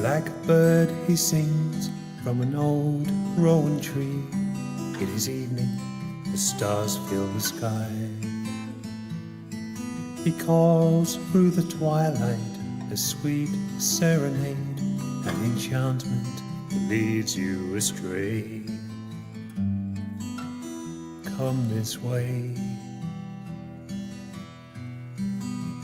blackbird, he sings from an old rowan tree. It is evening, the stars fill the sky. He calls through the twilight, a sweet serenade, an enchantment leads you astray. Come this way.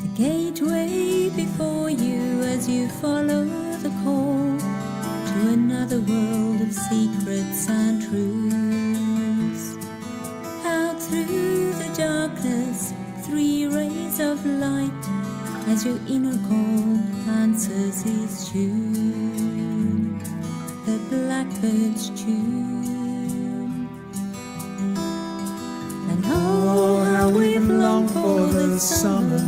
The gateway before you as you follow the call to another world of secrets and truths. Out through the darkness, 3 rays of light as your inner call answers his tune, the blackbird's tune. And oh, how we've longed for the summer.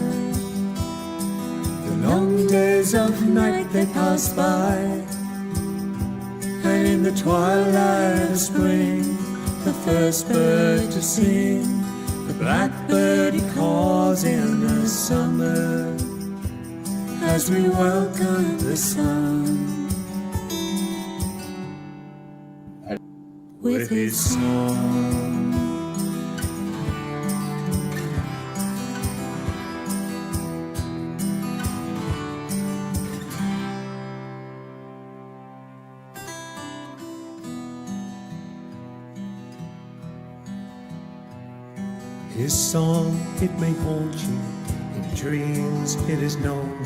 The long days of night they pass by, and in the twilight of spring, the first bird to sing, the blackbird he calls in the summer, as we welcome the sun with his song. His song, it may haunt you, in dreams it is known,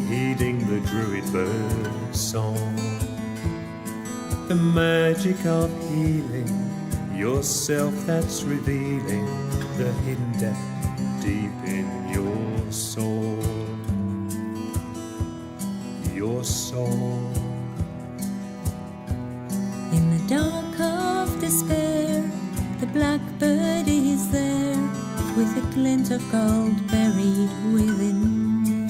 heeding the druid bird's song. The magic of healing, yourself that's revealing the hidden depth deep in your soul. Your soul. In the dark of despair, the blackbird is there, with a glint of gold buried within.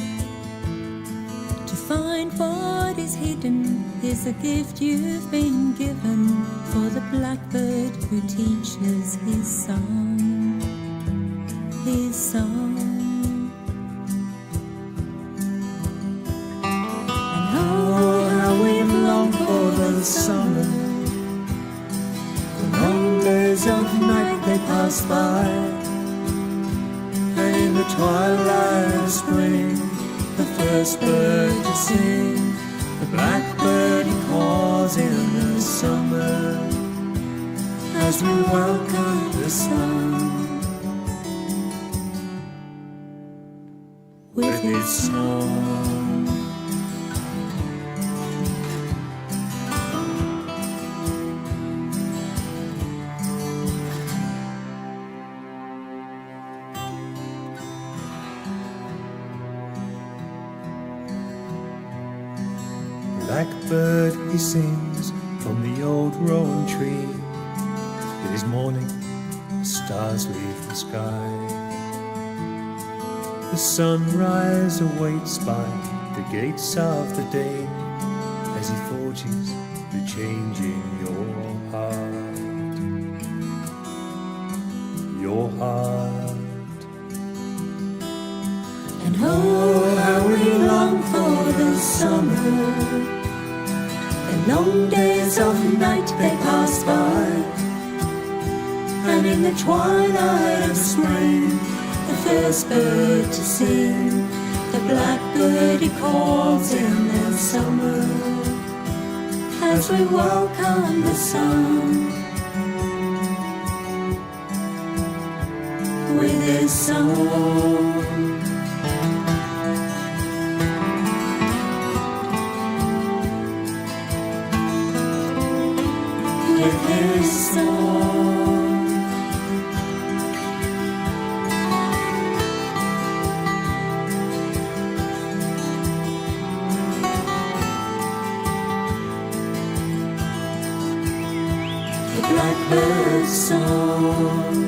To find what is hidden is the gift you've been given, for the blackbird who teaches his song, his song. And oh, how we've longed for the summer. Days of night they pass by, and in the twilight of spring, the first bird to sing, the blackbird he calls in the summer, as we welcome the sun with his song. Blackbird, he sings from the old rowan tree. It is morning, the stars leave the sky. The sunrise awaits by the gates of the day, as he forges the change in your heart. Your heart. And oh, how we long for the summer. The long days of night they pass by, and in the twilight of spring, the first bird to sing, the blackbird he calls in the summer, as we welcome the sun with his song. With his song. The blackbird's song.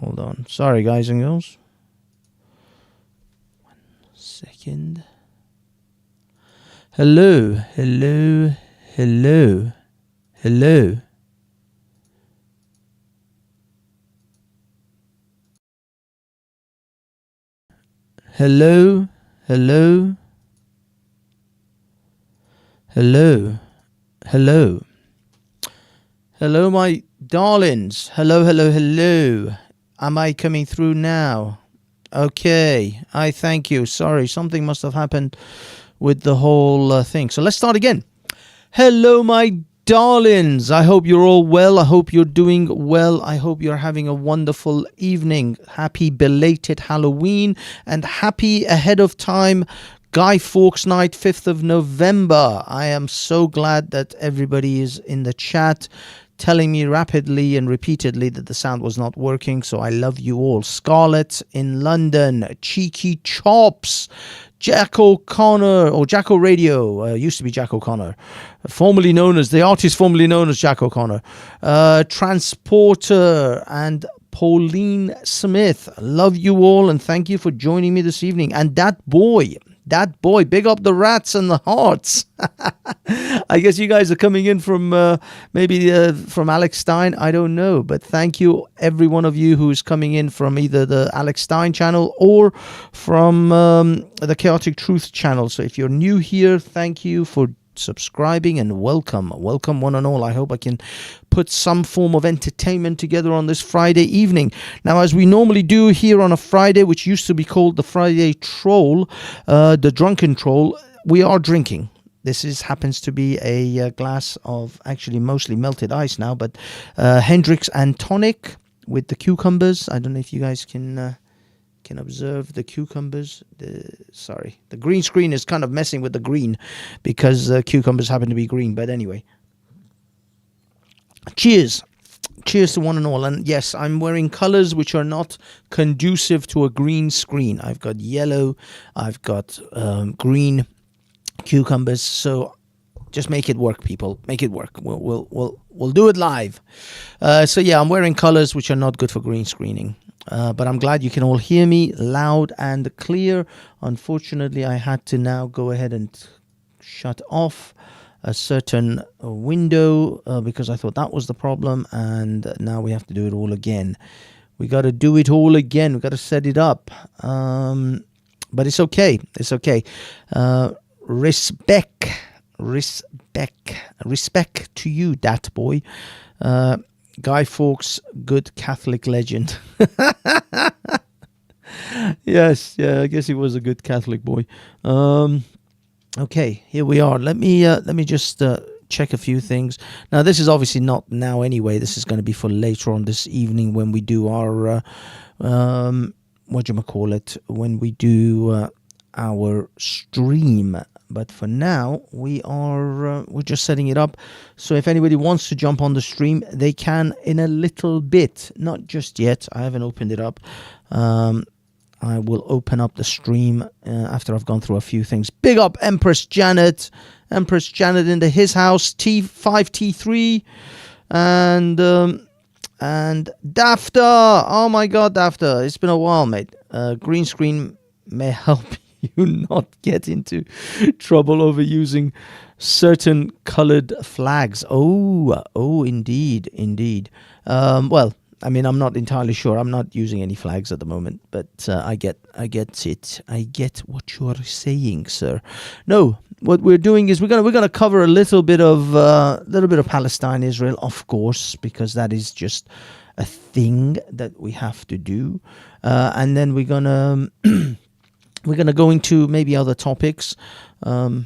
Hold on. Sorry, guys and girls. 1 second. Hello, hello, hello, hello. Hello, hello, hello, hello. Hello, my darlings. Hello, hello, hello. Am I coming through now? Okay, I thank you. Sorry, something must have happened with the whole thing. So let's start again. Hello, my darlings. I hope you're all well. I hope you're doing well. I hope you're having a wonderful evening. Happy belated Halloween and happy ahead of time Guy Fawkes Night, 5th of November. I am so glad that everybody is in the chat telling me rapidly and repeatedly that the sound was not working, so I love you all. Scarlett in London, Cheeky Chops, Jack O'Connor, or Jack O'Radio, used to be Jack O'Connor, formerly known as, the artist formerly known as Jack O'Connor, Transporter, and Pauline Smith. Love you all and thank you for joining me this evening. And that boy, big up the rats and the hearts. I guess you guys are coming in from maybe from Alex Stein. I don't know. But thank you, every one of you who's coming in from either the Alex Stein channel or from the Chaotic Truth channel. So if you're new here, thank you for subscribing and welcome one and all. I hope I can put some form of entertainment together on this Friday evening. Now, as we normally do here on a Friday, which used to be called the Friday Troll, the Drunken Troll, we are drinking. This happens to be a glass of actually mostly melted ice now, but Hendrix and tonic with the cucumbers. I don't know if you guys can observe the cucumbers. The green screen is kind of messing with the green because cucumbers happen to be green. But anyway, cheers to one and all. And yes, I'm wearing colors which are not conducive to a green screen. I've got yellow, I've got green cucumbers. So just make it work, people. Make it work. We'll do it live. So yeah, I'm wearing colors which are not good for green screening. But I'm glad you can all hear me loud and clear. Unfortunately, I had to now go ahead and shut off a certain window because I thought that was the problem. And now we have to do it all again. We got to do it all again. We got to set it up. But it's okay. It's okay. Respect to you, that boy. Guy Fawkes, good Catholic legend. Yes, yeah, I guess he was a good Catholic boy. Okay, here we are. Let me just check a few things. Now, this is obviously not now anyway. This is going to be for later on this evening when we do our when we do our stream. But for now, we're just setting it up. So if anybody wants to jump on the stream, they can in a little bit. Not just yet. I haven't opened it up. I will open up the stream after I've gone through a few things. Big up Empress Janet. Empress Janet into his house. T5T3. And Dafta. Oh my God, Dafta. It's been a while, mate. Green screen may help you not get into trouble over using certain colored flags. Oh, indeed. Well, I mean, I'm not entirely sure. I'm not using any flags at the moment, but I get it. I get what you're saying, sir. No, what we're doing is we're gonna cover a little bit of Palestine, Israel, of course, because that is just a thing that we have to do, and then we're gonna. We're going to go into maybe other topics. To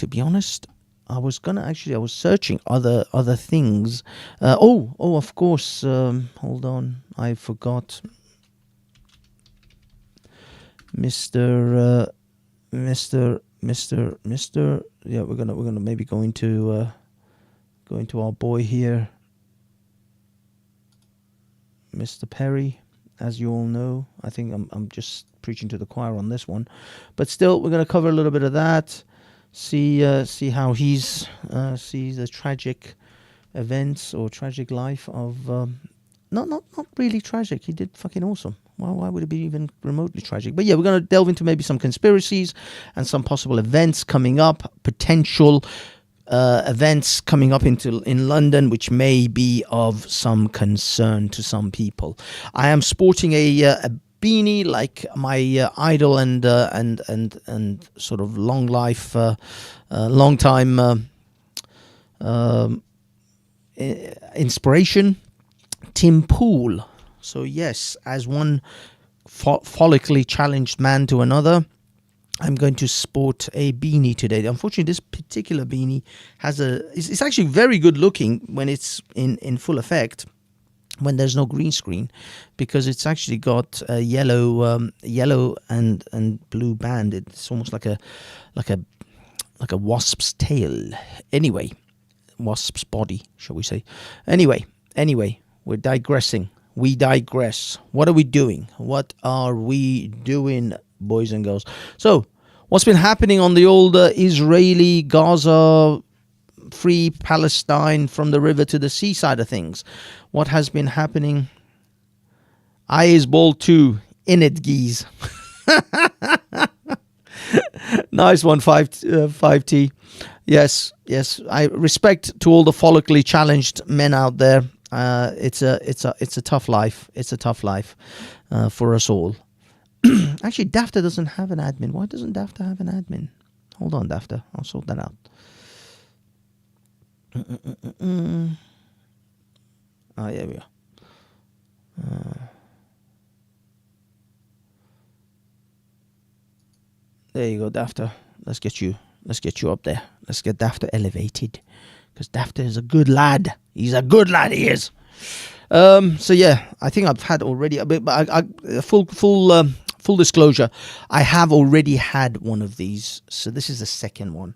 be honest, I was searching other things. Of course. Hold on. I forgot. Mr. Yeah, we're gonna maybe go into our boy here, Mr. Perry. As you all know, I think I'm just preaching to the choir on this one, but still, we're going to cover a little bit of that. See how he's see the tragic events or tragic life of not really tragic. He did fucking awesome. Well, why would it be even remotely tragic? But yeah, we're going to delve into maybe some conspiracies and some possible events coming up, potential events coming up in London, which may be of some concern to some people. I am sporting a beanie like my idol and sort of long time inspiration, Tim Pool. So yes, as one follically challenged man to another, I'm going to sport a beanie today. Unfortunately, this particular beanie it's actually very good looking when it's in full effect, when there's no green screen, because it's actually got a yellow and blue band. It's almost like a wasp's tail. Anyway, wasp's body, shall we say? Anyway, we're digressing. We digress. What are we doing? What are we doing, boys and girls? So, what's been happening on the old Israeli Gaza, free Palestine from the river to the sea side of things? What has been happening? I is ball too. In it, geese. Nice one, 5T. Yes. I respect to all the follically challenged men out there. It's a tough life. It's a tough life for us all. Actually, DAFTA doesn't have an admin. Why doesn't DAFTA have an admin? Hold on, DAFTA. I'll sort that out. Here we are. There you go, DAFTA. Let's get you up there. Let's get DAFTA elevated, because DAFTA is a good lad. He's a good lad, he is. So yeah, I think I've had already a bit, but full disclosure, I have already had one of these. So this is the second one,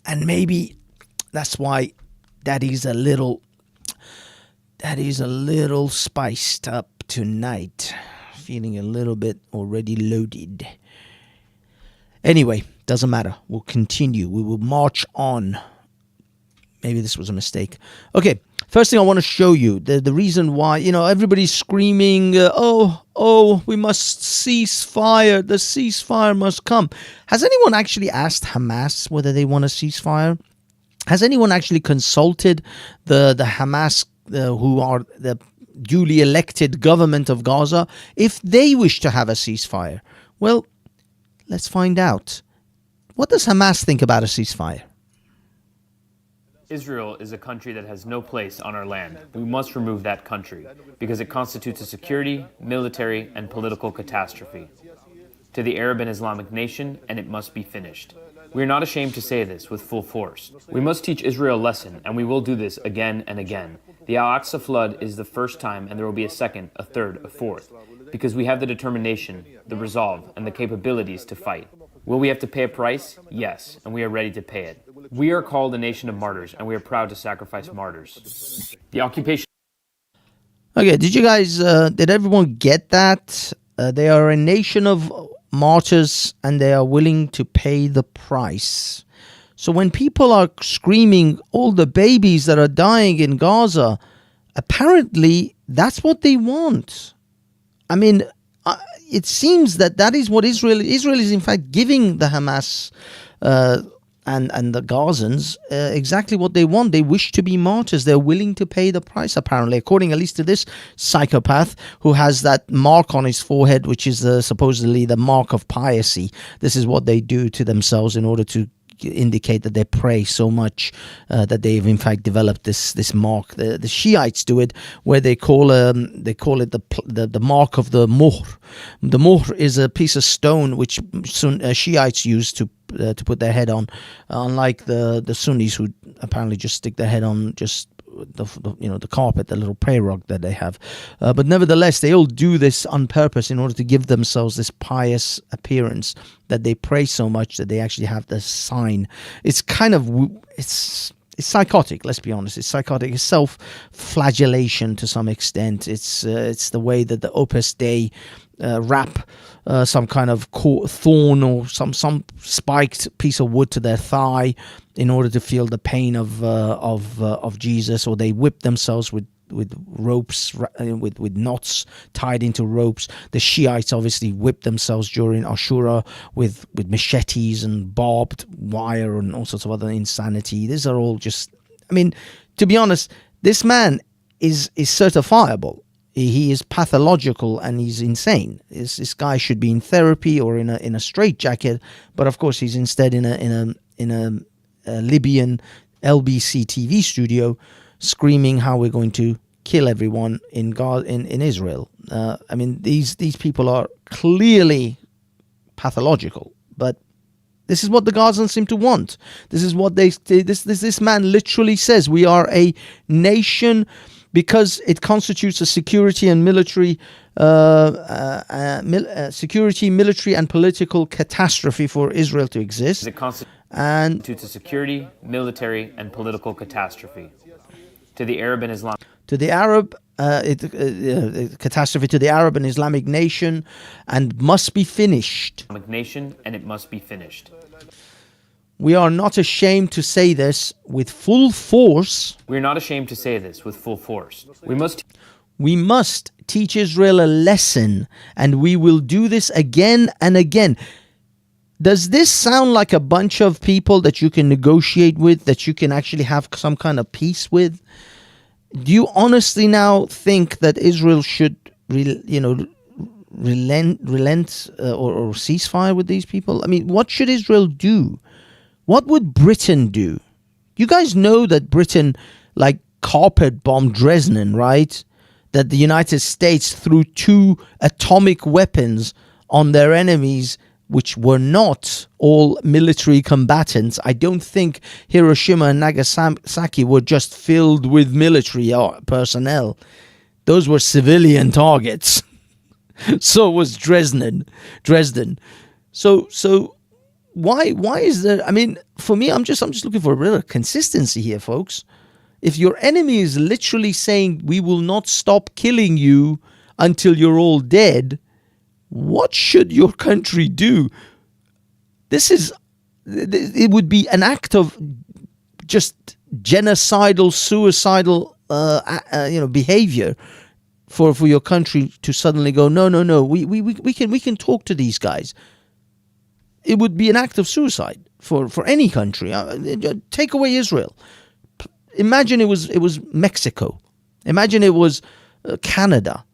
and maybe that's why Daddy's a little spiced up tonight, feeling a little bit already loaded. Anyway, doesn't matter. We'll continue. We will march on. Maybe this was a mistake. Okay, first thing I want to show you, the reason why, everybody's screaming, we must cease fire. The ceasefire must come. Has anyone actually asked Hamas whether they want a ceasefire? Has anyone actually consulted the Hamas, who are the duly elected government of Gaza, if they wish to have a ceasefire? Well, let's find out. What does Hamas think about a ceasefire? Israel is a country that has no place on our land. We must remove that country because it constitutes a security, military, and political catastrophe to the Arab and Islamic nation, and it must be finished. We are not ashamed to say this with full force. We must teach Israel a lesson, and we will do this again and again. The Al-Aqsa flood is the first time, and there will be a second, a third, a fourth, because we have the determination, the resolve, and the capabilities to fight. Will we have to pay a price? Yes, and we are ready to pay it. We are called a nation of martyrs, and we are proud to sacrifice martyrs. The occupation... Okay, did everyone get that? They are a nation of martyrs, and they are willing to pay the price. So when people are screaming, all the babies that are dying in Gaza, apparently that's what they want. I mean, it seems that is what Israel is in fact giving the Hamas and the Gazans exactly what they want. They wish to be martyrs. They're willing to pay the price, apparently, according at least to this psychopath who has that mark on his forehead, which is supposedly the mark of piety. This is what they do to themselves in order to indicate that they pray so much that they've in fact developed this mark. The Shiites do it, where they call it the mark of the muhr. The muhr is a piece of stone which Shiites use to put their head on, unlike the Sunnis, who apparently just stick their head on just the carpet, the little prayer rug that they have. But nevertheless, they all do this on purpose in order to give themselves this pious appearance, that they pray so much that they actually have this sign. It's kind of, it's psychotic, let's be honest. It's psychotic. It's self-flagellation to some extent. It's the way that the Opus Dei wrap some kind of thorn or some spiked piece of wood to their thigh in order to feel the pain of Jesus, or they whip themselves with ropes, with knots tied into ropes. The Shiites obviously whip themselves during Ashura with machetes and barbed wire and all sorts of other insanity. These are all just, I mean, to be honest, this man is certifiable. He is pathological and he's insane. This guy should be in therapy or in a straitjacket, but of course he's instead in a Libyan LBC TV studio, screaming how we're going to kill everyone in Israel. I mean, these people are clearly pathological, but this is what the Gazans seem to want. This is what this man literally says. We are a nation because it constitutes a security, military, and political catastrophe for Israel to exist. It constitutes a security, military, and political catastrophe to the Arab and Islamic. To the Arab, catastrophe to the Arab and Islamic nation, and must be finished. Nation, and it must be finished. We are not ashamed to say this with full force. We're not ashamed to say this with full force. We must teach Israel a lesson, and we will do this again and again. Does this sound like a bunch of people that you can negotiate with, that you can actually have some kind of peace with? Do you honestly now think that Israel should, relent or ceasefire with these people? I mean, what should Israel do? What would Britain do? You guys know that Britain, carpet bombed Dresden, right? That the United States threw 2 atomic weapons on their enemies, which were not all military combatants. I don't think Hiroshima and Nagasaki were just filled with military personnel. Those were civilian targets. So was Dresden. So why is there? I mean, for me, I'm just looking for a bit of consistency here, folks. If your enemy is literally saying we will not stop killing you until you're all dead, what should your country do? It would be an act of just genocidal, suicidal, behavior for your country to suddenly go, no, we can talk to these guys. It would be an act of suicide for any country. Take away Israel. Imagine it was Mexico. Imagine it was Canada.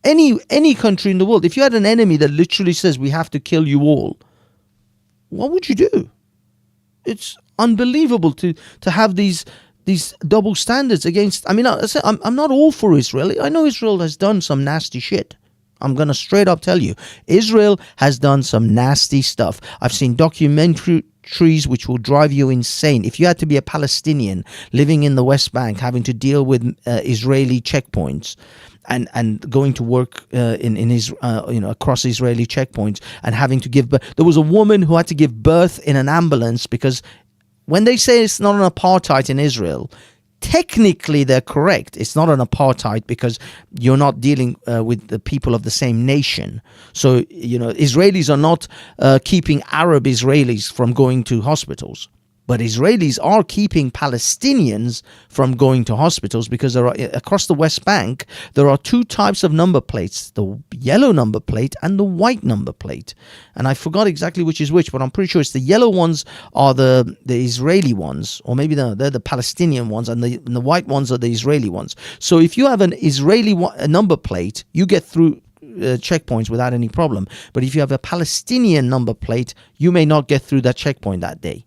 Any country in the world. If you had an enemy that literally says we have to kill you all, what would you do? It's unbelievable to have these double standards against. I mean, I'm not all for Israel. I know Israel has done some nasty shit. I'm going to straight up tell you, Israel has done some nasty stuff. I've seen documentaries which will drive you insane. If you had to be a Palestinian living in the West Bank, having to deal with Israeli checkpoints, and going to work across Israeli checkpoints and having to give birth. There was a woman who had to give birth in an ambulance because when they say it's not an apartheid in Israel, technically they're correct. It's not an apartheid because you're not dealing with the people of the same nation. So, Israelis are not keeping Arab Israelis from going to hospitals. But Israelis are keeping Palestinians from going to hospitals because there are, across the West Bank, there are 2 types of number plates, the yellow number plate and the white number plate. And I forgot exactly which is which, but I'm pretty sure it's the yellow ones are the Israeli ones, or maybe they're the Palestinian ones, and the white ones are the Israeli ones. So if you have an Israeli number plate, you get through checkpoints without any problem. But if you have a Palestinian number plate, you may not get through that checkpoint that day.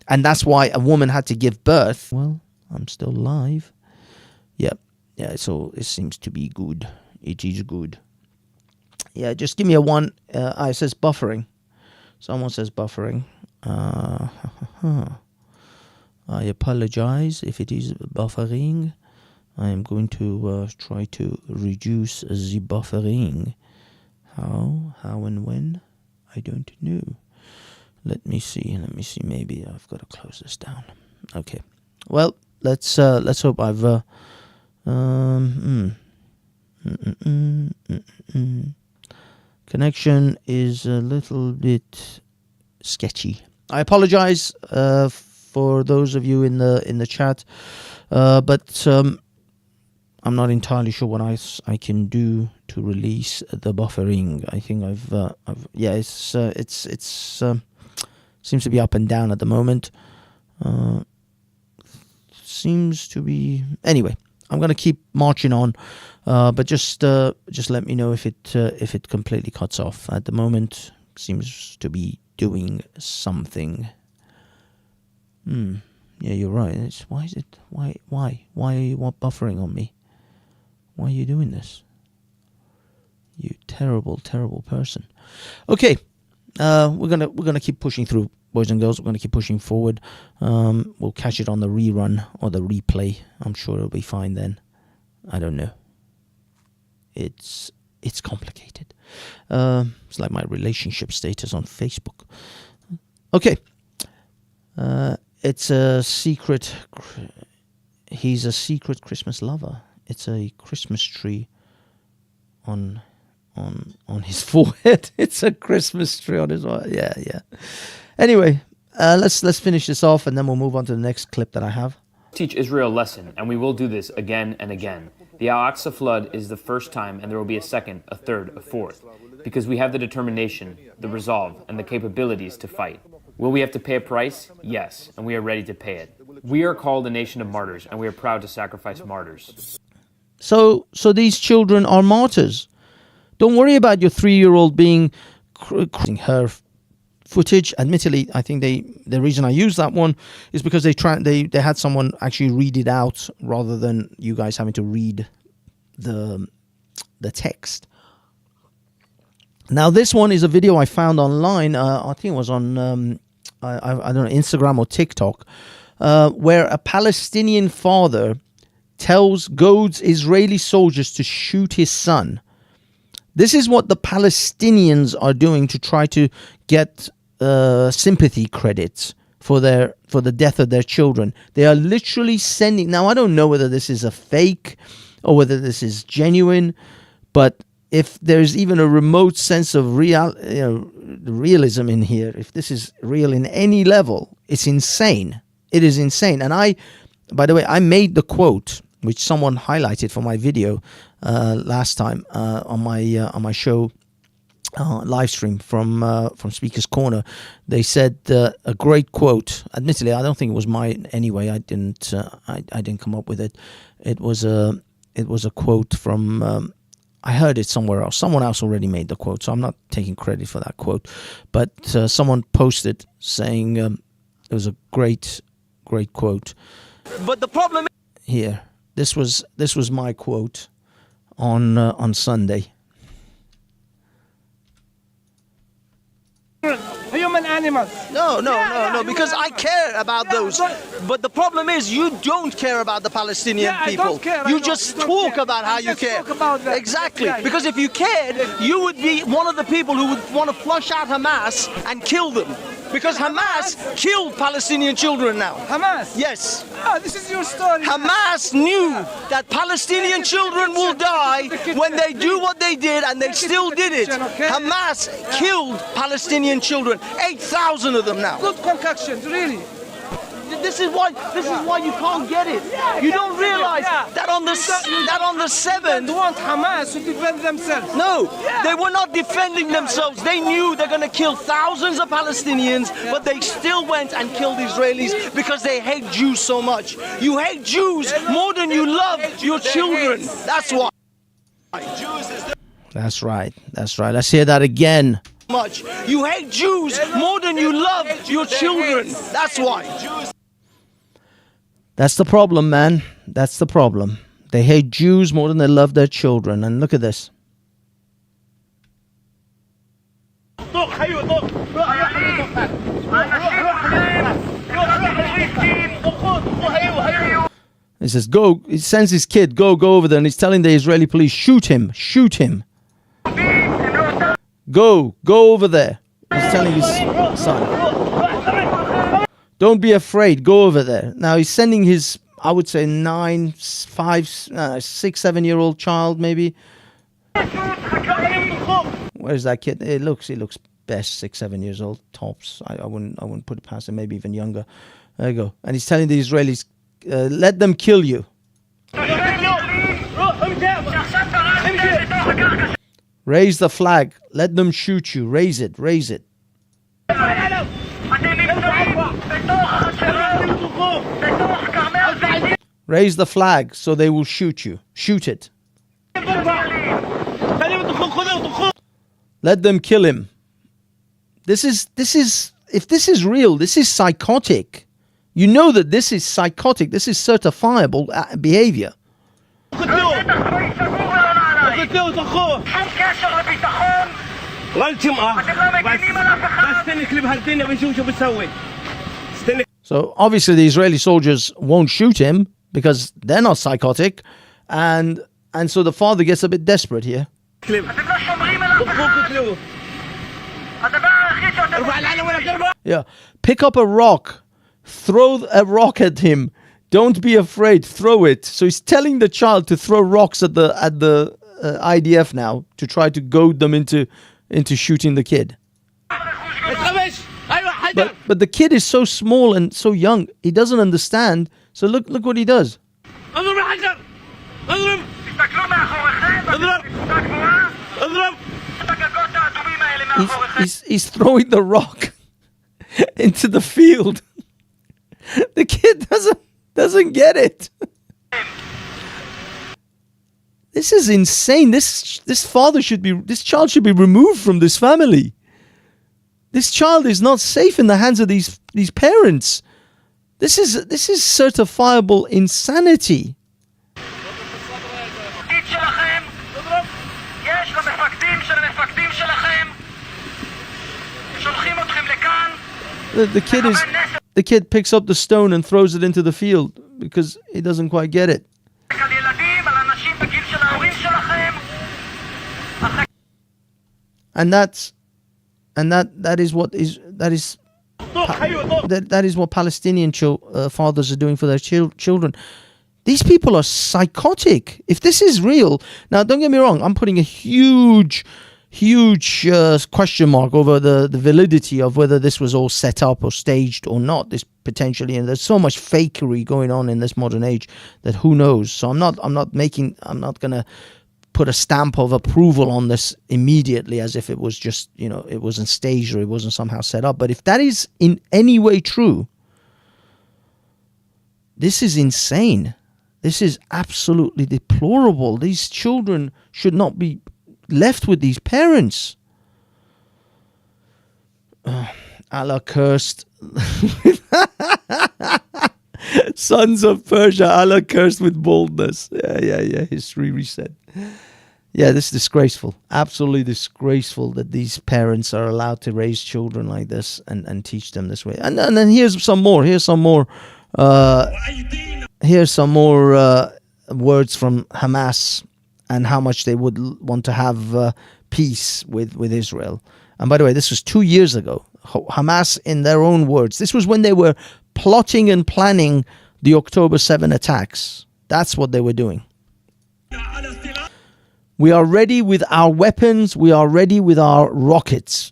And that's why a woman had to give birth. Well, I'm still live. Yep. Yeah, so it seems to be good. It is good. Yeah, just give me a 1. It says buffering. Someone says buffering. I apologize if it is buffering. I am going to try to reduce the buffering. How and when? I don't know. Let me see. Maybe I've got to close this down. Okay. Well, let's hope I've Connection is a little bit sketchy. I apologize for those of you in the chat, but I'm not entirely sure what I can do to release the buffering. I think it's seems to be up and down at the moment. Seems to be anyway. I'm gonna keep marching on, but just let me know if it completely cuts off. At the moment, seems to be doing something. Yeah, you're right. Why are you buffering on me? Why are you doing this? You terrible person. Okay, we're gonna keep pushing through, boys and girls. We're gonna keep pushing forward. We'll catch it on the rerun or the replay. I'm sure it'll be fine then. I don't know. It's complicated. It's like my relationship status on Facebook. Okay. It's a secret. He's a secret Christmas lover. It's a Christmas tree on his forehead. It's a Christmas tree on his forehead. Yeah. Anyway, let's finish this off, and then we'll move on to the next clip that I have. Teach Israel a lesson, and we will do this again and again. The Al-Aqsa flood is the first time, and there will be a second, a third, a fourth, because we have the determination, the resolve, and the capabilities to fight. Will we have to pay a price? Yes, and we are ready to pay it. We are called a nation of martyrs, and we are proud to sacrifice martyrs. So these children are martyrs. Don't worry about your 3-year-old being her footage. Admittedly, I think the reason I use that one is because they had someone actually read it out rather than you guys having to read the text. Now this one is a video I found online. I think it was on I don't know, Instagram or TikTok, where a Palestinian father goads Israeli soldiers to shoot his son. This is what the Palestinians are doing to try to get sympathy credits for the death of their children. They are literally sending. Now I don't know whether this is a fake or whether this is genuine, but if there's even a remote sense of realism in here, if this is real in any level, it's insane. It is insane. And by the way, I made the quote which someone highlighted for my video last time on my show live stream from Speaker's Corner. They said a great quote. Admittedly, I don't think it was mine anyway. I didn't come up with it. It was a quote from. I heard it somewhere else. Someone else already made the quote, so I'm not taking credit for that quote. But someone posted saying it was a great quote. But the problem here. This was my quote on Sunday. Human animals. No, because I care about those. But the problem is you don't care about the Palestinian people. I don't care. You just talk about how you care. Talk about that. Exactly. Because if you cared, you would be one of the people who would want to flush out Hamas and kill them. Because Hamas killed Palestinian children now. Hamas? Yes. Oh, this is your story. Hamas knew that Palestinian children will die when they do what they did, and they still did it. Hamas killed Palestinian children. 8,000 of them now. Good concoction, really. This is why you can't get it. You don't realize that on the 7th. They want Hamas to defend themselves. No, they were not defending themselves. They knew they're going to kill thousands of Palestinians, but they still went and killed Israelis because they hate Jews so much. You hate Jews more than you love your children. That's why. That's right. Let's hear that again. Much. You hate Jews more than you love your children. That's why. That's the problem, man. That's the problem. They hate Jews more than they love their children. And look at this. He says, go. He sends his kid, go over there, and he's telling the Israeli police, shoot him. Go over there. He's telling his son. Don't be afraid. Go over there. Now he's sending his, I would say, 9, 5, 6, 7-year-old child, maybe. Where's that kid? It looks best 6-7 years old tops. I wouldn't put it past him. Maybe even younger. There you go. And he's telling the Israelis, let them kill you. Raise the flag. Let them shoot you. Raise it. Raise it. Raise the flag so they will shoot you. Shoot it. Let them kill him. This is if this is real, this is psychotic. You know that this is psychotic. This is certifiable behavior. So obviously the Israeli soldiers won't shoot him because they're not psychotic, and so the father gets a bit desperate here. Yeah, pick up a rock, throw a rock at him. Don't be afraid, throw it. So he's telling the child to throw rocks at the IDF now to try to goad them into shooting the kid. But the kid is so small and so young, he doesn't understand. So look what he does. He's throwing the rock into the field. The kid doesn't get it. This is insane. This child should be removed from this family. This child is not safe in the hands of these parents. This is certifiable insanity. The kid picks up the stone and throws it into the field because he doesn't quite get it. And that is what Palestinian fathers are doing for their children. These people are psychotic. If this is real, now don't get me wrong, I'm putting a huge question mark over the validity of whether this was all set up or staged or not. This potentially, and there's so much fakery going on in this modern age that who knows. So I'm not gonna put a stamp of approval on this immediately as if it was just, it wasn't staged or it wasn't somehow set up. But if that is in any way true, this is insane. This is absolutely deplorable. These children should not be left with these parents. Allah cursed. Sons of Persia, Allah cursed with boldness. Yeah. History reset. Yeah, this is disgraceful. Absolutely disgraceful that these parents are allowed to raise children like this and teach them this way. And then here's some more. Here's some more words from Hamas and how much they would want to have peace with Israel. And by the way, this was 2 years ago. Hamas, in their own words, this was when they were plotting and planning the October 7 attacks. That's what they were doing. We are ready with our weapons. We are ready with our rockets.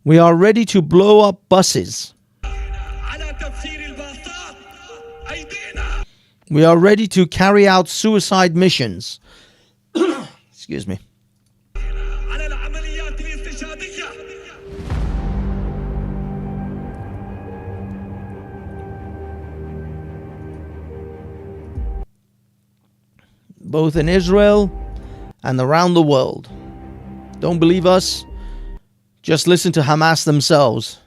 We are ready to blow up buses. We are ready to carry out suicide missions. Excuse me. Both in Israel and around the world. Don't believe us? Just listen to Hamas themselves.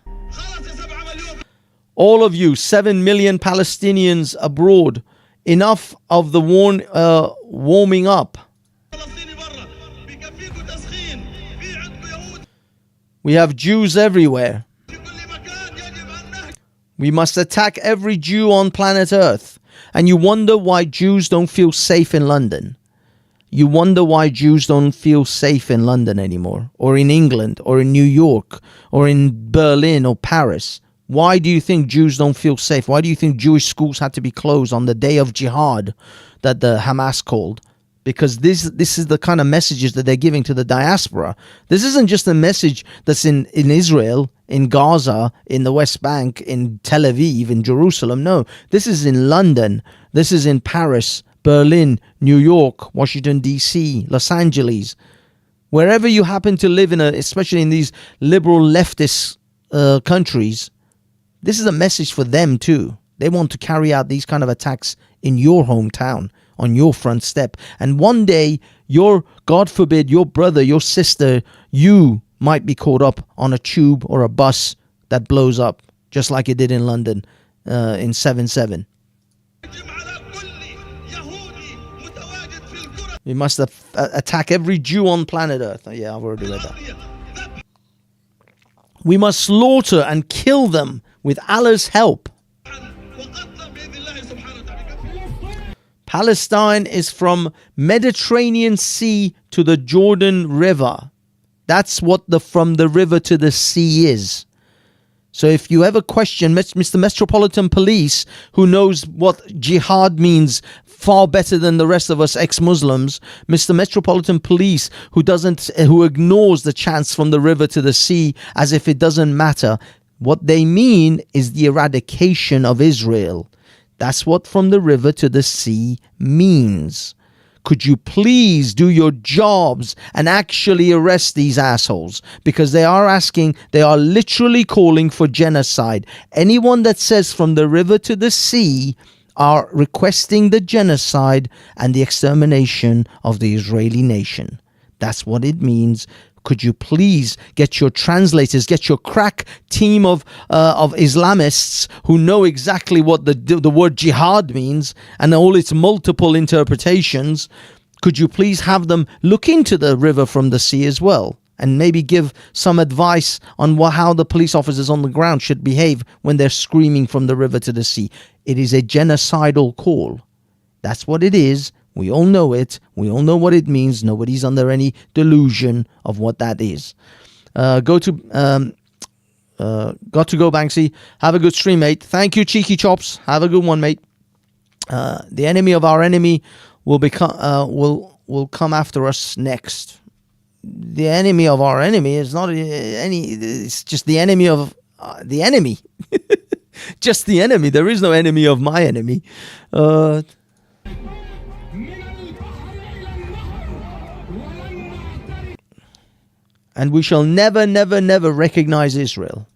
All of you, 7 million Palestinians abroad, enough of the warming up. We have Jews everywhere. We must attack every Jew on planet Earth. And you wonder why Jews don't feel safe in London. You wonder why Jews don't feel safe in London anymore, or in England, or in New York, or in Berlin, or Paris. Why do you think Jews don't feel safe? Why do you think Jewish schools had to be closed on the day of jihad, that the Hamas called, because this is the kind of messages that they're giving to the diaspora. This isn't just a message that's in Israel, in Gaza, in the West Bank, in Tel Aviv, in Jerusalem. No, this is in London. This is in Paris, Berlin, New York, Washington, D.C., Los Angeles. Wherever you happen to live especially in these liberal leftist countries, this is a message for them too. They want to carry out these kind of attacks in your hometown, on your front step. And one day, God forbid, your brother, your sister, you might be caught up on a tube or a bus that blows up, just like it did in London in 7/7. We must attack every Jew on planet Earth. Yeah, I've already read that. We must slaughter and kill them with Allah's help. Palestine is from Mediterranean Sea to the Jordan River. That's what from the river to the sea is. So if you ever question Mr. Metropolitan Police, who knows what jihad means far better than the rest of us ex-Muslims, Mr. Metropolitan Police, who ignores the chants from the river to the sea as if it doesn't matter, what they mean is the eradication of Israel. That's what from the river to the sea means. Could you please do your jobs and actually arrest these assholes? Because they are literally calling for genocide. Anyone that says from the river to the sea are requesting the genocide and the extermination of the Israeli nation. That's what it means. Could you please get your translators, get your crack team of Islamists who know exactly what the word jihad means and all its multiple interpretations? Could you please have them look into the river from the sea as well, and maybe give some advice on how the police officers on the ground should behave when they're screaming from the river to the sea? It is a genocidal call. That's what it is. We all know it. We all know what it means. Nobody's under any delusion of what that is. Got to go, Banksy. Have a good stream, mate. Thank you, Cheeky Chops. Have a good one, mate. The enemy of our enemy will come after us next. The enemy of our enemy is not it's just the enemy of the enemy. Just the enemy. There is no enemy of my enemy. And we shall never, never, never recognize Israel.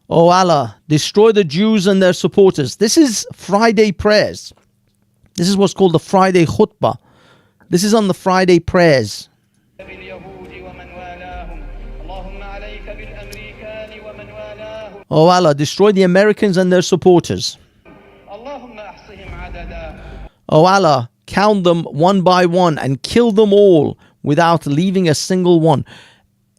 Oh Allah, destroy the Jews and their supporters. This is Friday prayers. This is what's called the Friday khutbah. This is on the Friday prayers. Oh Allah, destroy the Americans and their supporters. Oh Allah, count them one by one and kill them all without leaving a single one.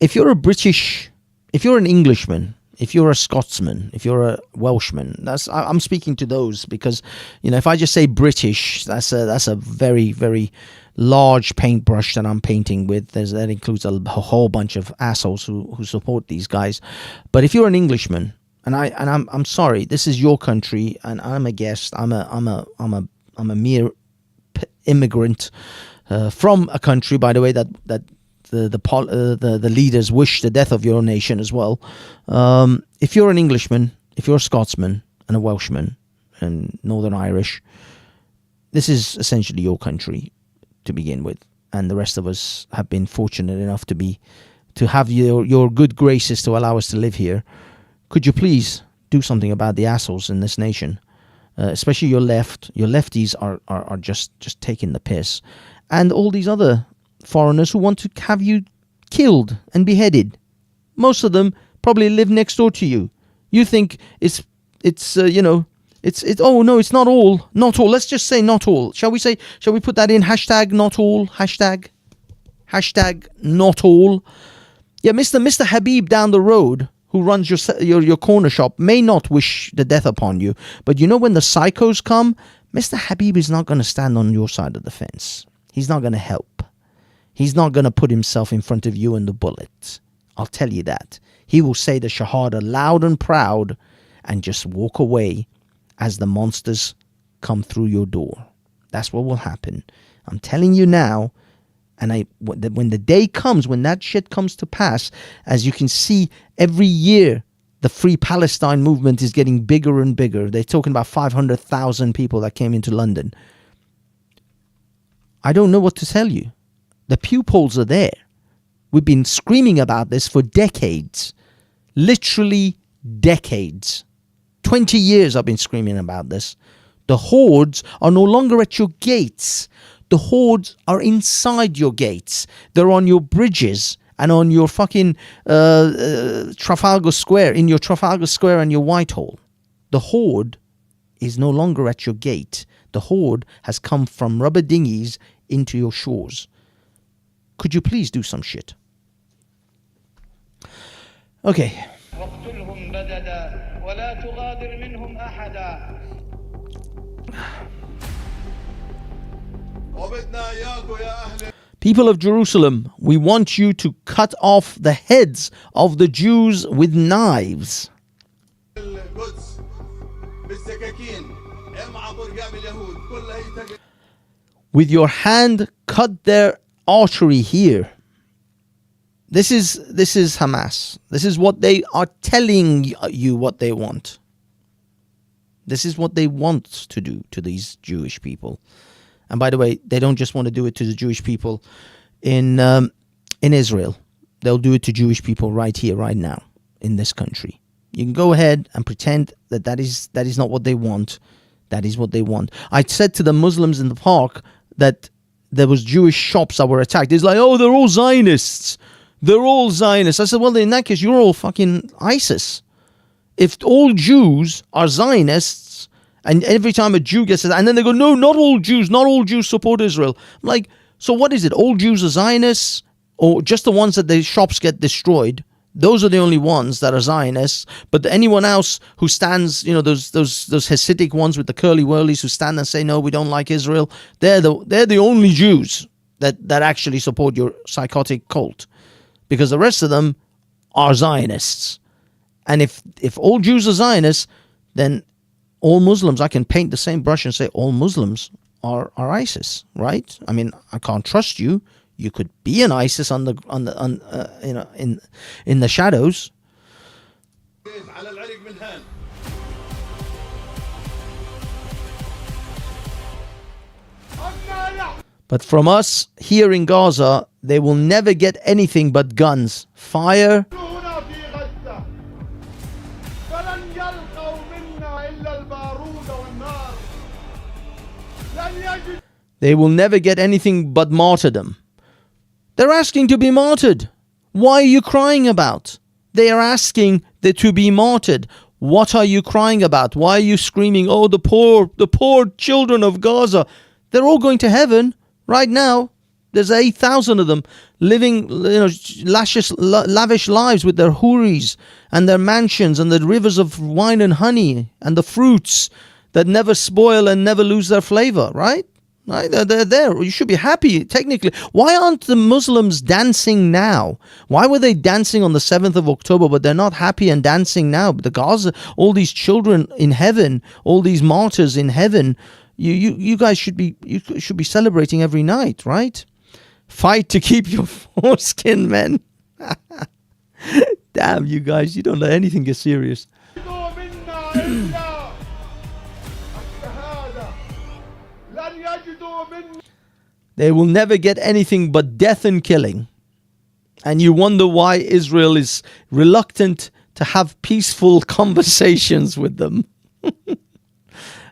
If you're an Englishman, if you're a Scotsman, if you're a Welshman, I'm speaking to those, because if I just say British, that's a very, very large paintbrush that I'm painting with. That includes a whole bunch of assholes who support these guys. But if you're an Englishman, and I'm sorry, this is your country, and I'm a guest. I'm a mere immigrant from a country, by the way, that the leaders wish the death of your nation as well. If you're an Englishman, if you're a Scotsman and a Welshman and Northern Irish, this is essentially your country to begin with, and the rest of us have been fortunate enough to have your good graces to allow us to live here. Could you please do something about the assholes in this nation? Especially your lefties are just taking the piss, and all these other foreigners who want to have you killed and beheaded. Most of them probably live next door to you. You think it's oh no, it's not all. Let's just say not all. Shall we put that in hashtag not all, hashtag not all? Yeah, Mr. Habib down the road, who runs your corner shop, may not wish the death upon you, but when the psychos come, Mr. Habib is not going to stand on your side of the fence. He's not going to help. He's not going to put himself in front of you and the bullet. I'll tell you that. He will say the Shahada loud and proud and just walk away as the monsters come through your door. That's what will happen. I'm telling you now. And when the day comes, when that shit comes to pass, as you can see, every year the Free Palestine movement is getting bigger and bigger. They're talking about 500,000 people that came into London. I don't know what to tell you. The pew polls are there. We've been screaming about this for decades. Literally decades. 20 years I've been screaming about this. The hordes are no longer at your gates. The hordes are inside your gates. They're on your bridges and on your fucking Trafalgar Square, in your Trafalgar Square and your Whitehall. The horde is no longer at your gate. The horde has come from rubber dinghies into your shores. Could you please do some shit? Okay. People of Jerusalem, we want you to cut off the heads of the Jews with knives. With your hand, cut their artery here. This is Hamas. This is what they are telling you what they want. This is what they want to do to these Jewish people. And by the way, they don't just want to do it to the Jewish people in Israel. They'll do it to Jewish people right here, right now, in this country. You can go ahead and pretend that is not what they want. That is what they want. I said to the Muslims in the park that there was Jewish shops that were attacked. It's like, oh, they're all Zionists. They're all Zionists. I said, well, in that case, you're all fucking ISIS. If all Jews are Zionists, and every time a Jew gets it, and then they go, no, not all Jews support Israel. I'm like, so what is it? All Jews are Zionists, or just the ones that the shops get destroyed? Those are the only ones that are Zionists. But anyone else who stands, those Hasidic ones with the curly whirlies who stand and say, no, we don't like Israel, they're the only Jews that actually support your psychotic cult. Because the rest of them are Zionists. And if all Jews are Zionists, then all Muslims, I can paint the same brush and say all Muslims are ISIS, right? I mean, I can't trust you. You could be an ISIS in the shadows. But from us here in Gaza, they will never get anything but guns, fire. They will never get anything but martyrdom. They're asking to be martyred. Why are you crying about? They are asking to be martyred. What are you crying about? Why are you screaming, oh, the poor children of Gaza? They're all going to heaven right now. There's 8,000 of them living, lavish lives with their houris and their mansions and the rivers of wine and honey and the fruits that never spoil and never lose their flavor, right? Right? They're there. You should be happy, technically. Why aren't the Muslims dancing now? Why were they dancing on the 7th of October, but they're not happy and dancing now? But the Gaza, all these children in heaven, all these martyrs in heaven, you guys should be celebrating every night, right? Fight to keep your foreskin, men. Damn, you guys, you don't let anything get serious. They will never get anything but death and killing. And you wonder why Israel is reluctant to have peaceful conversations with them.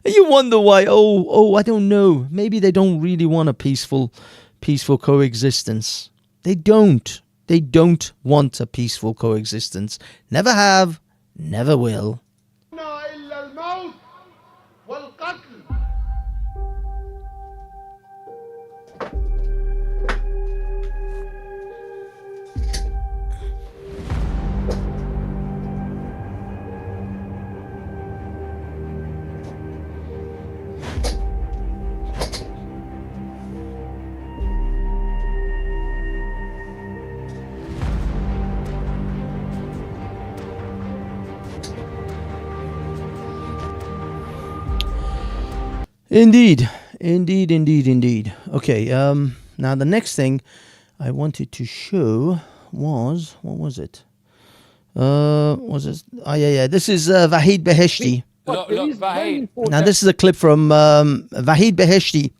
You wonder why, I don't know. Maybe they don't really want a peaceful coexistence. They don't. They don't want a peaceful coexistence. Never have, never will. Indeed, indeed, indeed, indeed. Okay. Now the next thing I wanted to show was, what was it? Was it? Oh yeah. This is Vahid Beheshti. Look, Vahid. Now this is a clip from Vahid Beheshti.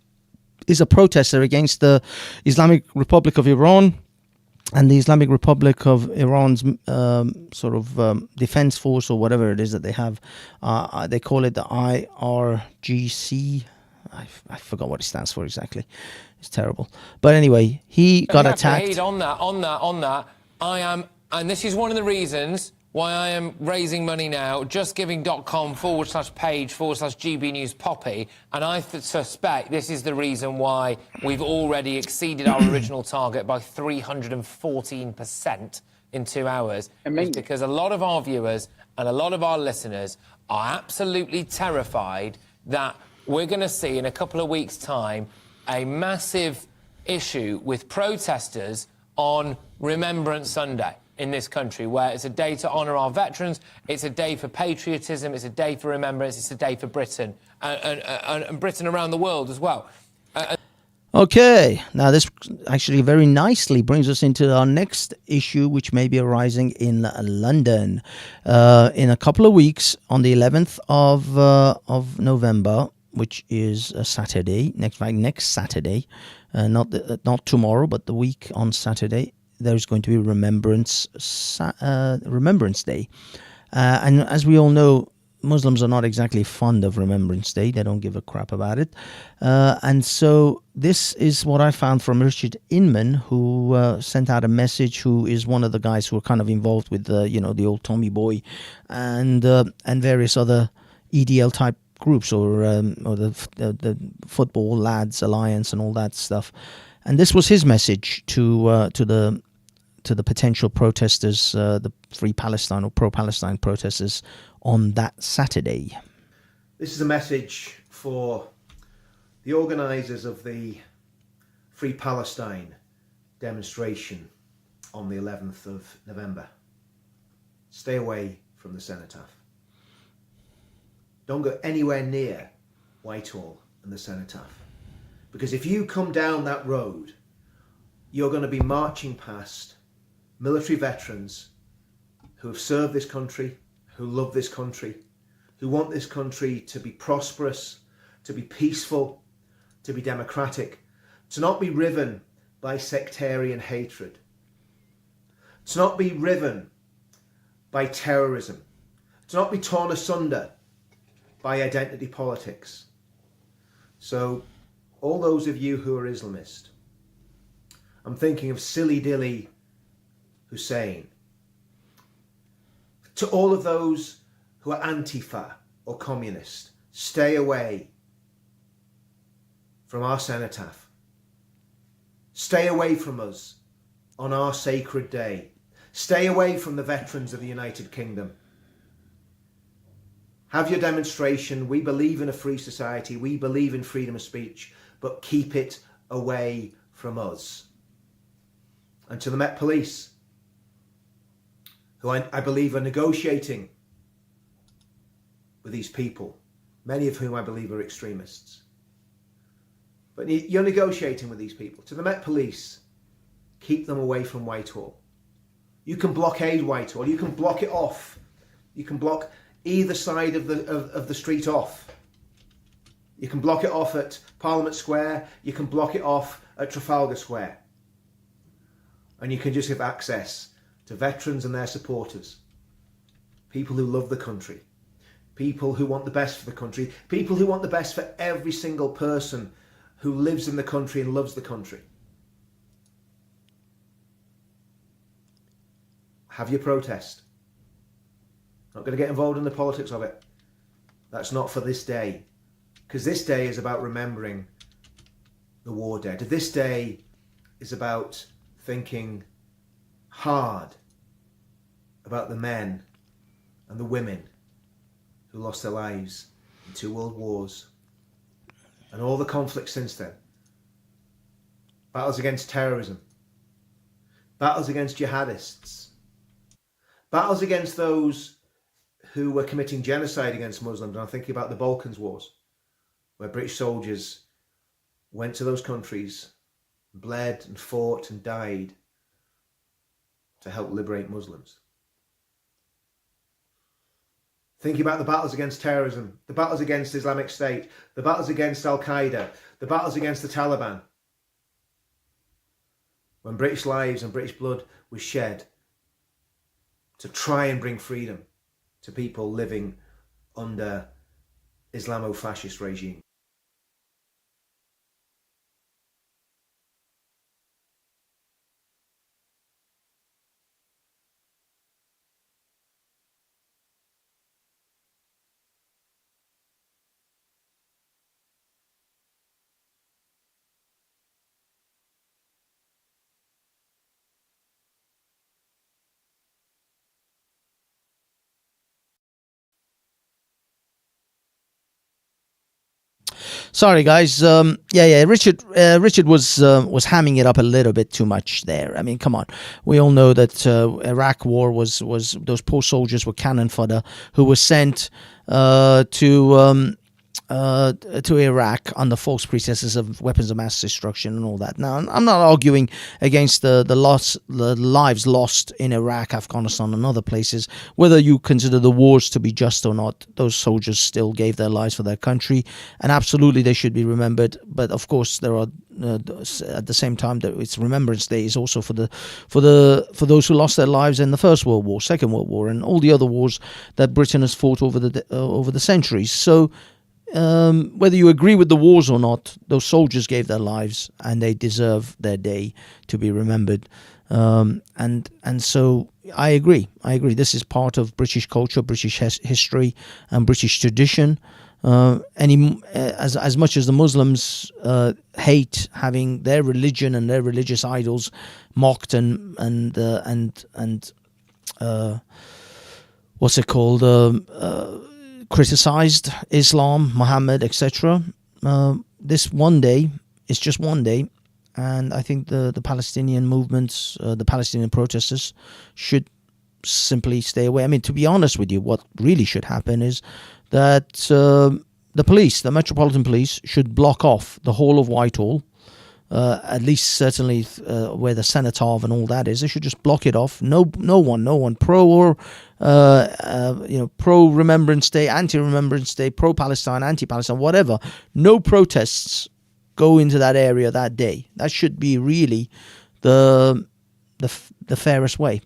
Is a protester against the Islamic Republic of Iran and the Islamic Republic of Iran's defense force, or whatever it is that they have. They call it the IRGC. I forgot what it stands for exactly. It's terrible. But anyway, he got attacked. Vahid, on that, I am, and this is one of the reasons why I am raising money now, justgiving.com/page/GB News Poppy, and I suspect this is the reason why we've already exceeded our original target by 314% in 2 hours. It's because a lot of our viewers and a lot of our listeners are absolutely terrified that we're going to see in a couple of weeks' time a massive issue with protesters on Remembrance Sunday in this country, where it's a day to honour our veterans, it's a day for patriotism, it's a day for remembrance, it's a day for Britain, and Britain around the world as well. Okay, now this actually very nicely brings us into our next issue, which may be arising in London. In a couple of weeks, on the 11th of November, which is a Saturday, next Saturday, not tomorrow, but the week on Saturday, there's going to be Remembrance Day. And as we all know, Muslims are not exactly fond of Remembrance Day. They don't give a crap about it. And so this is what I found from Richard Inman, who sent out a message, who is one of the guys who are kind of involved with the old Tommy Boy and various other EDL type groups, or the Football Lads Alliance and all that stuff. And this was his message to the potential protesters, the Free Palestine or pro-Palestine protesters, on that Saturday. This is a message for the organisers of the Free Palestine demonstration on the 11th of November. Stay away from the cenotaph. Don't go anywhere near Whitehall and the cenotaph. Because if you come down that road, you're going to be marching past military veterans who have served this country, who love this country, who want this country to be prosperous, to be peaceful, to be democratic, to not be riven by sectarian hatred, to not be riven by terrorism, to not be torn asunder by identity politics. So, all those of you who are Islamist, I'm thinking of silly dilly Hussein. To all of those who are Antifa or communist, stay away from our cenotaph. Stay away from us on our sacred day. Stay away from the veterans of the United Kingdom. Have your demonstration. We believe in a free society. We believe in freedom of speech, but keep it away from us. And to the Met Police, who I believe are negotiating with these people, many of whom I believe are extremists. But you're negotiating with these people. To the Met Police, keep them away from Whitehall. You can blockade Whitehall. You can block it off. You can block either side of the street off. You can block it off at Parliament Square. You can block it off at Trafalgar Square. And you can just give access to veterans and their supporters, people who love the country, people who want the best for the country, people who want the best for every single person who lives in the country and loves the country. Have your protest. Not going to get involved in the politics of it. That's not for this day, because this day is about remembering the war dead. This day is about thinking hard about the men and the women who lost their lives in 2 world wars and all the conflicts since then. Battles against terrorism, battles against jihadists, battles against those who were committing genocide against Muslims. And I'm thinking about the Balkans Wars. where British soldiers went to those countries, bled and fought and died to help liberate Muslims. Think about the battles against terrorism, the battles against Islamic State, the battles against Al-Qaeda, the battles against the Taliban. When British lives and British blood was shed to try and bring freedom to people living under Islamo-fascist regime. Sorry, guys. Richard was hamming it up a little bit too much there. I mean, come on. We all know that Iraq War was those poor soldiers were cannon fodder who were sent to Iraq under false pretenses of weapons of mass destruction and all that. Now, I'm not arguing against the lives lost in Iraq, Afghanistan, and other places. Whether you consider the wars to be just or not, those soldiers still gave their lives for their country, and absolutely they should be remembered. But of course, there are at the same time that it's Remembrance Day is also for those who lost their lives in the First World War, Second World War, and all the other wars that Britain has fought over the centuries. So. Whether you agree with the wars or not, those soldiers gave their lives and they deserve their day to be remembered. And so I agree. This is part of British culture, British history, and British tradition. As much as the Muslims hate having their religion and their religious idols mocked and what's it called? Criticized, Islam, Muhammad, etc. This one day is just one day, and I think the Palestinian movements, the Palestinian protesters, should simply stay away. I mean, to be honest with you, what really should happen is that the police, the Metropolitan Police, should block off the whole of Whitehall. At least certainly where the Cenotaph and all that is, they should just block it off. No one pro or pro Remembrance Day, anti Remembrance Day, pro Palestine, anti Palestine, whatever. No protests go into that area that day. That should be really the fairest way.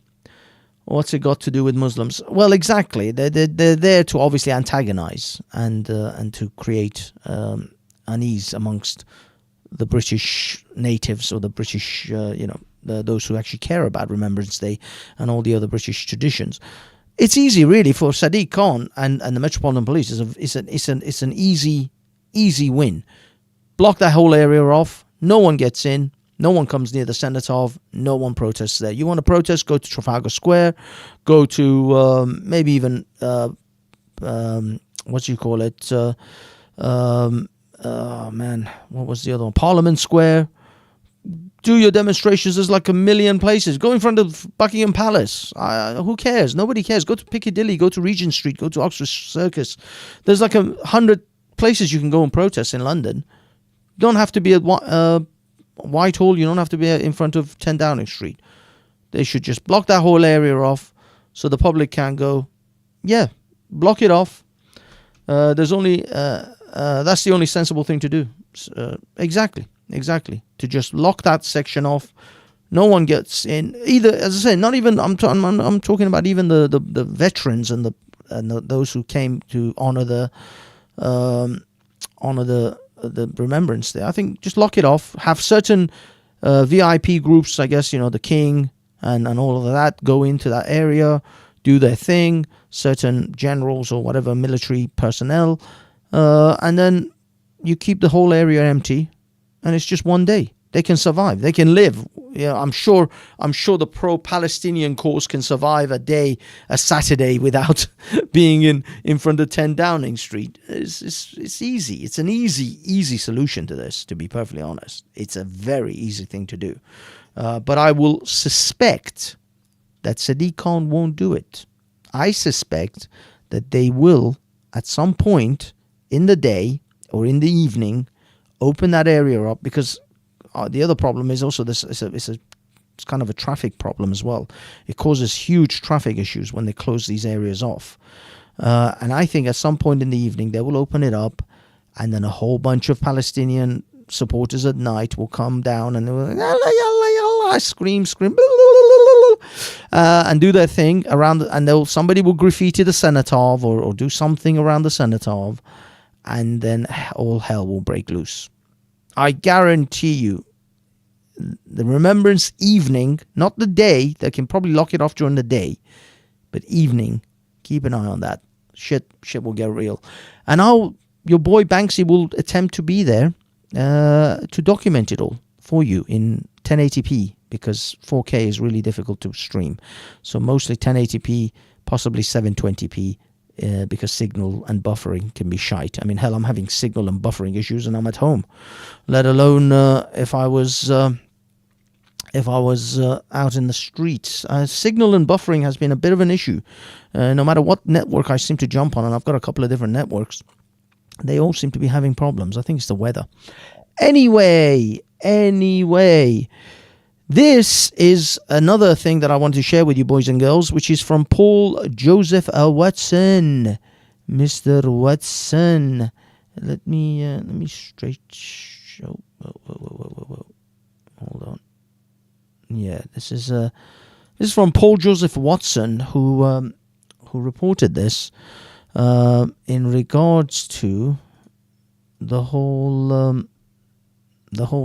What's it got to do with Muslims? Well, exactly. They're there to obviously antagonize and to create unease amongst the British natives or the British, those who actually care about Remembrance Day and all the other British traditions. It's easy, really, for Sadiq Khan and the Metropolitan Police. It's an easy win. Block that whole area off. No one gets in. No one comes near the Cenotaph. No one protests there. You want to protest? Go to Trafalgar Square. Go to maybe even what do you call it? What was the other one? Parliament Square. Do your demonstrations. There's like a million places. Go in front of Buckingham Palace. Who cares? Nobody cares. Go to Piccadilly. Go to Regent Street. Go to Oxford Circus. There's like 100 places you can go and protest in London. You don't have to be at Whitehall. You don't have to be in front of 10 Downing Street. They should just block that whole area off so the public can go. Yeah, block it off. There's only... that's the only sensible thing to do. Exactly. To just lock that section off. No one gets in. Either, as I say, not even. I'm talking about even the veterans and those who came to honor the Remembrance Day. I think just lock it off. Have certain VIP groups. I guess the King and all of that go into that area, do their thing. Certain generals or whatever military personnel. And then you keep the whole area empty, and it's just one day. They can survive. They can live. I'm sure the pro-Palestinian cause can survive a Saturday without being in front of 10 Downing Street. It's easy. It's an easy solution to this. To be perfectly honest, it's a very easy thing to do. But I will suspect that Sadiq Khan won't do it. I suspect that they will at some point in the day, or in the evening, open that area up, because the other problem is also this. It's kind of a traffic problem as well. It causes huge traffic issues when they close these areas off. And I think at some point in the evening they will open it up, and then a whole bunch of Palestinian supporters at night will come down and they will scream, and do their thing around, and somebody will graffiti the cenotaph or do something around the cenotaph, and then all hell will break loose. I guarantee you, the Remembrance evening, not the day, they can probably lock it off during the day, but evening, keep an eye on that. Shit will get real. And your boy Banksy will attempt to be there to document it all for you in 1080p, because 4K is really difficult to stream. So mostly 1080p, possibly 720p, because signal and buffering can be shite. I mean, hell, I'm having signal and buffering issues and I'm at home, let alone if I was out in the streets. Signal and buffering has been a bit of an issue. No matter what network I seem to jump on, and I've got a couple of different networks, they all seem to be having problems. I think it's the weather. Anyway, this is another thing that I want to share with you, boys and girls, which is from Paul Joseph Watson. Mr. Watson. Let me straight show. Whoa. Hold on. Yeah, this is from Paul Joseph Watson, who reported this in regards to the whole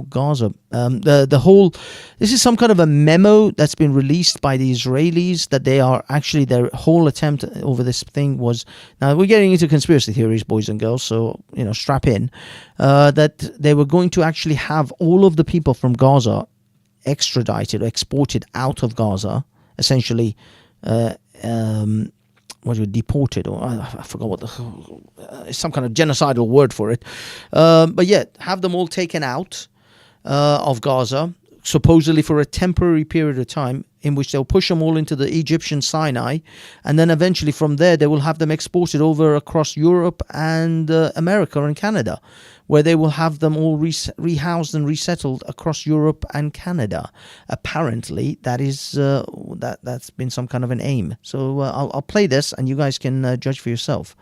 Gaza. This is some kind of a memo that's been released by the Israelis, that they are actually, their whole attempt over this thing was, now we're getting into conspiracy theories, boys and girls, so strap in, that they were going to actually have all of the people from Gaza extradited or exported out of Gaza, essentially deported, or I forgot what some kind of genocidal word for it, but yeah, have them all taken out of Gaza, supposedly for a temporary period of time, in which they'll push them all into the Egyptian Sinai, and then eventually from there they will have them exported over across Europe and America and Canada, where they will have them all rehoused and resettled across Europe and Canada. Apparently, that is that's been some kind of an aim. So I'll play this, and you guys can judge for yourself.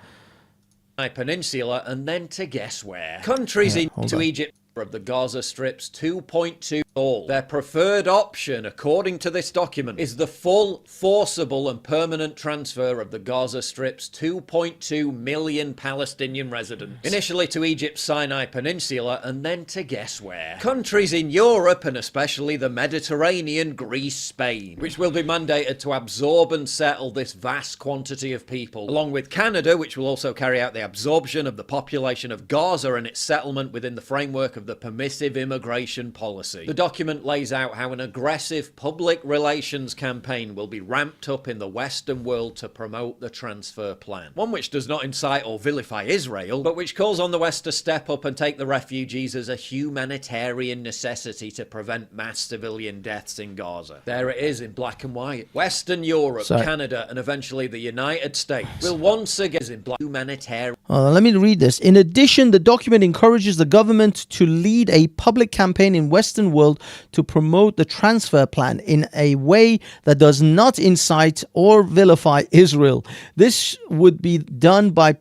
Peninsula, and then to guess where. Countries into Egypt of the Gaza Strip's 2.2 all. Their preferred option, according to this document, is the full, forcible and permanent transfer of the Gaza Strip's 2.2 million Palestinian residents. Initially to Egypt's Sinai Peninsula, and then to guess where. Countries in Europe, and especially the Mediterranean, Greece, Spain, which will be mandated to absorb and settle this vast quantity of people, along with Canada, which will also carry out the absorption of the population of Gaza and its settlement within the framework of the permissive immigration policy. The document lays out how an aggressive public relations campaign will be ramped up in the Western world to promote the transfer plan. One which does not incite or vilify Israel, but which calls on the West to step up and take the refugees as a humanitarian necessity to prevent mass civilian deaths in Gaza. There it is in black and white. Western Europe, Canada, and eventually the United States will once again in black humanitarian. Let me read this. In addition, the document encourages the government to lead a public campaign in Western world to promote the transfer plan in a way that does not incite or vilify Israel. This would be done by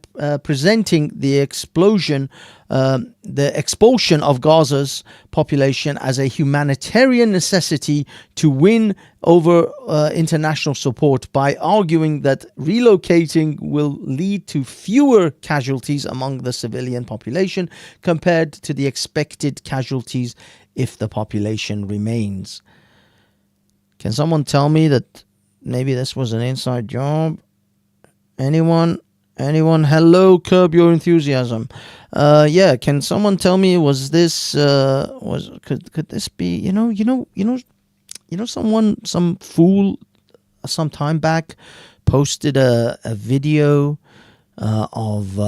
presenting the expulsion of Gaza's population as a humanitarian necessity to win over international support, by arguing that relocating will lead to fewer casualties among the civilian population compared to the expected casualties if the population remains. Can someone tell me that maybe this was an inside job? Anyone? Hello, Curb Your Enthusiasm. Yeah, can someone tell me, was this could this be some fool some time back posted a video of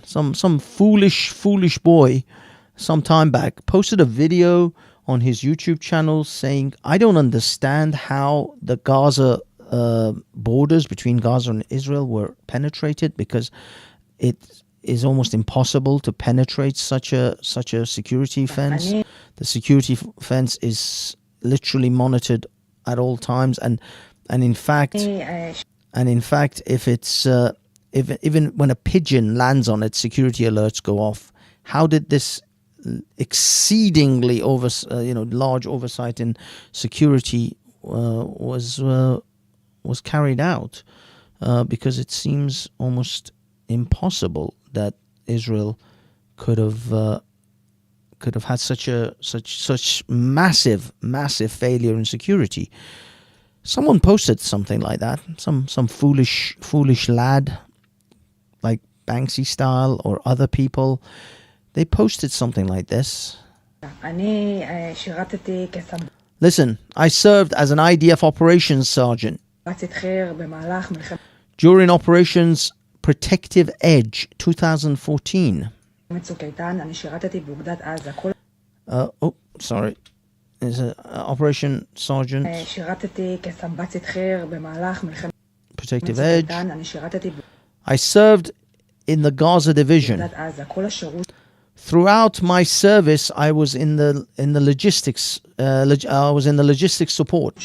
some foolish boy some time back posted a video on his YouTube channel saying, I don't understand how the Gaza borders between Gaza and Israel were penetrated, because is almost impossible to penetrate such a security fence. The security fence is literally monitored at all times, and in fact, if it's even when a pigeon lands on it, security alerts go off. How did this exceedingly large oversight in security was carried out? Because it seems almost impossible that Israel could have had such massive failure in security. Someone posted something like that. Some foolish lad, like Banksy style, or other people. They posted something like this. Listen, I served as an IDF operations sergeant during Operations Protective Edge 2014. Sorry. There's an Operation Sergeant Protective Edge. I served in the Gaza division. Throughout my service, I was in the logistics. I was in the logistics support.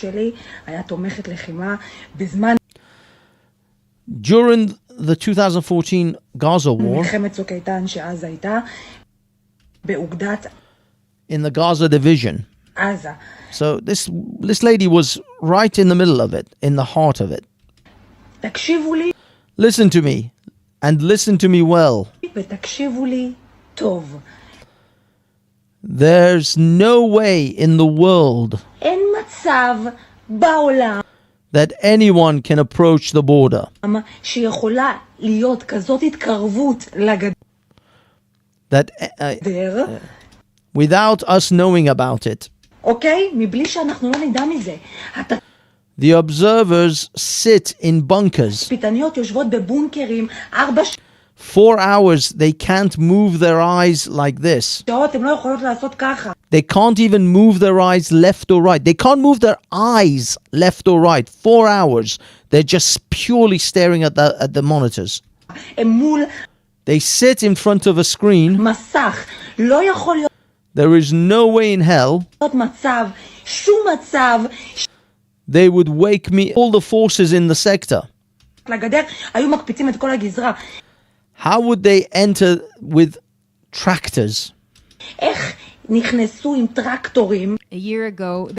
During the 2014 Gaza war, in the Gaza division. So this lady was right in the middle of it, in the heart of it. Listen to me, and listen to me well. There's no way in the world that anyone can approach the border that without us knowing about it. The observers sit in bunkers. 4 hours, they can't move their eyes like this. They can't even move their eyes left or right. They can't move their eyes left or right. 4 hours. They're just purely staring at the monitors. They sit in front of a screen. There is no way in hell they would wake me, all the forces in the sector. How would they enter with tractors? A year ago,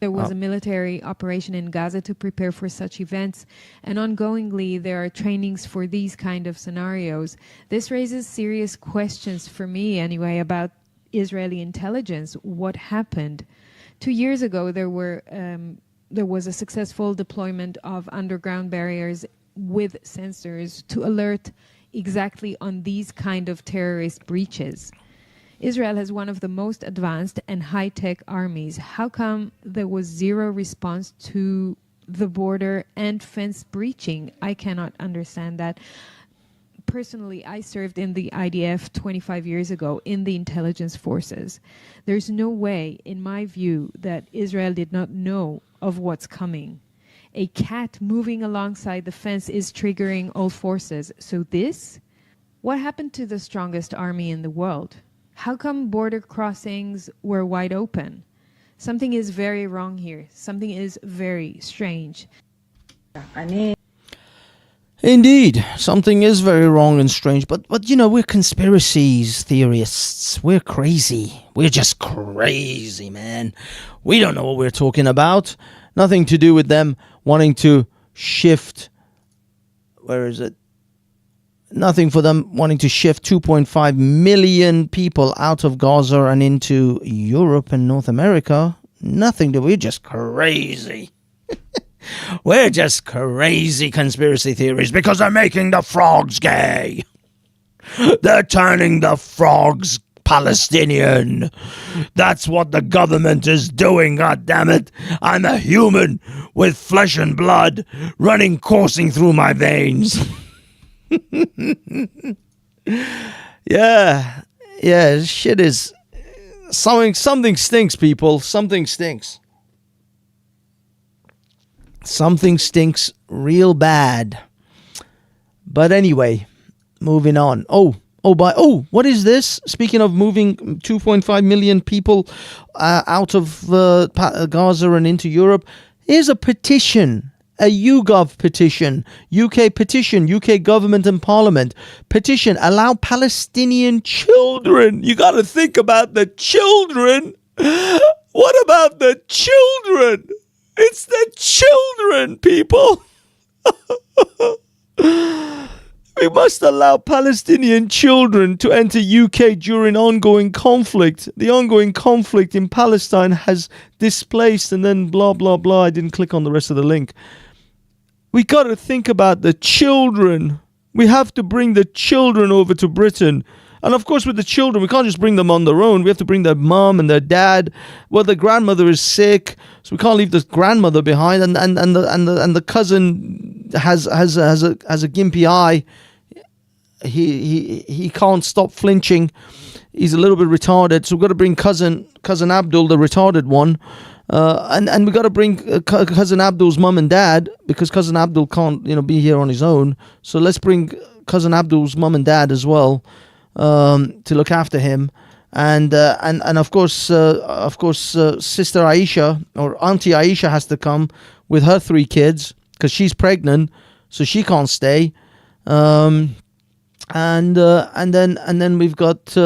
there was a military operation in Gaza to prepare for such events, and ongoingly there are trainings for these kind of scenarios. This raises serious questions for me anyway about Israeli intelligence. What happened? 2 years ago, there was a successful deployment of underground barriers with sensors to alert exactly on these kind of terrorist breaches. Israel has one of the most advanced and high-tech armies. How come there was zero response to the border and fence breaching? I cannot understand that. Personally, I served in the IDF 25 years ago in the intelligence forces. There's no way, in my view, that Israel did not know of what's coming. A cat moving alongside the fence is triggering all forces. So what happened to the strongest army in the world? How come border crossings were wide open? Something is very wrong here. Something is very strange. Indeed, something is very wrong and strange, but we're conspiracies theorists. We're crazy. We're just crazy, man. We don't know what we're talking about. Nothing to do with them wanting to shift. Where is it? Nothing for them wanting to shift 2.5 million people out of Gaza and into Europe and North America. Nothing to. We're just crazy. We're just crazy conspiracy theories because they're making the frogs gay. They're turning the frogs Palestinian. That's what the government is doing, goddammit. I'm a human with flesh and blood coursing through my veins. Yeah, shit is... Something stinks, people. Something stinks. Something stinks real bad. But anyway, moving on. Oh, what is this? Speaking of moving 2.5 million people out of Gaza and into Europe, here's a petition. A YouGov petition, UK government and parliament petition, allow Palestinian children. You got to think about the children. What about the children? It's the children, people. We must allow Palestinian children to enter UK during ongoing conflict. The ongoing conflict in Palestine has displaced, and then blah, blah, blah. I didn't click on the rest of the link. We got to think about the children. We have to bring the children over to Britain. And of course, with the children, we can't just bring them on their own. We have to bring their mum and their dad. Well, the grandmother is sick, so we can't leave the grandmother behind. And the cousin has a gimpy eye. He can't stop flinching. He's a little bit retarded, so we've got to bring cousin Abdul, the retarded one. And we got to bring cousin Abdul's mum and dad, because cousin Abdul can't be here on his own. So let's bring cousin Abdul's mum and dad as well, to look after him. And of course sister Aisha, or Auntie Aisha, has to come with her 3 kids because she's pregnant, so she can't stay. And then we've got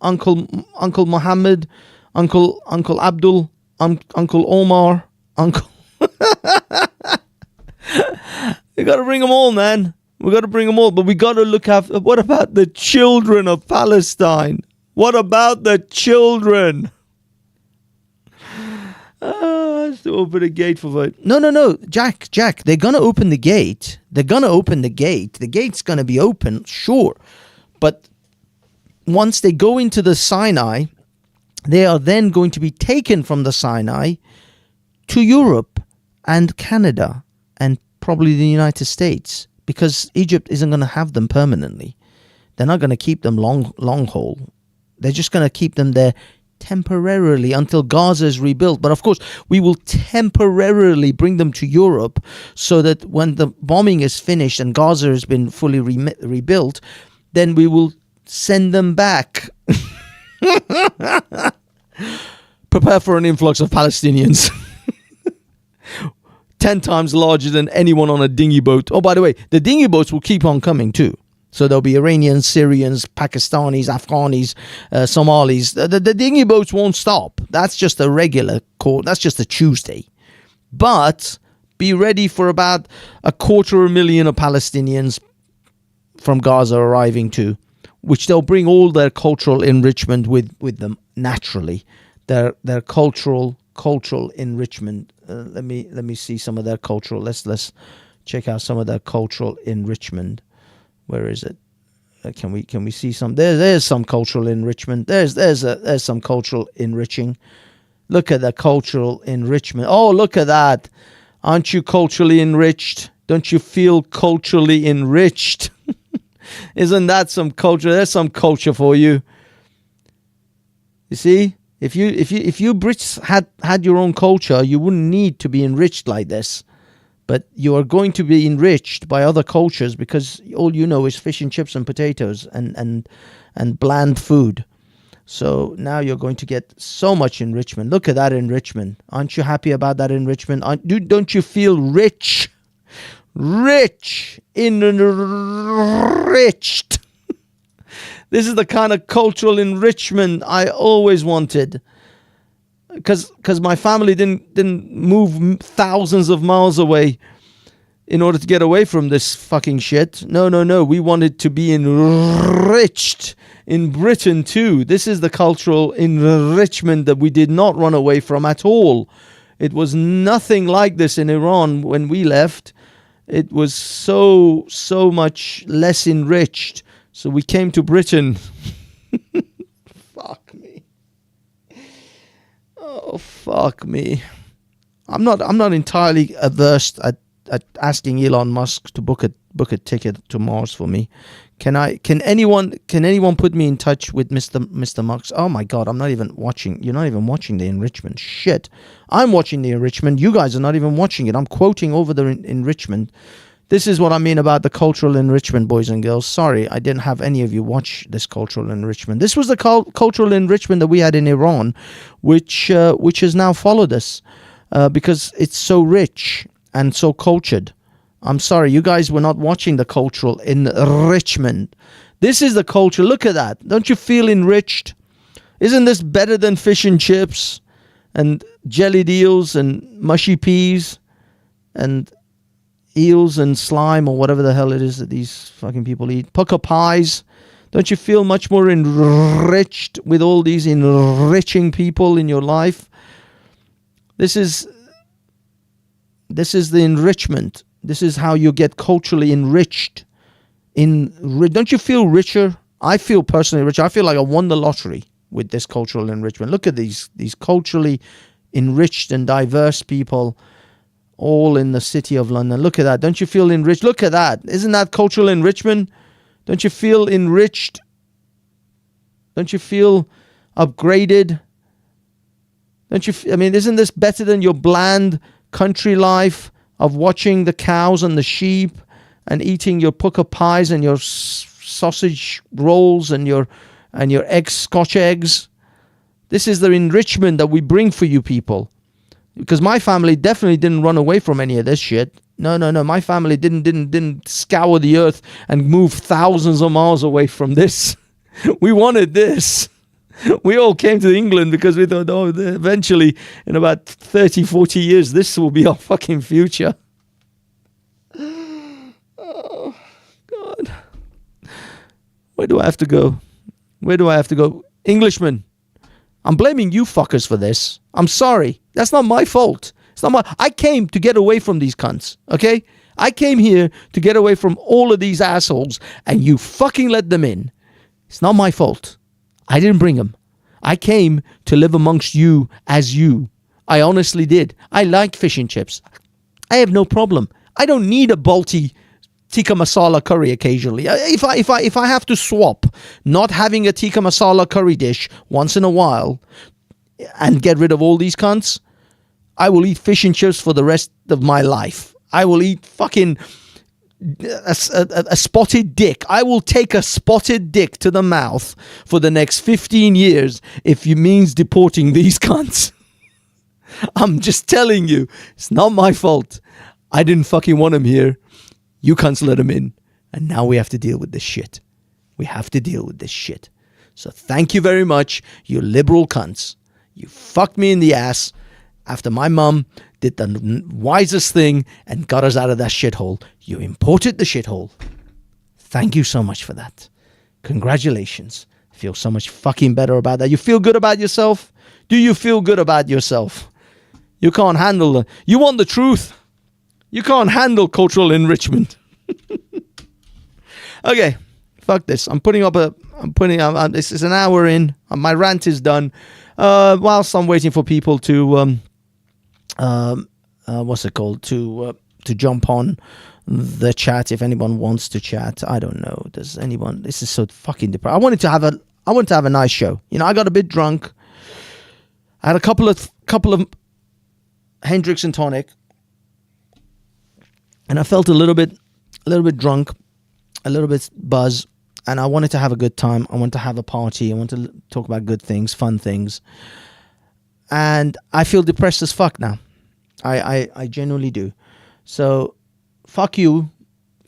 Uncle Muhammad, Uncle Abdul, Uncle Omar, Uncle. We got to bring them all, man. We got to bring them all, but we got to look after. What about the children of Palestine? What about the children? Has to open a gate for vote. No, Jack. They're gonna open the gate. The gate's gonna be open, sure, but once they go into the Sinai, they are then going to be taken from the Sinai to Europe and Canada and probably the United States, because Egypt isn't going to have them permanently. They're not going to keep them long haul. They're just going to keep them there temporarily until Gaza is rebuilt. But of course, we will temporarily bring them to Europe so that when the bombing is finished and Gaza has been fully rebuilt, then we will send them back. Prepare for an influx of Palestinians. 10 times larger than anyone on a dinghy boat. Oh, by the way, the dinghy boats will keep on coming too. So there'll be Iranians, Syrians, Pakistanis, Afghanis, Somalis. The dinghy boats won't stop. That's just a regular call. That's just a Tuesday. But be ready for about 250,000 of Palestinians from Gaza arriving too, which they'll bring all their cultural enrichment with them naturally. Their cultural enrichment. Let me see some of their cultural. Let's check out some of their cultural enrichment. Where is it? Can we see some? There's some cultural enrichment. There's some cultural enriching. Look at the cultural enrichment. Oh, look at that! Aren't you culturally enriched? Don't you feel culturally enriched? Isn't that some culture? There's some culture for you. You see, if you Brits had your own culture, you wouldn't need to be enriched like this. But you are going to be enriched by other cultures because all you know is fish and chips and potatoes and bland food. So now you're going to get so much enrichment. Look at that enrichment. Aren't you happy about that enrichment? Don't you feel rich? Rich. Enriched. This is the kind of cultural enrichment I always wanted. Because my family didn't move thousands of miles away in order to get away from this fucking shit. No. We wanted to be enriched in Britain too. This is the cultural enrichment that we did not run away from at all. It was nothing like this in Iran when we left. It was so much less enriched. So we came to Britain. Fuck me. Oh, fuck me. I'm not entirely averse at asking Elon Musk to book a ticket to Mars for me. Can anyone put me in touch with Mr. Musk? Oh my god, I'm not even watching. You're not even watching the enrichment. Shit. I'm watching the enrichment. You guys are not even watching it. I'm quoting over the enrichment This is what I mean about the cultural enrichment, boys and girls. Sorry, I didn't have any of you watch this cultural enrichment. This was the cultural enrichment that we had in Iran, which has now followed us because it's so rich and so cultured. I'm sorry, you guys were not watching the cultural enrichment. This is the culture. Look at that. Don't you feel enriched? Isn't this better than fish and chips and jellied eels and mushy peas and eels and slime or whatever the hell it is that these fucking people eat? Pucker pies. Don't you feel much more enriched with all these enriching people in your life? This is the enrichment. This is how you get culturally enriched. Don't you feel richer? I feel personally richer. I feel like I won the lottery with this cultural enrichment. Look at these culturally enriched and diverse people all in the city of London. Look at that. Don't you feel enriched? Look at that. Isn't that cultural enrichment? Don't you feel enriched? Don't you feel upgraded? Isn't this better than your bland country life of watching the cows and the sheep and eating your pucker pies and your sausage rolls and your Scotch eggs? This is the enrichment that we bring for you people. Because my family definitely didn't run away from any of this shit. No. My family didn't scour the earth and move thousands of miles away from this. We wanted this. We all came to England because we thought, eventually, in about 30, 40 years, this will be our fucking future. Oh, God. Where do I have to go? Englishmen, I'm blaming you fuckers for this. I'm sorry. That's not my fault. I came to get away from these cunts, okay? I came here to get away from all of these assholes, and you fucking let them in. It's not my fault. I didn't bring them. I came to live amongst you as you. I honestly did. I like fish and chips. I have no problem. I don't need a Balti tikka masala curry occasionally. If I have to swap not having a tikka masala curry dish once in a while and get rid of all these cunts, I will eat fish and chips for the rest of my life. I will eat fucking a spotted dick. I will take a spotted dick to the mouth for the next 15 years if it means deporting these cunts. I'm just telling you, it's not my fault. I didn't fucking want them here. You cunts let them in. And now we have to deal with this shit. We have to deal with this shit. So thank you very much, you liberal cunts. You fucked me in the ass after my mum did the wisest thing and got us out of that shithole. You imported the shithole. Thank you so much for that. Congratulations. I feel so much fucking better about that. You feel good about yourself? Do you feel good about yourself? You can't handle you want the truth. You can't handle cultural enrichment. Okay, fuck this. This is an hour in. My rant is done. Whilst I'm waiting for people to to jump on the chat. If anyone wants to chat, I don't know. Does anyone? This is so fucking depressing. I wanted to have a nice show. I got a bit drunk. I had a couple of Hendrix and tonic, and I felt a little bit drunk, a little bit buzzed, and I wanted to have a good time. I wanted to have a party. I wanted to talk about good things, fun things, and I feel depressed as fuck now. I genuinely do. So, fuck you.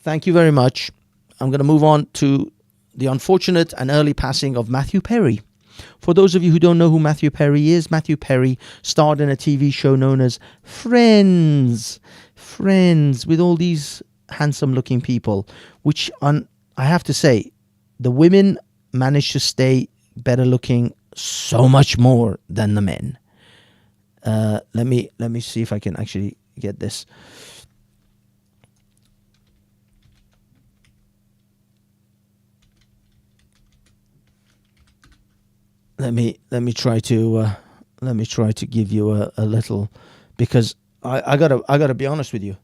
Thank you very much. I'm going to move on to the unfortunate and early passing of Matthew Perry. For those of you who don't know who Matthew Perry is, Matthew Perry starred in a TV show known as Friends. Friends, with all these handsome-looking people, which, I have to say, the women managed to stay better-looking so much more than the men. Let me see if I can actually get this. Let me try to give you a little, because I gotta be honest with you.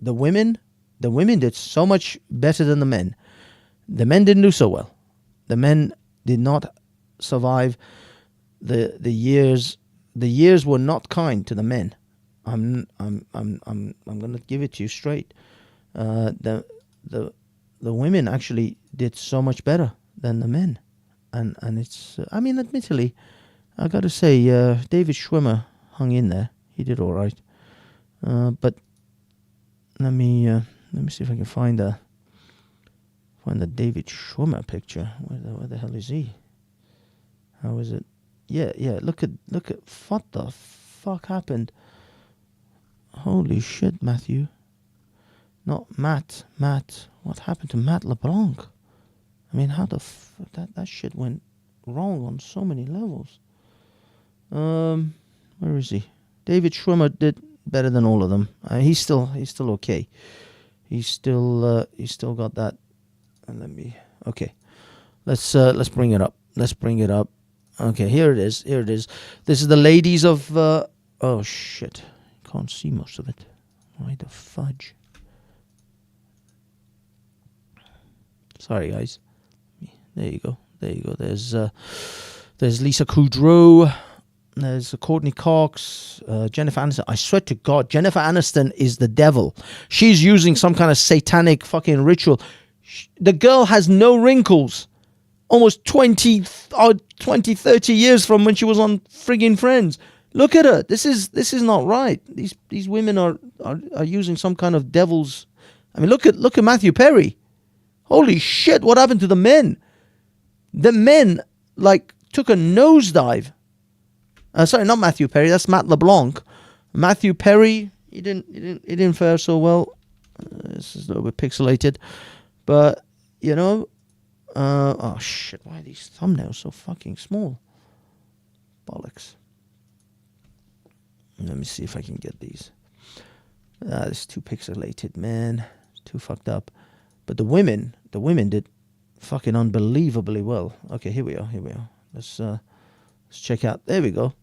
The women did so much better than the men. The men didn't do so well. The men did not survive the years. The years were not kind to the men. I'm gonna give it to you straight. the women actually did so much better than the men, and it's I mean, admittedly, I got to say, David Schwimmer hung in there. He did all right, but let me see if I can find the David Schwimmer picture. Where the hell is he? How is it? Yeah. Look at what the fuck happened. Holy shit, Matthew. Not Matt. What happened to Matt LeBlanc? I mean, how that shit went wrong on so many levels. Where is he? David Schwimmer did better than all of them. He's still okay. He's still got that. And let's bring it up. Okay, here it is. This is the ladies of. Oh shit! Can't see most of it. Why the fudge? Sorry, guys. There you go. There's Lisa Kudrow. There's Courtney Cox, Jennifer Aniston. I swear to God, Jennifer Aniston is the devil. She's using some kind of satanic fucking ritual. The girl has no wrinkles. Almost 20, 30 years from when she was on friggin' Friends. Look at her. This is not right. These women are using some kind of devil's. I mean, look at Matthew Perry. Holy shit! What happened to the men? The men took a nosedive. Sorry, not Matthew Perry. That's Matt LeBlanc. Matthew Perry, he didn't fare so well. This is a little bit pixelated, but oh shit! Why are these thumbnails so fucking small? Bollocks. Let me see if I can get these. It's too pixelated, man. It's too fucked up. But the women did fucking unbelievably well. Okay, here we are. Let's check out. There we go.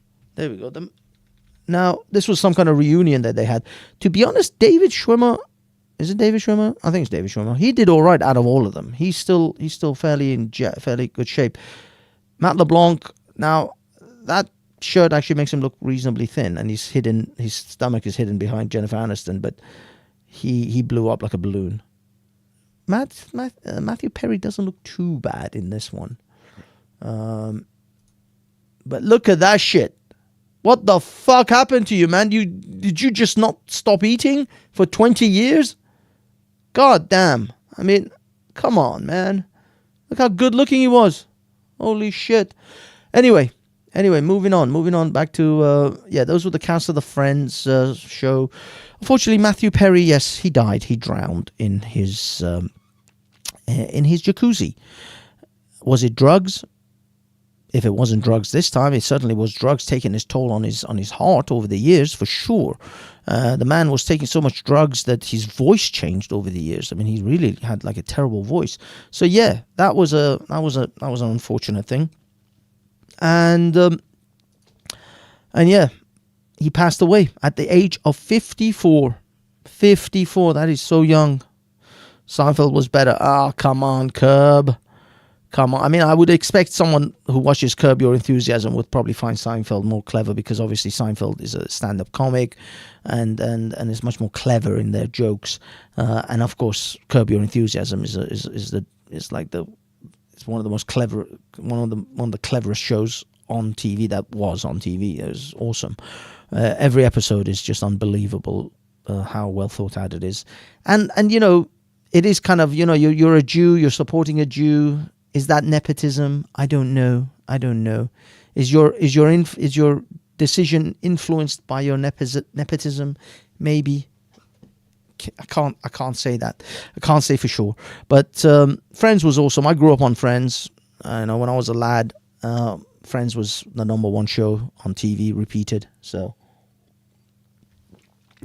Now, this was some kind of reunion that they had. To be honest, David Schwimmer, is it David Schwimmer? I think it's David Schwimmer. He did all right out of all of them. He's still fairly good shape. Matt LeBlanc, now that shirt actually makes him look reasonably thin, and his stomach is hidden behind Jennifer Aniston, but he blew up like a balloon. Matthew Perry doesn't look too bad in this one. But look at that shit. What the fuck happened to you, man? Did you just not stop eating for 20 years? God damn. I mean, come on, man. Look how good looking he was. Holy shit. Anyway, moving on back to, those were the cast of the Friends show. Unfortunately, Matthew Perry, yes, he died. He drowned in his jacuzzi. Was it drugs? If it wasn't drugs this time, it certainly was drugs taking its toll on his heart over the years, for sure. The man was taking so much drugs that his voice changed over the years. I mean, he really had a terrible voice. So yeah, that was an unfortunate thing. And yeah, he passed away at the age of 54. 54, that is so young. Seinfeld was better. Come on, Curb. Come on. I mean, I would expect someone who watches Curb Your Enthusiasm would probably find Seinfeld more clever, because obviously Seinfeld is a stand-up comic and is much more clever in their jokes. And of course, Curb Your Enthusiasm is one of the most clever, one of the cleverest shows on TV that was on TV. It was awesome. Every episode is just unbelievable. How well thought out it is, and it is kind of you're a Jew, you're supporting a Jew. Is that nepotism? I don't know. Is your decision influenced by your nepotism? Maybe. I can't say that. I can't say for sure. But Friends was awesome. I grew up on Friends. When I was a lad, Friends was the number one show on TV, repeated. So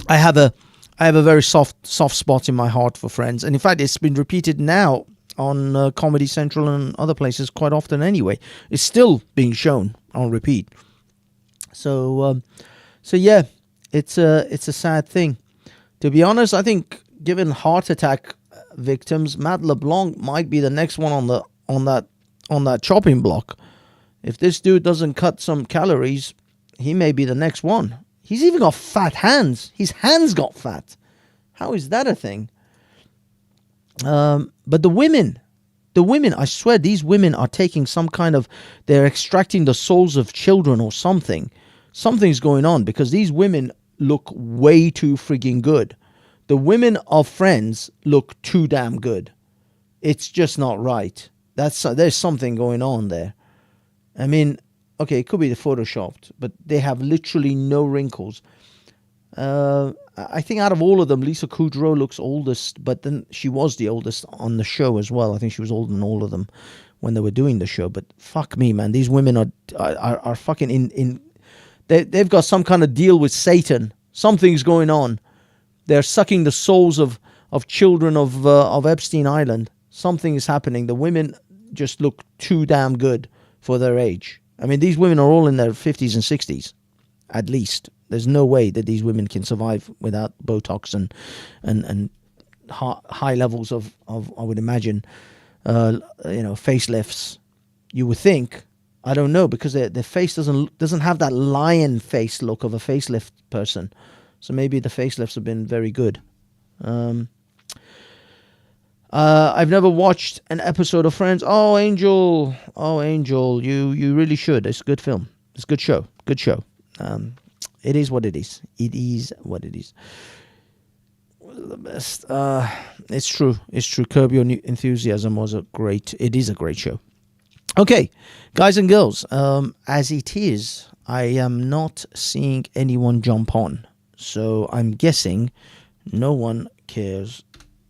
I have a very soft spot in my heart for Friends, and in fact, it's been repeated now on Comedy Central and other places quite often. Anyway, it's still being shown on repeat. So yeah, it's a sad thing. To be honest, I think given heart attack victims, Matt LeBlanc might be the next one on that chopping block. If this dude doesn't cut some calories, he may be the next one. He's even got fat hands. His hands got fat. How is that a thing? But the women, I swear, these women are taking some kind of, they're extracting the souls of children or something. Something's going on because these women look way too frigging good. The women of Friends look too damn good. It's just not right. There's something going on there. I mean, okay, it could be the photoshopped, but they have literally no wrinkles. I think out of all of them, Lisa Kudrow looks oldest, but then she was the oldest on the show as well. I think she was older than all of them when they were doing the show. But fuck me, man, these women are fucking in. They've got some kind of deal with Satan. Something's going on. They're sucking the souls of children of Epstein Island. Something is happening. The women just look too damn good for their age. I mean, these women are all in their 50s and 60s, at least. There's no way that these women can survive without Botox and high levels of I would imagine, facelifts. You would think. I don't know, because their face doesn't have that lion face look of a facelift person. So maybe the facelifts have been very good. I've never watched an episode of Friends. Oh, Angel, you really should. It's a good film. It's a good show. Good show. It is what it is. It is what it is. The best. It's true. It's true. Curb Your Enthusiasm it is a great show. Okay, guys and girls, as it is, I am not seeing anyone jump on. So I'm guessing no one cares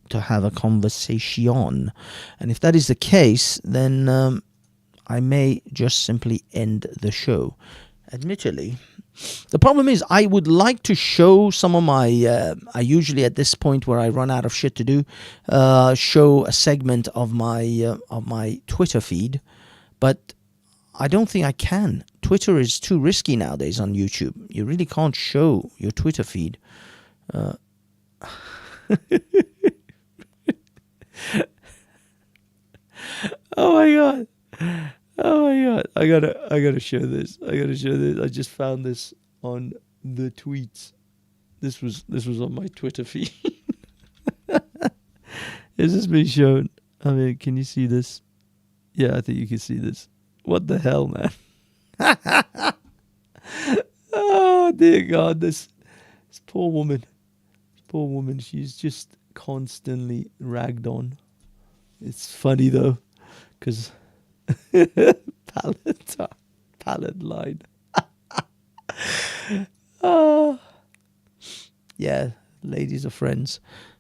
to have a conversation. And if that is the case, then I may just simply end the show. Admittedly, the problem is I would like to show some of my, I usually at this point where I run out of shit to do, show a segment of my Twitter feed. But I don't think I can. Twitter is too risky nowadays on YouTube. You really can't show your Twitter feed. Oh my god! Oh my god! I gotta show this. I just found this on the tweets. This was on my Twitter feed. Is this being shown? I mean, can you see this? Yeah, I think you can see this. What the hell, man? Oh, dear God. This poor woman. She's just constantly ragged on. It's funny, though, because pallet line. Oh, yeah, ladies are friends.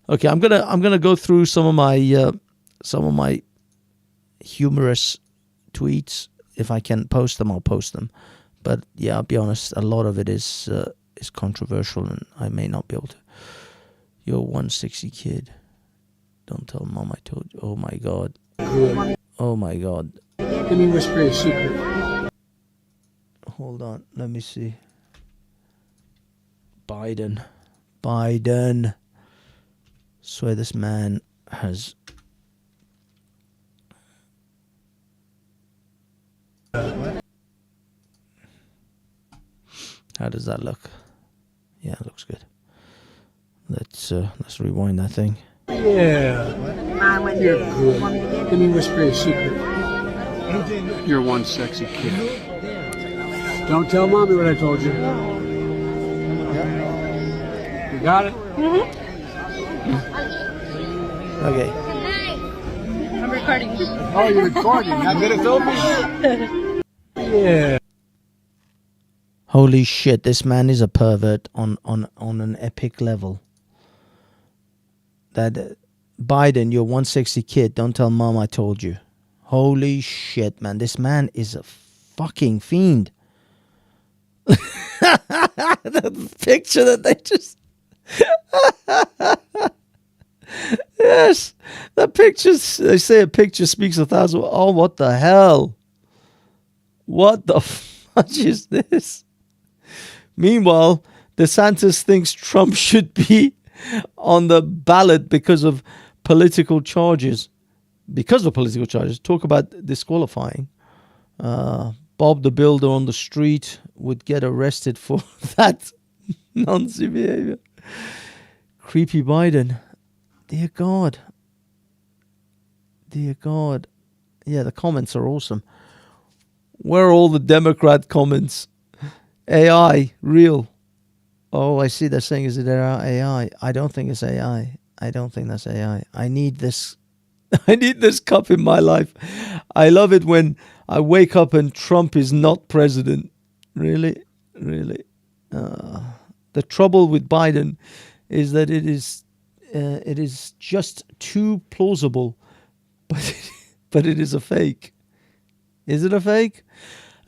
Okay, I'm gonna go through some of my humorous tweets. If I can post them, I'll post them. But yeah, I'll be honest, a lot of it is controversial, and I may not be able to. You're 160 kid. Don't tell mom I told you. Oh my god. Good. Oh my god. Let me whisper a secret. Hold on, let me see. Biden. Swear this man has. How does that look? Yeah, it looks good. Let's rewind that thing. Yeah. You're good. Let me whisper a secret. You're one sexy kid. Don't tell mommy what I told you. You got it? Mm-hmm. Okay. I'm recording. Oh, you're recording. Not good at filming? Yeah. Holy shit, this man is a pervert on an epic level. That Biden, you're 160 kid, don't tell mom I told you. Holy shit, man, this man is a fucking fiend. The picture that they just... Yes, the pictures, they say a picture speaks 1,000... Oh, what the hell? What the fuck is this? Meanwhile, DeSantis thinks Trump should be on the ballot because of political charges. Talk about disqualifying. Bob the Builder on the street would get arrested for that nonsense behavior. Creepy Biden. Dear God. dear God. Yeah, the comments are awesome. Where are all the Democrat comments? AI, real. Oh, I see they're saying, is it AI? I don't think it's AI. I don't think that's AI. I need this. I need this cup in my life. I love it when I wake up and Trump is not president. Really? Really? The trouble with Biden is that it is just too plausible, but it is a fake. Is it a fake?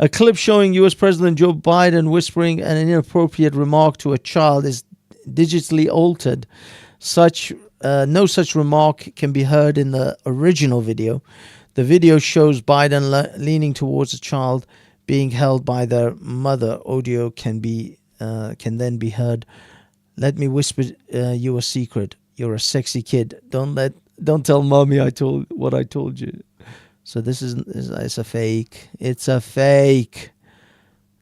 A clip showing U.S. President Joe Biden whispering an inappropriate remark to a child is digitally altered. No such remark can be heard in the original video. The video shows Biden leaning towards a child being held by their mother. Audio can then be heard. Let me whisper you a secret. You're a sexy kid. Don't tell mommy I told you. So this is it's a fake. It's a fake.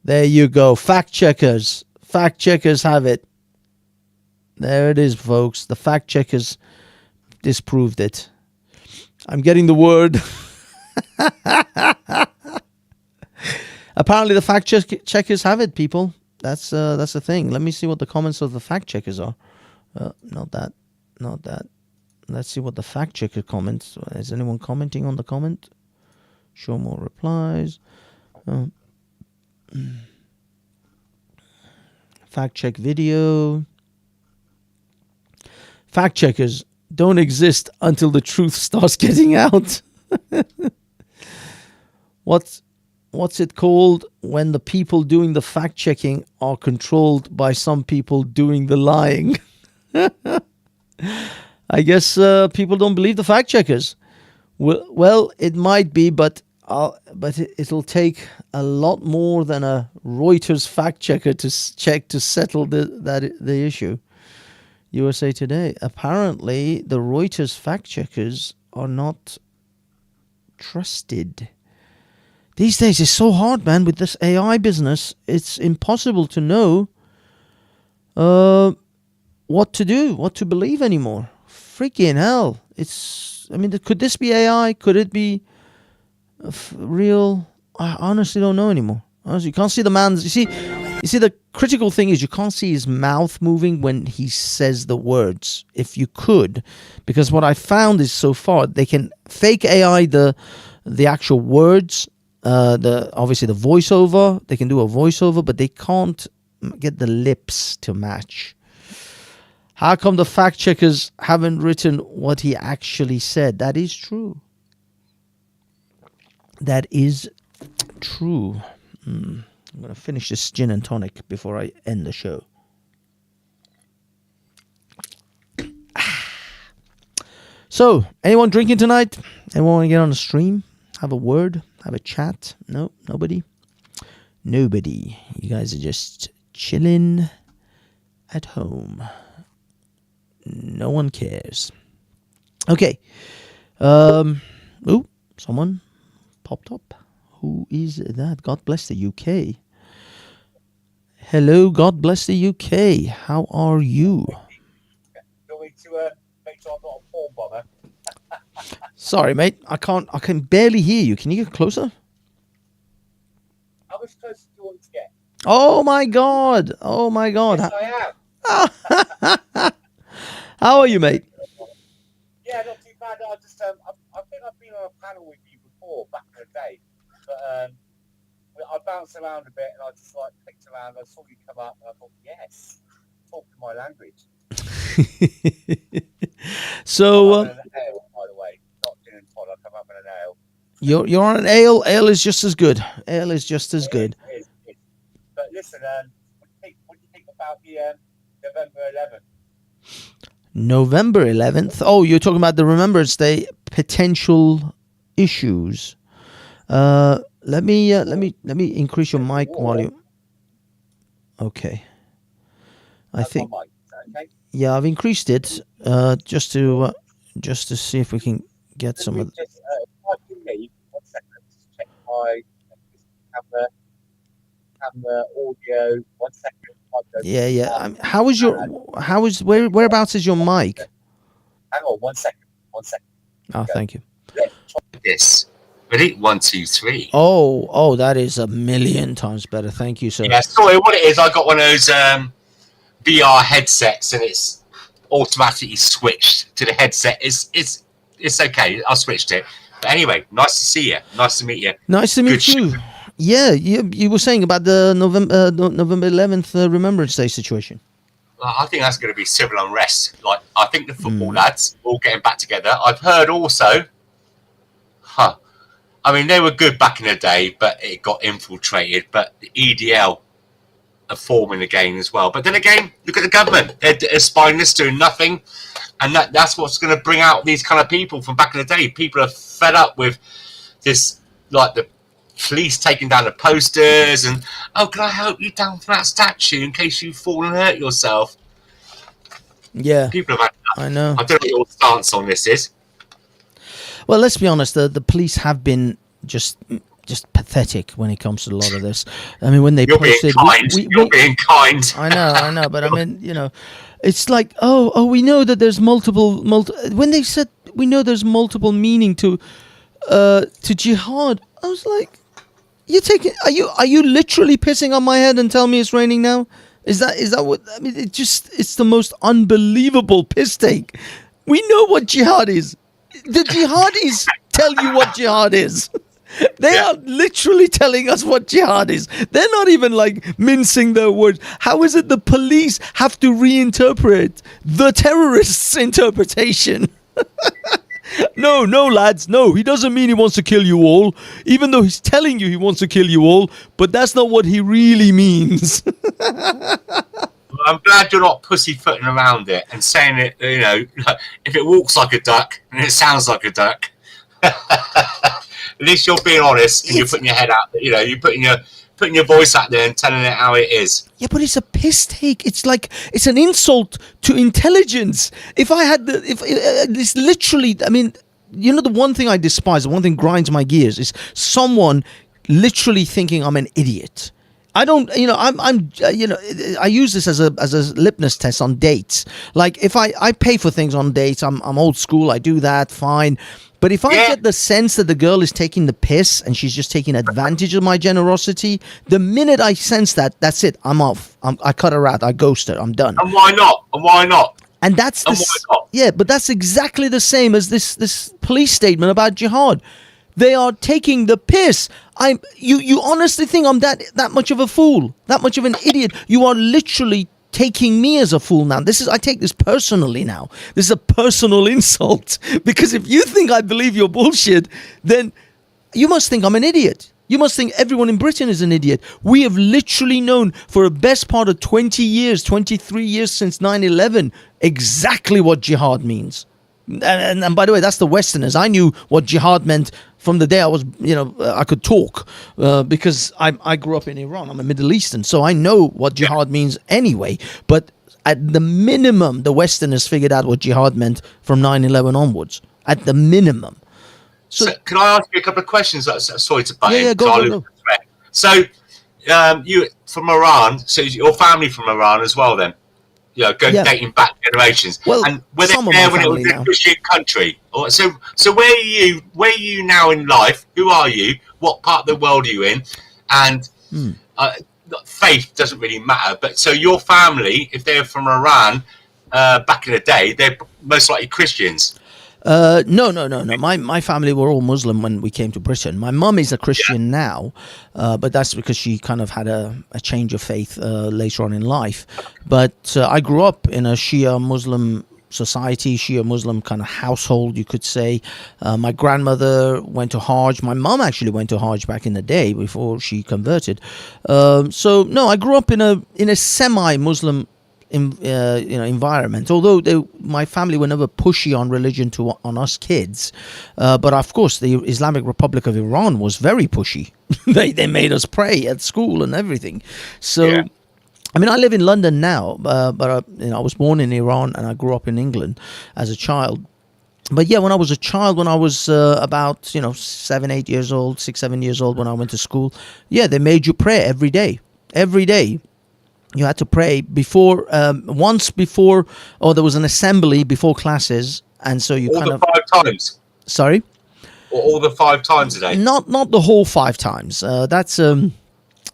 There you go. Fact checkers. Fact checkers have it. There it is, folks. The fact checkers disproved it. I'm getting the word. Apparently the fact checkers have it, people. That's the thing. Let me see what the comments of the fact checkers are. Not that. Let's see what the fact checker comments. Is anyone commenting on the comment? Show more replies. Fact check video. Fact checkers don't exist until the truth starts getting out. What's it called when the people doing the fact checking are controlled by some people doing the lying? I guess people don't believe the fact checkers. Well, it might be, but it'll take a lot more than a Reuters fact checker to settle the issue. USA Today. Apparently, the Reuters fact checkers are not trusted. These days, it's so hard, man, with this AI business. It's impossible to know what to do, what to believe anymore. Freaking hell. Could this be AI? Could it be real? I honestly don't know anymore. Honestly, you can't see the man's... You see, the critical thing is you can't see his mouth moving when he says the words. If you could, because what I found is so far they can fake AI the actual words, obviously the voiceover. They can do a voiceover, but they can't get the lips to match. How come the fact checkers haven't written what he actually said? That is true. That is true. I'm going to finish this gin and tonic before I end the show. So, anyone drinking tonight? Anyone want to get on the stream? Have a word? Have a chat? No? Nobody? Nobody. You guys are just chilling at home. No one cares. Okay. Someone popped up. Who is that? God bless the UK. Hello, God bless the UK. How are you? Sorry, mate. I can barely hear you. Can you get closer? How much closer do you want to get? Oh my God. Oh my God. Yes, I am. How are you, mate? Yeah, not too bad. I just I think I've been on a panel with you before back in the day, but I bounced around a bit and I just clicked around. I saw you come up and I thought, yes, talk to my language. So, I'm on an ale, by the way, not gin and tonic. I come up with an ale. You're on an ale. Ale is just as good. Ale is just as good. It is. But listen, what do you think about the November 11th? November 11th. Oh, you're talking about the Remembrance Day potential issues. Let me increase your mic volume. Okay. I think. Okay. Yeah, I've increased it just to see if we can get some of. Just, me, 1 second. Just check my camera, audio. 1 second. Yeah. Whereabouts is your mic? Hang on, 1 second. 1 second. Oh, thank you. This. Ready? 1, 2, 3. Oh, that is a million times better. Thank you, sir. Yeah, sorry, what it is, I got one of those VR headsets, and it's automatically switched to the headset. It's okay. I switched it. But anyway, nice to see you. Nice to meet you. Nice to meet you. Yeah, you were saying about the November 11th Remembrance Day situation. I think that's going to be civil unrest. Like, I think the football lads all getting back together. I've heard also, I mean, they were good back in the day, but it got infiltrated. But the EDL are forming again as well. But then again, look at the government. They're spineless, doing nothing. And that's what's going to bring out these kind of people from back in the day. People are fed up with this, like the police taking down the posters and, oh, can I help you down from that statue in case you fall and hurt yourself? Yeah. People have had I know. I don't know what your stance on this is. Well, let's be honest. The police have been just pathetic when it comes to a lot of this. I mean, when they posted, You're being kind. I know, but I mean, you know, it's like, oh, we know that there's multiple. When they said we know there's multiple meaning to jihad, I was like, are you literally pissing on my head and tell me it's raining now? Is that what I mean? It's the most unbelievable piss take. We know what jihad is. The jihadis tell you what jihad is. They are literally telling us what jihad is. They're not even like mincing their words. How is it the police have to reinterpret the terrorists' interpretation? No, lads, no. He doesn't mean he wants to kill you all, even though he's telling you he wants to kill you all, but that's not what he really means. I'm glad you're not pussyfooting around it and saying it, you know, if it walks like a duck and it sounds like a duck. At least you're being honest and you're putting your head out there, you know, you're putting your voice out there and telling it how it is. Yeah, but it's a piss take. It's like, it's an insult to intelligence. If I had this literally, I mean, you know, the one thing I despise, the one thing grinds my gears is someone literally thinking I'm an idiot. I don't, you know, I use this as a litmus test on dates. Like, if I pay for things on dates, I'm old school, I do that, fine. But if I get the sense that the girl is taking the piss and she's just taking advantage of my generosity, the minute I sense that, that's it. I'm off. I cut her out. I ghost her. I'm done. And why not? And that's but that's exactly the same as this police statement about jihad. They are taking the piss. You honestly think I'm that much of a fool, that much of an idiot? You are literally taking me as a fool now. I take this personally now. This is a personal insult, because if you think I believe your bullshit, then you must think I'm an idiot. You must think everyone in Britain is an idiot. We have literally known for the best part of 20 years, 23 years since 9/11, exactly what jihad means. And by the way, that's the Westerners. I knew what jihad meant from the day I was, I could talk, because I grew up in Iran. I'm a Middle Eastern, so I know what jihad means anyway. But at the minimum, the Westerners figured out what jihad meant from 9/11 onwards. At the minimum. So can I ask you a couple of questions? Sorry to butt in. Go. So, you from Iran? So your family from Iran as well, then? Dating back generations. Well, and were they there when it was a Christian country? So where are you now in life? Who are you? What part of the world are you in? And faith doesn't really matter. But so your family, if they're from Iran back in the day, they're most likely Christians. No. My family were all Muslim when we came to Britain. My mum is a Christian now, but that's because she kind of had a change of faith later on in life. But I grew up in a Shia Muslim society, Shia Muslim kind of household, you could say. My grandmother went to Hajj. My mum actually went to Hajj back in the day before she converted. So no, I grew up in a semi-Muslim environment, although my family were never pushy on religion on us kids, but of course the Islamic Republic of Iran was very pushy. they made us pray at school and everything. So I mean, I live in London now, but I was born in Iran and I grew up in England as a child. But yeah, when I was a child, when I was about 6-7 years old, when I went to school, they made you pray every day. You had to pray once before, or there was an assembly before classes, and so you all kind the of 5 times. Sorry. Or all the 5 times a day? Not the whole 5 times.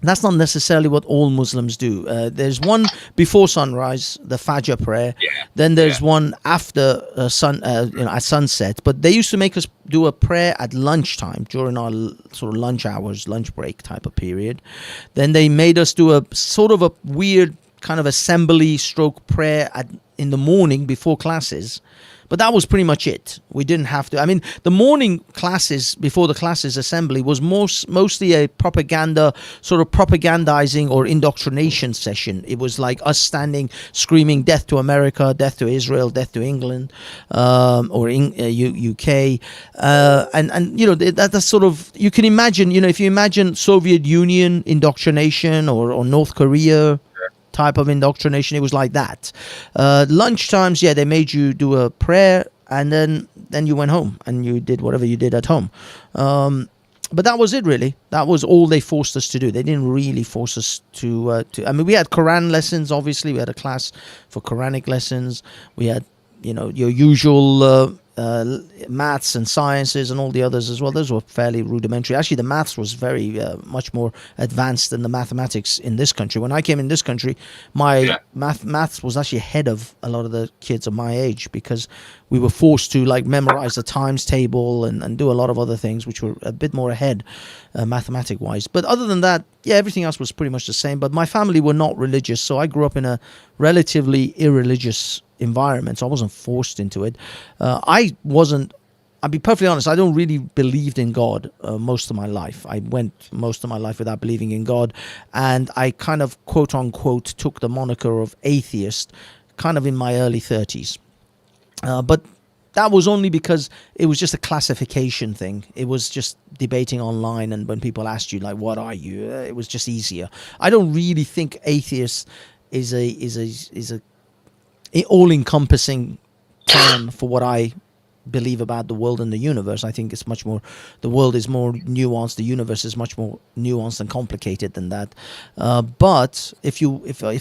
That's not necessarily what all Muslims do. There's one before sunrise, the Fajr prayer. Yeah. Then there's one after at sunset. But they used to make us do a prayer at lunchtime during our sort of lunch hours, lunch break type of period. Then they made us do a sort of a weird kind of assembly stroke prayer in the morning before classes. But that was pretty much it. We didn't have to. I mean, the morning classes before the classes assembly was mostly a propaganda, sort of propagandizing or indoctrination session. It was like us standing, screaming, "Death to America, death to Israel, death to England, or UK," and you know that's sort of, you can imagine. You know, if you imagine Soviet Union indoctrination or North Korea type of indoctrination, it was like that. Lunch times, yeah, they made you do a prayer, and then you went home and you did whatever you did at home. But that was it, really. That was all they forced us to do. They didn't really force us to I mean, we had Quran lessons, obviously. We had a class for Quranic lessons. We had, you know, your usual maths and sciences and all the others as well. Those were fairly rudimentary. Actually, the maths was very much more advanced than the mathematics in this country. When I came in this country, my maths was actually ahead of a lot of the kids of my age, because we were forced to like memorize the times table and do a lot of other things which were a bit more ahead mathematic wise. But other than that, yeah, everything else was pretty much the same. But my family were not religious, so I grew up in a relatively irreligious environment, so I wasn't forced into it. I'll be perfectly honest, I don't really believed in God most of my life. I went most of my life without believing in God, and I kind of quote unquote took the moniker of atheist kind of in my early 30s. But that was only because it was just a classification thing. It was just debating online, and when people asked you like, what are you, it was just easier. I don't really think atheist is a all-encompassing term for what I believe about the world and the universe. I think it's much more, the world is more nuanced, the universe is much more nuanced and complicated than that. But if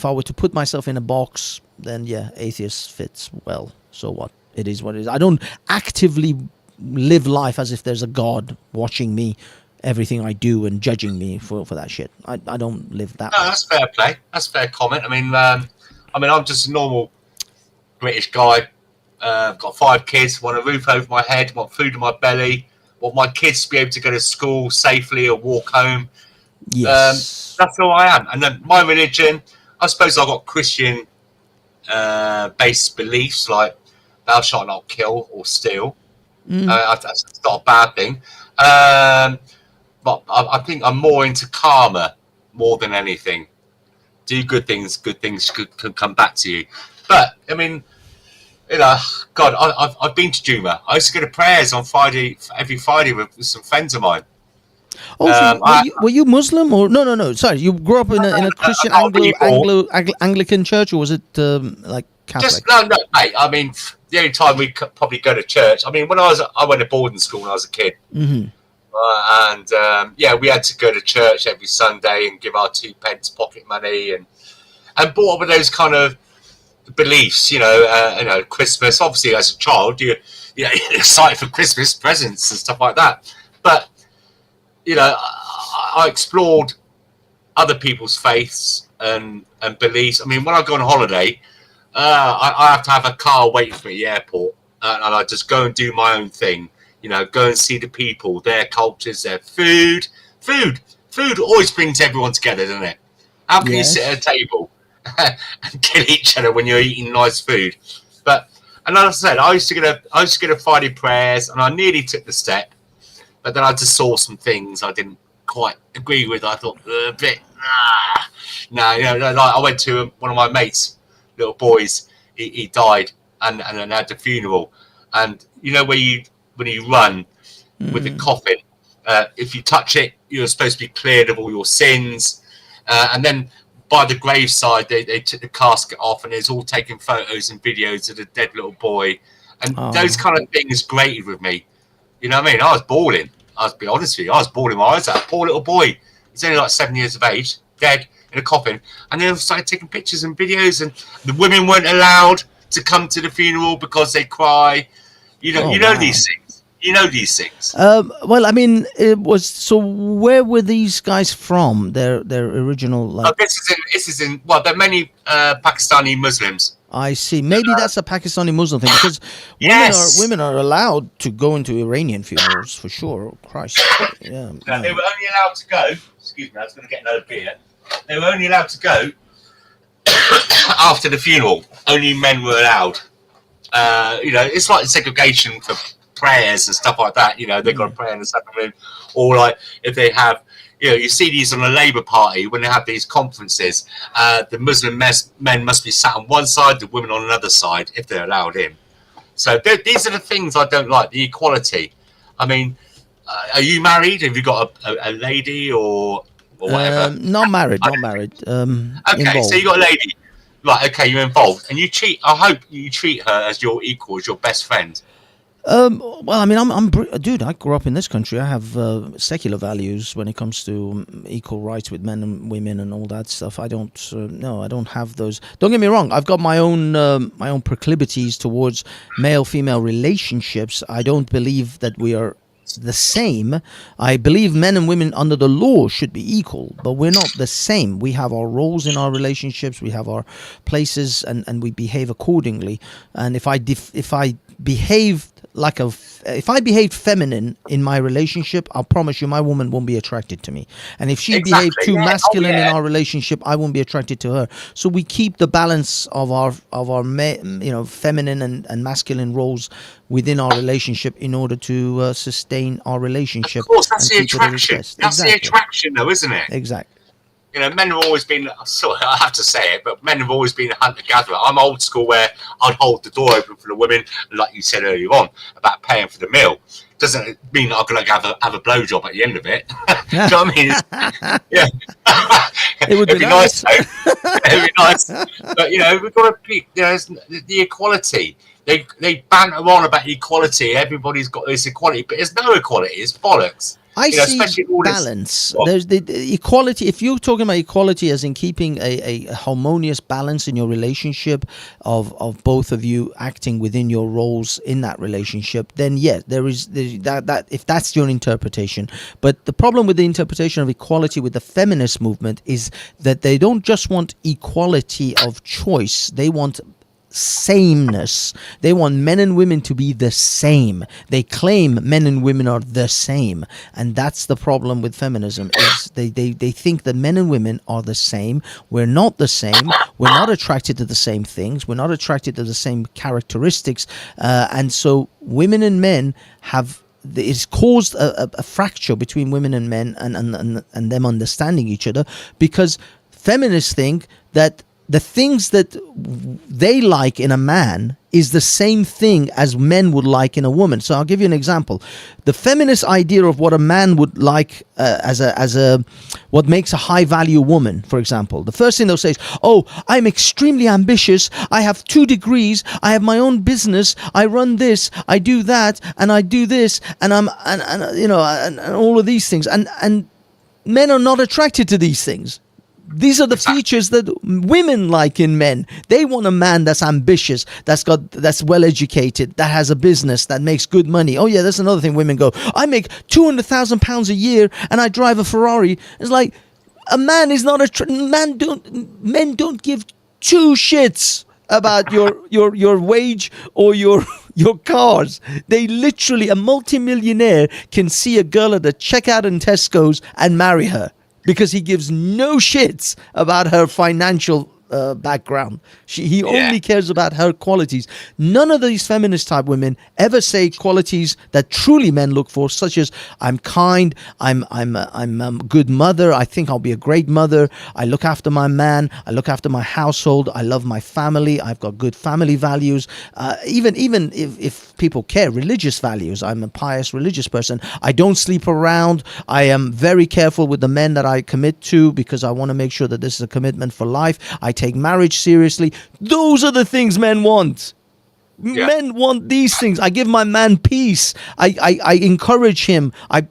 I were to put myself in a box, then yeah, atheist fits well. So what? It is what it is. I don't actively live life as if there's a God watching me, everything I do, and judging me for that shit. I don't live that way. That's fair play. That's fair comment. I mean, I'm just a normal British guy. I've got 5 kids, want a roof over my head, want food in my belly, want my kids to be able to go to school safely or walk home. Yes. That's all I am. And then my religion, I suppose I've got Christian based beliefs, like thou shalt not kill or steal. That's not a bad thing. But I think I'm more into karma more than anything. Do good things could come back to you. But I mean, you know, God, I've been to Juma. I used to go to prayers on every Friday with some friends of mine. Oh, were you Muslim or no? Sorry, you grew up in a Christian Anglican church, or was it like Catholic? No, mate. I mean, the only time we could probably go to church. I mean, I went to boarding school when I was a kid, yeah, we had to go to church every Sunday and give our 2 pence pocket money and brought up with those kind of beliefs, you know, Christmas. Obviously, as a child, you're excited for Christmas presents and stuff like that. But you know, I explored other people's faiths and beliefs. I mean, when I go on holiday, I have to have a car waiting for me at the airport, and I just go and do my own thing. You know, go and see the people, their cultures, their food. Food always brings everyone together, doesn't it? How can you sit at a table and kill each other when you're eating nice food? But, and like I said, I used to get a Friday prayers, and I nearly took the step, but then I just saw some things I didn't quite agree with. I thought a bit, no, you know, like I went to one of my mates, little boys. He died, and had the funeral, and you know when you run with the coffin, if you touch it, you're supposed to be cleared of all your sins, and then by the graveside, they took the casket off, and it's all taking photos and videos of the dead little boy, and those kind of things grated with me. You know what I mean? I was bawling. I'll be honest with you. I was bawling my eyes out. Poor little boy. He's only like 7 years of age, dead in a coffin. And then I started taking pictures and videos, and the women weren't allowed to come to the funeral because they cry. You know these things. You know these things. Well, I mean, it was so. Where were these guys from? Their original, like. This is in. Well, there are many Pakistani Muslims. I see. Maybe that's a Pakistani Muslim thing because women are allowed to go into Iranian funerals for sure. Christ, yeah. No, they were only allowed to go. Excuse me, I was going to get another beer. They were only allowed to go after the funeral. Only men were allowed. It's like segregation for prayers and stuff like that. They've got to pray in the separate, or like if they have. You see these on the Labour Party when they have these conferences. The Muslim men must be sat on one side, the women on another side, if they're allowed in. So these are the things I don't like, the equality. I mean, are you married? Have you got a lady or whatever? Not married. Okay, Involved. So you got a lady. Right, okay, you're involved. And you treat, I hope you treat her as your equal, as your best friend. Well, I mean, dude, I grew up in this country. I have secular values when it comes to equal rights with men and women and all that stuff. I don't have those. Don't get me wrong. I've got my own proclivities towards male-female relationships. I don't believe that we are the same. I believe men and women under the law should be equal, but we're not the same. We have our roles in our relationships. We have our places, and we behave accordingly. And if I behaved feminine in my relationship, I'll promise you my woman won't be attracted to me. And if she behaved too masculine in our relationship, I won't be attracted to her. So we keep the balance of our feminine and masculine roles within our relationship in order to sustain our relationship. Of course, that's the attraction. That's the attraction, though, isn't it? Exactly. Men have always been, I have to say it, but men have always been a hunter-gatherer. I'm old school where I'd hold the door open for the women, like you said earlier on, about paying for the meal. Doesn't mean I'm going to have a blowjob at the end of it. Do you know what I mean? Yeah. It would be nice. It'd be nice. But, we've got to be, the equality. They banter on about equality. Everybody's got this equality, but there's no equality. It's bollocks. I see balance. There's the equality. If you're talking about equality as in keeping a harmonious balance in your relationship of both of you acting within your roles in that relationship, then yes, there's that if that's your interpretation. But the problem with the interpretation of equality with the feminist movement is that they don't just want equality of choice. They want sameness. They want men and women to be the same. They claim men and women are the same, and that's the problem with feminism. Is they think that men and women are the same. We're not the same. We're not attracted to the same things. We're not attracted to the same characteristics, and so women and men have. It's caused a fracture between women and men, and them understanding each other, because feminists think that the things that they like in a man is the same thing as men would like in a woman. So I'll give you an example. The feminist idea of what a man would like as a what makes a high value woman, for example. The first thing they'll say is, "Oh, I'm extremely ambitious. I have 2 degrees. I have my own business. I run this. I do that, and I do this, and I'm and all of these things." And men are not attracted to these things. These are the features that women like in men. They want a man that's ambitious, that's well educated, that has a business, that makes good money. Oh yeah, that's another thing women go, I make £200,000 a year and I drive a Ferrari. It's like, a man is not men don't give 2 shits about your wage or your cars. They literally, a multimillionaire can see a girl at the checkout in Tesco's and marry her, because he gives no shits about her financial background. He only cares about her qualities. None of these feminist type women ever say qualities that truly men look for, such as I'm kind, I'm a good mother, I think I'll be a great mother, I look after my man, I look after my household, I love my family, I've got good family values. Even if people care, religious values, I'm a pious religious person. I don't sleep around. I am very careful with the men that I commit to, because I want to make sure that this is a commitment for life. I take marriage seriously. Those are the things men want. Yeah. Men want these things. I give my man peace. I encourage him. I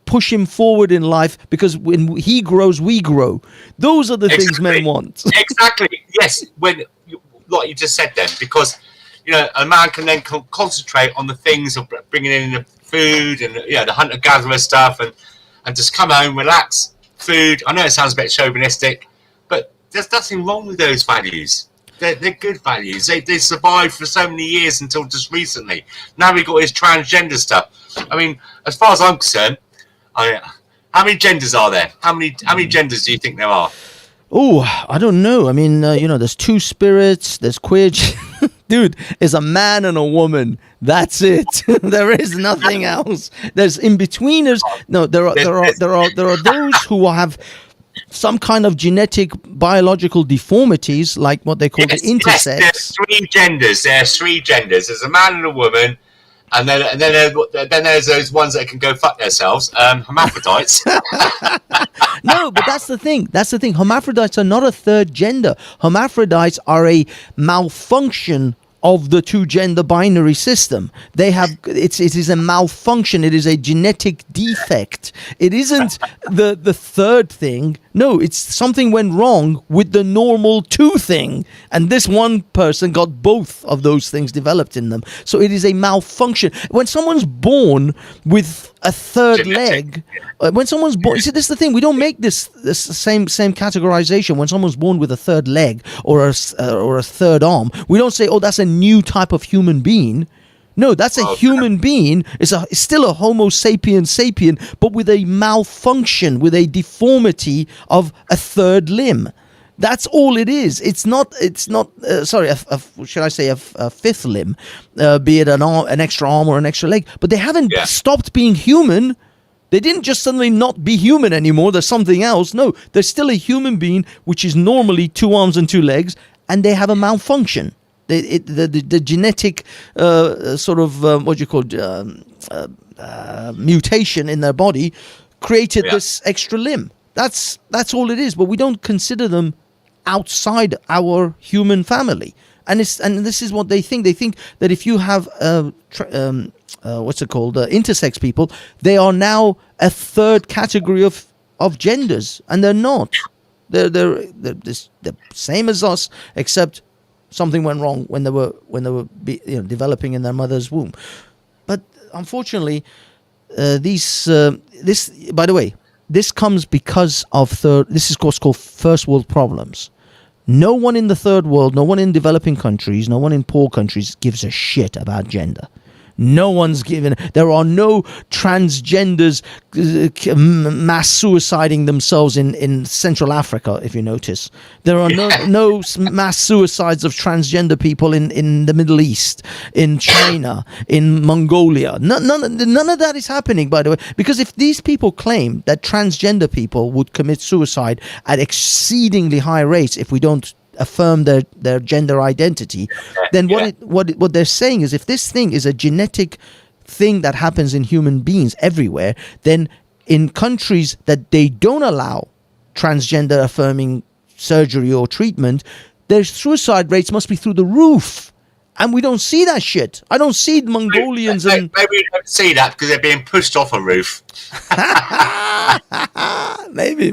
push him forward in life, because when he grows, we grow. Those are the things men want. Exactly. Yes. When, like you just said then, because a man can then concentrate on the things of bringing in the food and the hunter-gatherer stuff, and just come home, relax, food. I know it sounds a bit chauvinistic, but there's nothing wrong with those values. They're good values. They survived for so many years until just recently. Now we've got this transgender stuff. I mean, as far as I'm concerned, how many genders are there? How many genders do you think there are? Oh, I don't know. I mean, there's two spirits. There's queer. Dude, it's a man and a woman. That's it. There is nothing else. There's in-betweeners. No, there are those who have some kind of genetic biological deformities, like what they call the intersex. Yes, there's three genders. There's a man and a woman. And then there's those ones that can go fuck themselves, hermaphrodites. No, but that's the thing. Hermaphrodites are not a third gender. Hermaphrodites are a malfunction of the two gender binary system. It is a malfunction. It is a genetic defect. It isn't the third thing. No, it's something went wrong with the normal two thing, and this one person got both of those things developed in them. So it is a malfunction. When someone's born with a third leg, when someone's born, you see, this is the thing. We don't make this same categorization. When someone's born with a third leg or a third arm, we don't say, "Oh, that's a new type of human being." No, that's a human being. It's still a Homo sapien, but with a malfunction, with a deformity of a third limb. That's all it is. It's not. Should I say a fifth limb, be it an extra arm or an extra leg? But they haven't stopped being human. They didn't just suddenly not be human anymore. There's something else. No, they're still a human being, which is normally 2 arms and 2 legs, and they have a malfunction. The genetic mutation in their body created this extra limb. That's all it is. But we don't consider them outside our human family. And this is what they think. They think that if you have intersex people, they are now a third category of genders, and they're not. They're the same as us, except something went wrong when they were developing in their mother's womb. But unfortunately, this comes because of this is what's called first world problems. No one in the third world, no one in developing countries, no one in poor countries gives a shit about gender. No one's given. There are no transgenders mass suiciding themselves in Central Africa, if you notice. There are no mass suicides of transgender people in the Middle East, in China, in Mongolia. None of that is happening, by the way. Because if these people claim that transgender people would commit suicide at exceedingly high rates if we don't affirm their gender identity, then what they're saying is, if this thing is a genetic thing that happens in human beings everywhere, then in countries that they don't allow transgender affirming surgery or treatment, their suicide rates must be through the roof. And we don't see that shit. I don't see Mongolians and... Maybe we don't see that because they're being pushed off a roof. Maybe.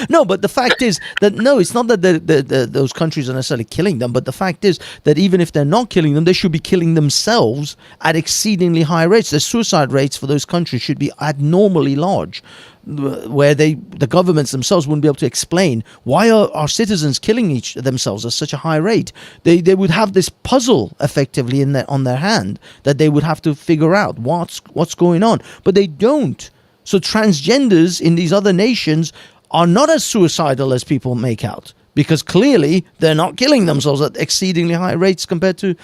No, but the fact is that, no, it's not that those countries are necessarily killing them, but the fact is that even if they're not killing them, they should be killing themselves at exceedingly high rates. The suicide rates for those countries should be abnormally large, where the governments themselves wouldn't be able to explain why are our citizens killing themselves at such a high rate. They would have this puzzle effectively on their hand that they would have to figure out what's going on, but they don't. So transgenders in these other nations are not as suicidal as people make out, because clearly they're not killing themselves at exceedingly high rates compared to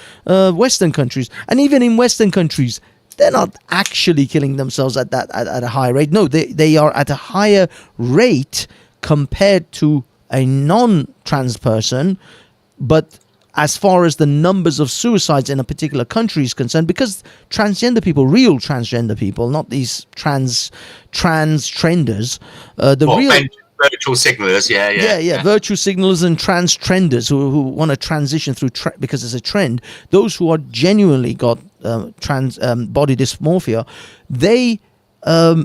Western countries. And even in Western countries, they're not actually killing themselves at a high rate. No, they are at a higher rate compared to a non-trans person. But as far as the numbers of suicides in a particular country is concerned, because transgender people, real transgender people, not these trans-trenders, virtual signalers, virtual signalers and trans-trenders who want to transition through because it's a trend. Those who are genuinely got trans body dysmorphia, they are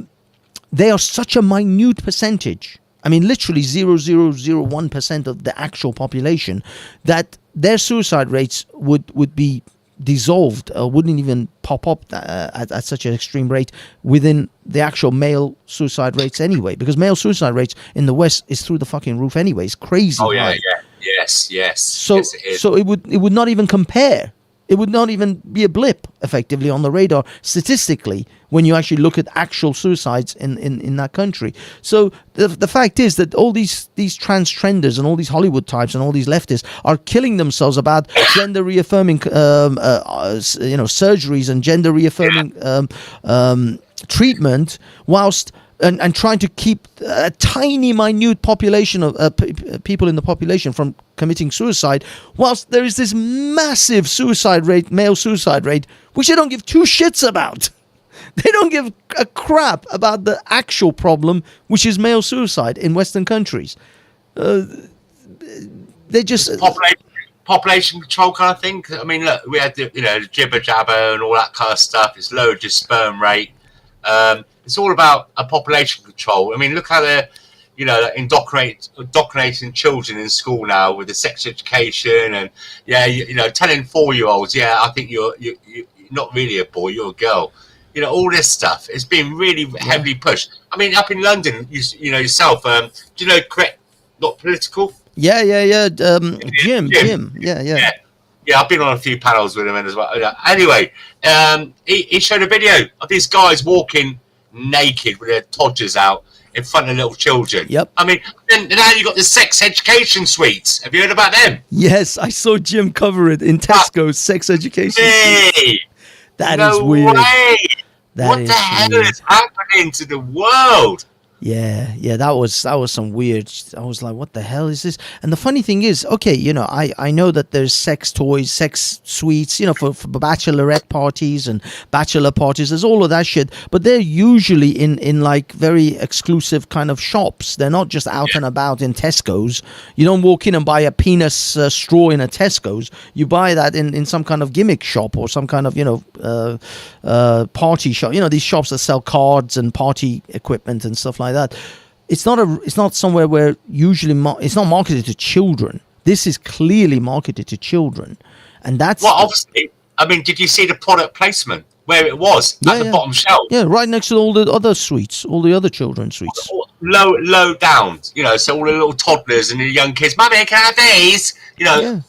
such a minute percentage. I mean, literally 0.0001% of the actual population, that their suicide rates would be dissolved, wouldn't even pop up at such an extreme rate within the actual male suicide rates anyway, because male suicide rates in the West is through the fucking roof anyway. It's crazy. Oh yeah, high. yes. So Yes, it is. so it would not even compare. It would not even be a blip effectively on the radar statistically when you actually look at actual suicides in that country. So the fact is that all these trans trenders and all these Hollywood types and all these leftists are killing themselves about gender reaffirming surgeries and gender reaffirming treatment, whilst and trying to keep a tiny, minute population of people in the population from committing suicide, whilst there is this massive suicide rate, male suicide rate, which they don't give two shits about. They don't give a crap about the actual problem, which is male suicide in Western countries. They just population control kind of thing. I mean, look, we had the jibber jabber and all that kind of stuff. It's lowered your sperm rate. It's all about a population control. I mean, look how they're, indoctrinating children in school now with the sex education and telling 4-year-olds, I think you're not really a boy, you're a girl. All this stuff. It's been really heavily pushed. I mean, up in London, yourself. Do you know correct? Not political. Yeah. Jim. Yeah. Yeah, I've been on a few panels with him as well. Anyway, he showed a video of these guys walking naked with their todgers out in front of little children. Yep. I mean, and now you've got the sex education suites. Have you heard about them? Yes, I saw Jim cover it in Tesco's sex education. Hey, that no is weird. Way. That what is the hell weird. is happening to the world? Yeah, that was some weird. I was like, what the hell is this? And the funny thing is, okay, I know that there's sex toys, sex suites, for bachelorette parties and bachelor parties. There's all of that shit, but they're usually in like very exclusive kind of shops. They're not just out and about in Tesco's. You don't walk in and buy a penis straw in a Tesco's. You buy that in some kind of gimmick shop or some kind of party shop. These shops that sell cards and party equipment and stuff like that. It's not somewhere where usually it's not marketed to children. This is clearly marketed to children, and that's obviously. I mean, did you see the product placement where it was at the bottom shelf? Yeah, right next to all the other suites, all the other children's suites. Low down, so all the little toddlers and the young kids. Mummy, can I have these? Yeah,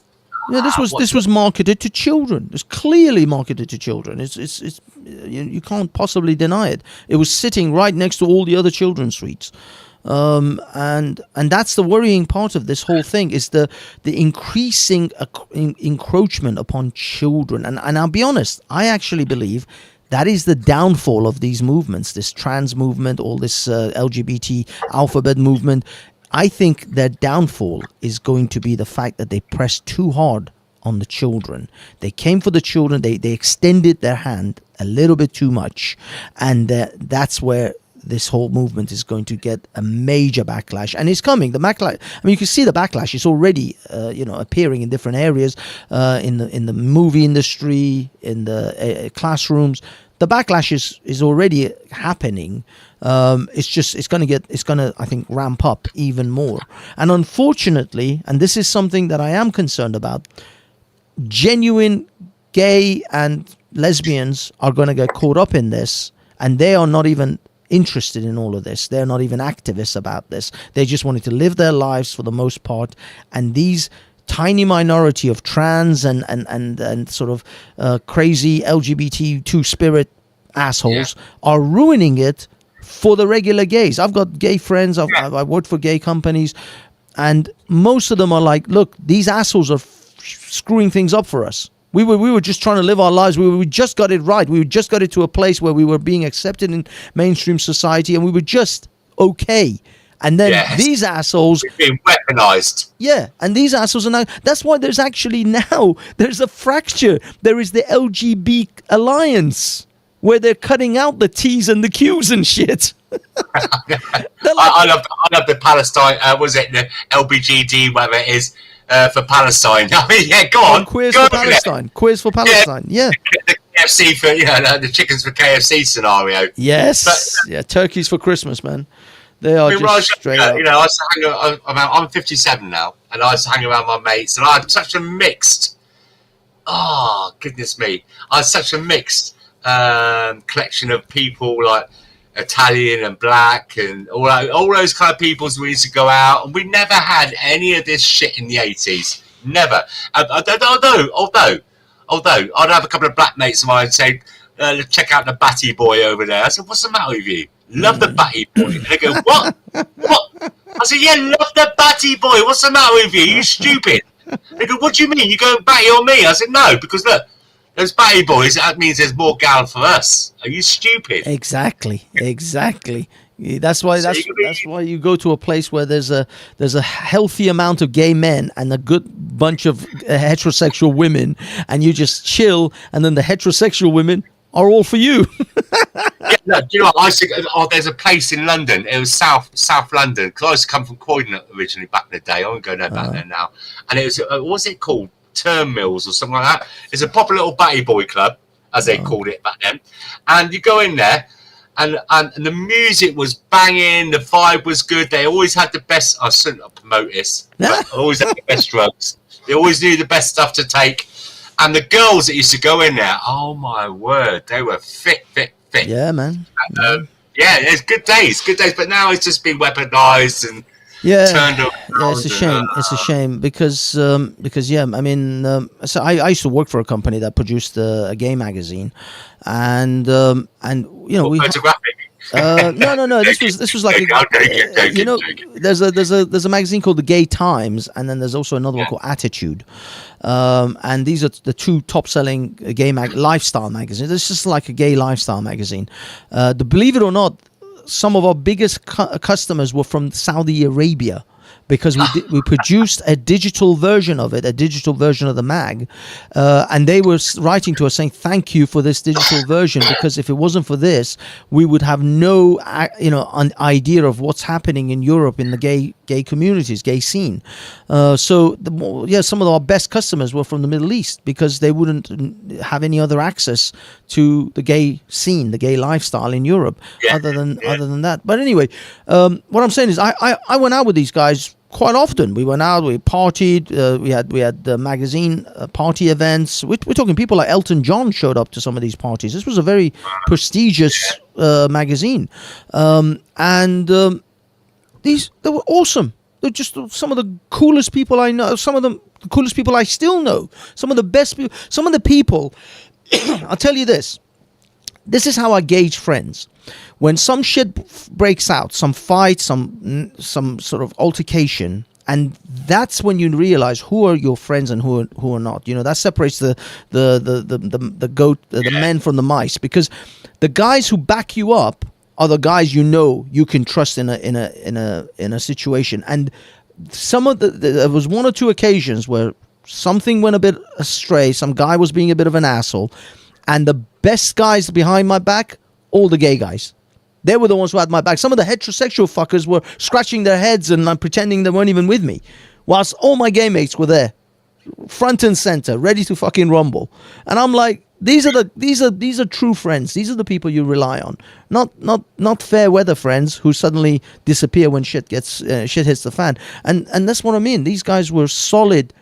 this was marketed to children. It's clearly marketed to children. It's you can't possibly deny it. It was sitting right next to all the other children's suites, and that's the worrying part of this whole thing is the increasing encroachment upon children. And I'll be honest, I actually believe that is the downfall of these movements, this trans movement, all this LGBT alphabet movement. I think their downfall is going to be the fact that they pressed too hard on the children. They came for the children. They extended their hand a little bit too much. And that's where this whole movement is going to get a major backlash. And it's coming. The backlash, you can see the backlash. It's already, appearing in different areas, in the movie industry, in the classrooms. The backlash is already happening. It's going to I think ramp up even more. And unfortunately, and this is something that I am concerned about, genuine gay and lesbians are going to get caught up in this, and they are not even interested in all of this. They're not even activists about this. They just wanted to live their lives for the most part, and these tiny minority of trans and sort of crazy LGBT two-spirit assholes are ruining it for the regular gays. I've got gay friends. I've worked for gay companies, and most of them are like, look, these assholes are screwing things up for us. We were just trying to live our lives. We just got it right. We just got it to a place where we were being accepted in mainstream society, and we were just okay. And then these assholes being weaponized. Yeah, and these assholes are now. That's why there's a fracture. There is the LGBT alliance where they're cutting out the T's and the Q's and shit. I love the Palestine. Was it the LBGD, whatever it is, for Palestine? I mean, go on. Queers for Palestine. Queers for Palestine. Yeah. The KFC for the chickens for KFC scenario. Yes. Turkeys for Christmas, man. They are just straight up. I'm 57 now, and I was hanging around my mates, and I had such a mixed oh, goodness me. I had such a mixed collection of people, like Italian and black and all those kind of peoples. We used to go out, and we never had any of this shit in the 80s. Never. Although I'd have a couple of black mates of mine say, check out the Batty Boy over there. I said, what's the matter with you? Love the Batty Boy. And they go, what? What? I said, yeah, love the Batty Boy. What's the matter with you? You stupid. They go, what do you mean? You go batty on me? I said, no, because look, those Batty Boys, that means there's more gal for us. Are you stupid? Exactly. That's why you go to a place where there's a healthy amount of gay men and a good bunch of heterosexual women, and you just chill, and then the heterosexual women are all for you. Yeah, no, do you know what? I used to, there's a place in London. It was South London, because I used to come from Croydon originally back in the day. I won't go there back there now. And it was, what's it called? Term Mills or something like that. It's a proper little Batty Boy club, as they called it back then. And you go in there, and the music was banging, the vibe was good. They always had the best. I shouldn't promote this, but always had the best drugs. They always knew the best stuff to take. And the girls that used to go in there, oh my word, they were fit. Yeah, man. And, yeah, it's good days. But now it's just been weaponized and turned around. Yeah, it's a shame. It's a shame because yeah, I mean, so I used to work for a company that produced a gay magazine, and you know, no. This was like you know, there's a magazine called the Gay Times, and then there's also another one called Attitude, and these are the two top-selling gay lifestyle magazines. This is like a gay lifestyle magazine. Believe it or not, some of our biggest customers were from Saudi Arabia, because we produced a digital version of it, a digital version of the mag, and they were writing to us saying, thank you for this digital version, because if it wasn't for this, we would have no idea of what's happening in Europe in the gay communities, gay scene. So some of our best customers were from the Middle East, because they wouldn't have any other access to the gay scene, the gay lifestyle in Europe, other than that. But anyway, what I'm saying is I went out with these guys quite often. We went out, we partied, we had magazine party events. We're talking people like Elton John showed up to some of these parties. This was a very prestigious magazine, and they were awesome. They're just some of the coolest people I know. Some of the coolest people I still know. Some of the best people. Some of the people. I'll tell you this. This is how I gauge friends. When some shit breaks out, some fight, some sort of altercation, and that's when you realize who are your friends and who are not. You know, that separates the men from the mice, because the guys who back you up are the guys you know you can trust in a situation. And there was one or two occasions where something went a bit astray. Some guy was being a bit of an asshole, and the best guys behind my back, all the gay guys. They were the ones who had my back. Some of the heterosexual fuckers were scratching their heads and pretending they weren't even with me, whilst all my gay mates were there, front and center, ready to fucking rumble. And I'm like, these are true friends. These are the people you rely on, not fair weather friends who suddenly disappear when shit hits the fan. And that's what I mean. These guys were solid,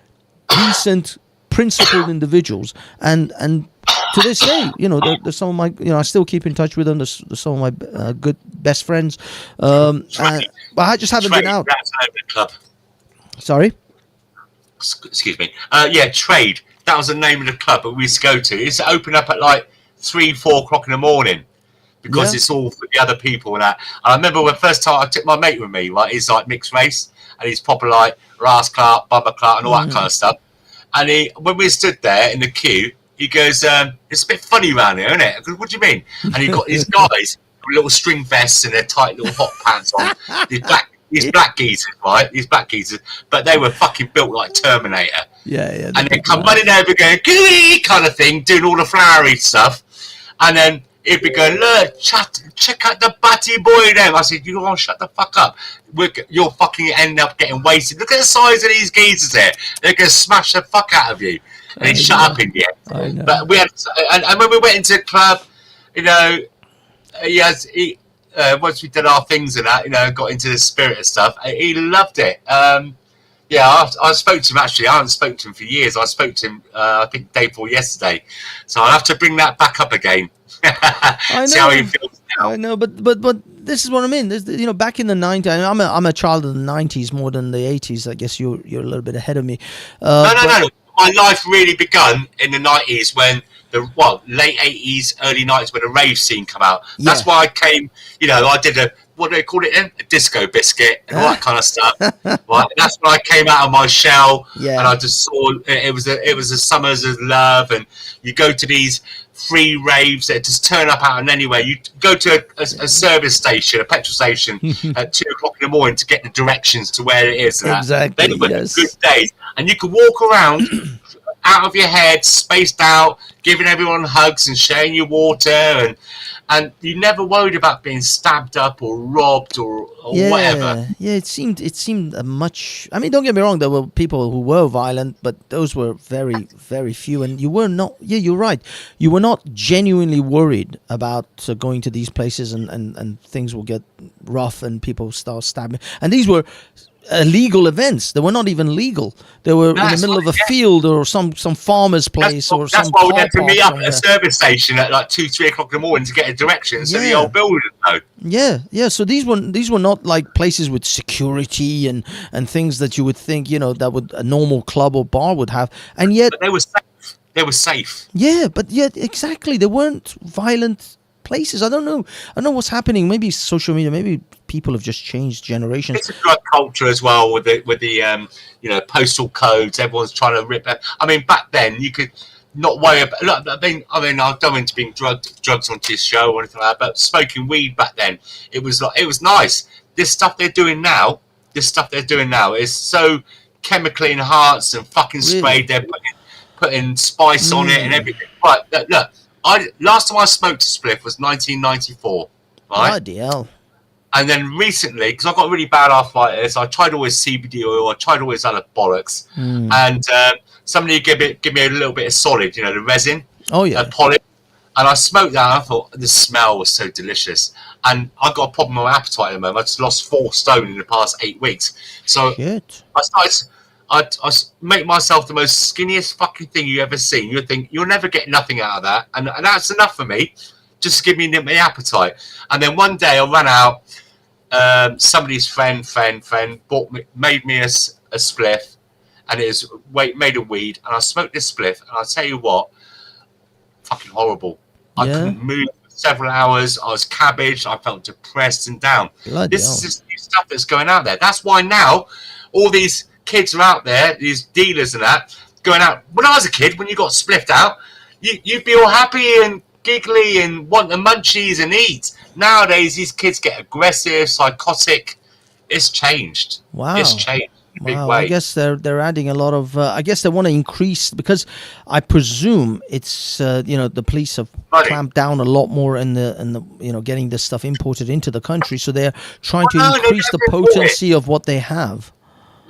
decent, principled individuals, and to this day, you know, they're some of my, you know, I still keep in touch with them. They're some of my good best friends. But I just haven't been out. Club. Sorry? Excuse me. Trade. That was the name of the club that we used to go to. It's open up at like 3-4 o'clock in the morning, because it's all for the other people and that. And I remember when first time I took my mate with me, like he's like mixed race, and he's proper like Ras Clark, Bubba Clark, and all that kind of stuff. And when we stood there in the queue, he goes, it's a bit funny around here, isn't it? I go, what do you mean? And he got these guys with little string vests and their tight little hot pants on. These black geezers, right? These black geezers. But they were fucking built like Terminator. Yeah. And they come running over going, gooey kind of thing, doing all the flowery stuff. And then he'd be going, look, check out the Batty Boy then. I said, you want to shut the fuck up. You'll fucking end up getting wasted. Look at the size of these geezers here. They're going to smash the fuck out of you. And he shut up in the end. But we had, and when we went into the club, you know, once we did our things and that, you know, got into the spirit of stuff, he loved it. Yeah, I spoke to him actually. I haven't spoken to him for years. I spoke to him, I think, day before yesterday. So I'll have to bring that back up again. I See know. how he feels now. I know, but this is what I mean. Back in the 90s, I'm a child of the 90s more than the 80s. I guess you're a little bit ahead of me. No. My life really begun in the 90s when late 80s, early 90s when the rave scene come out. That's why I came, I did what do they call it then? A disco biscuit and all that kind of stuff. Right? That's when I came out of my shell and I just saw it was a Summers of Love, and you go to these free raves that just turn up out of anywhere. You go to a service station, a petrol station at 2 o'clock in the morning to get the directions to where it is. Exactly. They were good days. And you could walk around out of your head, spaced out, giving everyone hugs and sharing your water, and you never worried about being stabbed up or robbed or whatever. Yeah, it seemed much. I mean, don't get me wrong. There were people who were violent, but those were very, very few. And you were not. Yeah, you're right. You were not genuinely worried about going to these places and things will get rough and people start stabbing. And these were illegal events. They were not even legal. They were in the middle of a field or some farmer's place or some car park. That's why we had to meet up at a service station at like 2-3 o'clock in the morning to get a direction so the old builders know. Yeah. So these were not like places with security and things that you would think, that a normal club or bar would have. And yet but they were safe. They were safe. Yeah, but yet exactly, they weren't violent places. I don't know what's happening. Maybe social media, maybe people have just changed generations. It's a drug culture as well with the postal codes. Everyone's trying to rip that. I mean, back then you could not worry about. Look, I mean, I don't mean to bring drugs onto this show or anything like that, but smoking weed back then, it was nice. This stuff they're doing now is so chemically enhanced and fucking sprayed. They're putting spice on it and everything. But look. Last time I smoked a spliff was 1994, right? Bloody hell. And then recently, because I've got really bad arthritis, I tried always CBD oil, I tried always other bollocks, and somebody give me a little bit of solid, the resin, polish, and I smoked that, and I thought the smell was so delicious, and I got a problem with my appetite at the moment. I just lost 4 stone in the past 8 weeks, so I started. I make myself the most skinniest fucking thing you ever seen. You think you'll never get nothing out of that, and that's enough for me, just to give me my appetite. And then one day I ran out. Somebody's friend made me a spliff, and it was made of weed. And I smoked this spliff, and I'll tell you what, fucking horrible. I couldn't move for several hours. I was cabbaged. I felt depressed and down. This is just new stuff that's going out there. That's why now all these kids are out there, these dealers and that, going out. When I was a kid, when you got spliffed out, you'd be all happy and giggly and want the munchies and eat. Nowadays, these kids get aggressive, psychotic. It's changed. Wow. It's changed in a big way. I guess they're adding a lot of. I guess they want to increase, because I presume it's the police have clamped down a lot more in the getting this stuff imported into the country. So they're trying to increase the potency of what they have.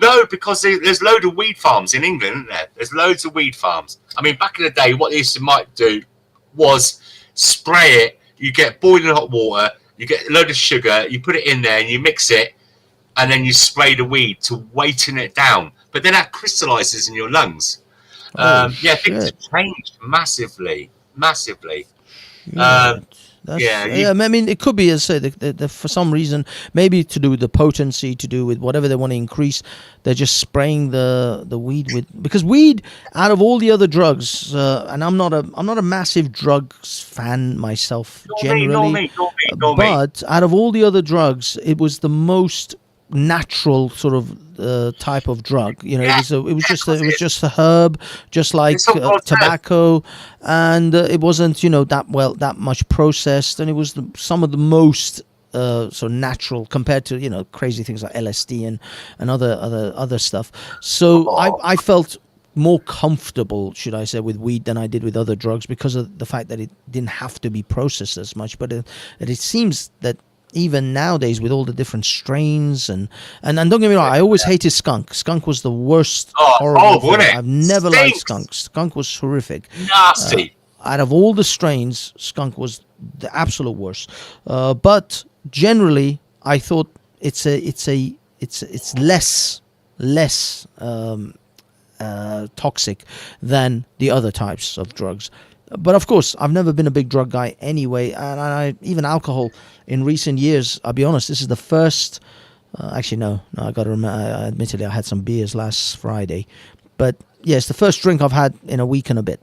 No, because there's loads of weed farms in England, isn't there? There's loads of weed farms. I mean, back in the day, what they might do was spray it. You get boiling hot water, you get a load of sugar, you put it in there and you mix it, and then you spray the weed to weighten it down. But then that crystallizes in your lungs. Things have changed massively. I mean, it could be, as I say, for some reason, maybe to do with the potency, to do with whatever they want to increase, they're just spraying the weed with, because weed, out of all the other drugs, and I'm not a massive drugs fan myself generally, but out of all the other drugs, it was the most natural sort of type of drug. It was just a herb, just like tobacco, and it wasn't that much processed, and it was some of the most sort of natural compared to crazy things like LSD and other stuff. So I felt more comfortable, should I say, with weed than I did with other drugs, because of the fact that it didn't have to be processed as much. But it seems that even nowadays, with all the different strains and don't get me wrong, I always hated skunk. Skunk was the worst. Horrible thing. I've never liked skunk. Skunk was horrific. Nasty. Out of all the strains, skunk was the absolute worst. But generally, I thought it's less less toxic than the other types of drugs. But of course, I've never been a big drug guy anyway, and even alcohol in recent years, I'll be honest, this is the first. Actually, no, I got to remember. Admittedly, I had some beers last Friday, but yeah, it's the first drink I've had in a week and a bit.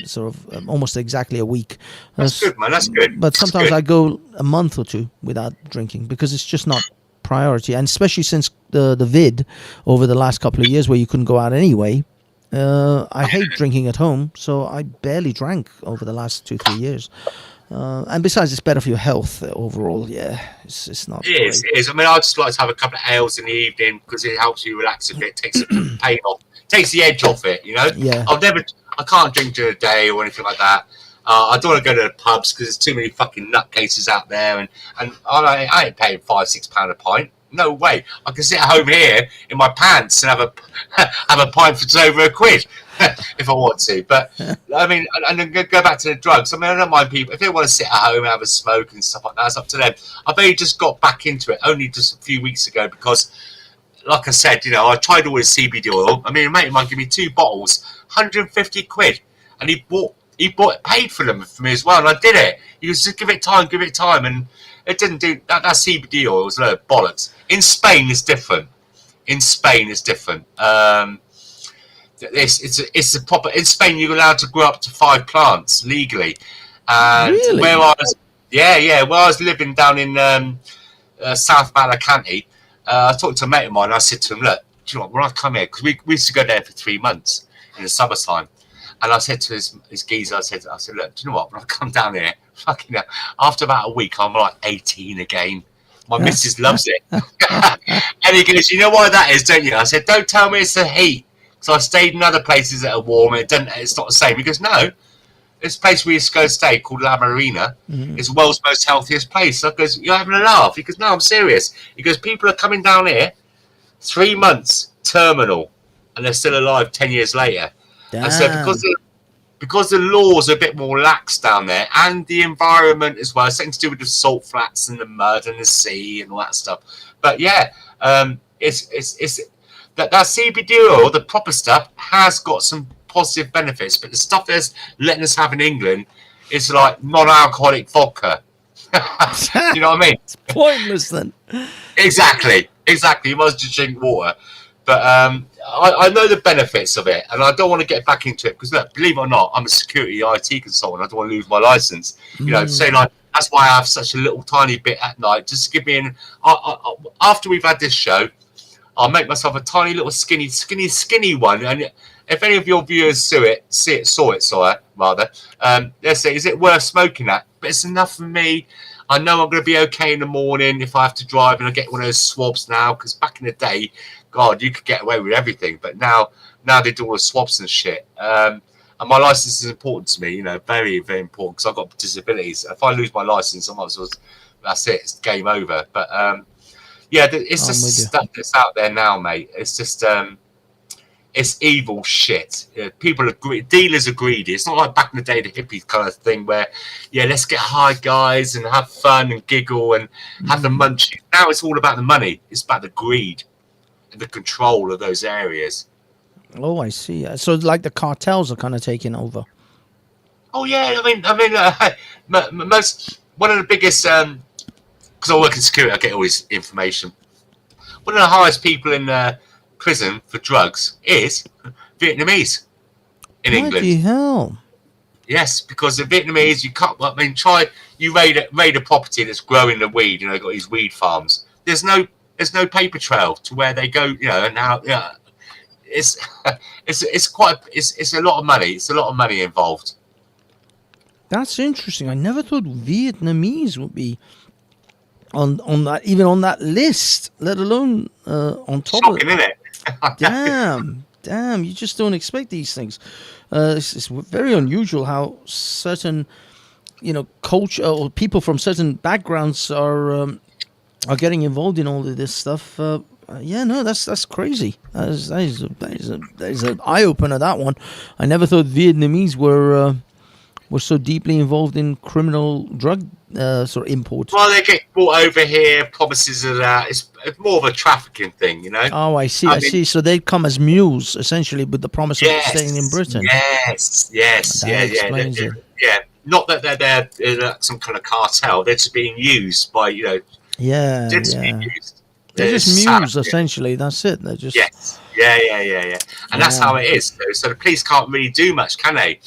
Sort of almost exactly a week. That's good, man. That's good. But sometimes I go a month or two without drinking because it's just not priority, and especially since the vid over the last couple of years where you couldn't go out anyway. I hate drinking at home, so I barely drank over the last 2-3 years. And besides, it's better for your health overall. Yeah, it's not. It is. I mean, I just like to have a couple of ales in the evening because it helps you relax a bit, takes the pain off, takes the edge off it. You know. Yeah. I can't drink during the day or anything like that. I don't want to go to the pubs because there's too many fucking nutcases out there, and I ain't paying £5-6 a pint. No way. I can sit at home here in my pants and have a pint for over £1 if I want to. But I mean, and then go back to the drugs. I mean, I don't mind people if they want to sit at home and have a smoke and stuff like that. It's up to them. I've only just got back into it only just a few weeks ago because, like I said, you know, I tried all this CBD oil. I mean, a mate of mine gave me 2 bottles, £150, and he paid for them for me as well, and I did it. He was just give it time, and it didn't do that. That CBD oil was a load of bollocks. In Spain, it's different. It's a proper. In Spain, you're allowed to grow up to 5 plants legally. And really? Where I was living down in South Alicante, I talked to a mate of mine. And I said to him, "Look, do you know what? When I come here, because we used to go there for 3 months in the summertime." And I said to his geezer, I said, "Look, do you know what? When I come down here, fucking hell, after about a week, I'm like 18 again. My missus loves it." And he goes, "You know why that is, don't you?" I said, "Don't tell me it's the heat. So I stayed in other places that are warm and it's not the same." He goes, "No, this place we used to go stay called La Marina is the world's most healthiest place." I goes, "You're having a laugh?" He goes, "No, I'm serious." He goes, "People are coming down here 3 months terminal and they're still alive 10 years later." Damn. And so because the laws are a bit more lax down there and the environment as well, something to do with the salt flats and the mud and the sea and all that stuff. But yeah, it's that CBD oil, the proper stuff, has got some positive benefits, but the stuff that's letting us have in England is like non-alcoholic vodka. You know what I mean? It's pointless then. Exactly. You must just drink water. But I know the benefits of it, and I don't want to get back into it because, look, believe it or not, I'm a security IT consultant. I don't want to lose my license. You know, say like that's why I have such a little tiny bit at night, just to give me an. After we've had this show, I'll make myself a tiny little skinny one. And if any of your viewers saw it, they'll say, "Is it worth smoking that?" But it's enough for me. I know I'm going to be okay in the morning if I have to drive, and I get one of those swabs now. Because back in the day, God, you could get away with everything, but now they do all the swabs and shit. And my license is important to me, you know, very, very important because I've got disabilities. If I lose my license, I might as well. That's it. It's game over. But yeah, it's just stuff that's out there now, mate. It's just it's evil shit. People are dealers are greedy. It's not like back in the day, the hippies kind of thing where, yeah, let's get high, guys, and have fun and giggle and have the munchies. Now it's all about the money. It's about the greed and the control of those areas. Oh, I see. So like the cartels are kind of taking over. Oh yeah, I mean, one of the biggest because I work in security, I get all this information. One of the highest people in prison for drugs is Vietnamese in England. Bloody hell! Yes, because the Vietnamese, you can't. I mean, you raid a property that's growing the weed. You know, got these weed farms. There's no paper trail to where they go. You know, and now it's a lot of money. It's a lot of money involved. That's interesting. I never thought Vietnamese would be on that, even on that list, let alone on top Shocking, of it. Isn't it? Damn! You just don't expect these things. It's very unusual how certain, culture or people from certain backgrounds are getting involved in all of this stuff. That's crazy. That is an eye opener. That one. I never thought Vietnamese were were so deeply involved in criminal drug sort of import. Well, they get brought over here, promises of that. It's more of a trafficking thing, you know. Oh, I see. I see. So they come as mules, essentially, with the promise of staying in Britain. Yes. That explains it. Yeah. Not that they're some kind of cartel. They're just being used by, you know. Yeah. Being used. They're just mules, essentially. That's it. They're just. Yes. Yeah. And that's how it is. So the police can't really do much, can they?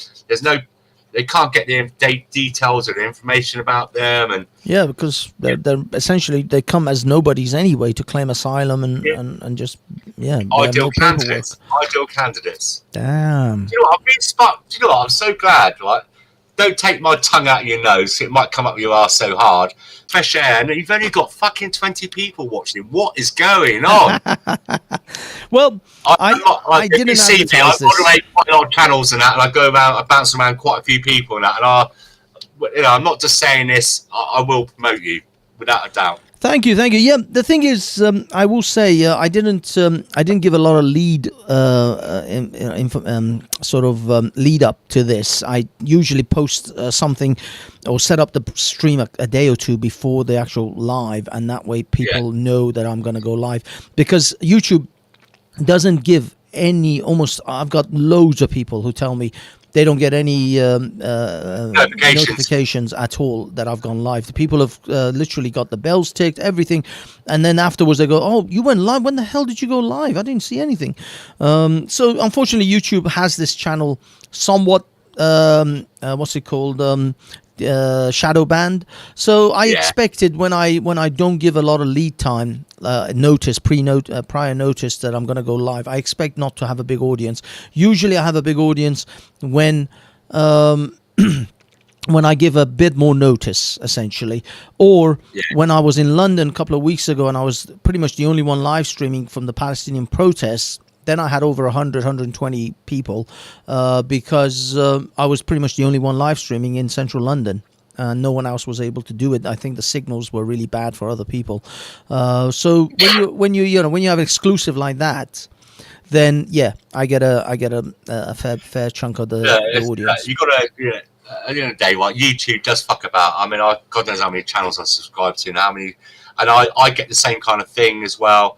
They can't get the details or the information about them, and because they're essentially they come as nobodies anyway to claim asylum and just ideal candidates. Damn. Do you know what? I've been spot. Do you know what? I'm so glad. Right? Don't take my tongue out of your nose. It might come up your arse so hard. Fresh air, and you've only got fucking 20 people watching. What is going on? Well, I didn't see me. I moderate quite a lot of channels and that, and I go around, I bounce around quite a few people and that, and I'm not just saying this. I will promote you without a doubt. Thank you. Yeah, the thing is, I will say I didn't give a lot of lead lead up to this. I usually post something or set up the stream a day or two before the actual live, and that way people know that I'm going to go live, because YouTube doesn't give any. I've got loads of people who tell me they don't get any notifications at all that I've gone live. The people have literally got the bells ticked, everything, and then afterwards they go, "Oh, you went live? When the hell did you go live? I didn't see anything." So unfortunately, YouTube has this channel somewhat what's it called? Shadow banned. So I expected when I don't give a lot of lead time, prior notice that I'm going to go live, I expect not to have a big audience. Usually I have a big audience when when I give a bit more notice, essentially. Or when I was in London a couple of weeks ago and I was pretty much the only one live streaming from the Palestinian protests, then I had over 120 people because I was pretty much the only one live streaming in central London. No one else was able to do it. I think the signals were really bad for other people. So when you have an exclusive like that, then I get a fair chunk of the audience. You got to at the end of the day, right? YouTube does fuck about. I mean, God knows how many channels I subscribe to and how many, and I get the same kind of thing as well.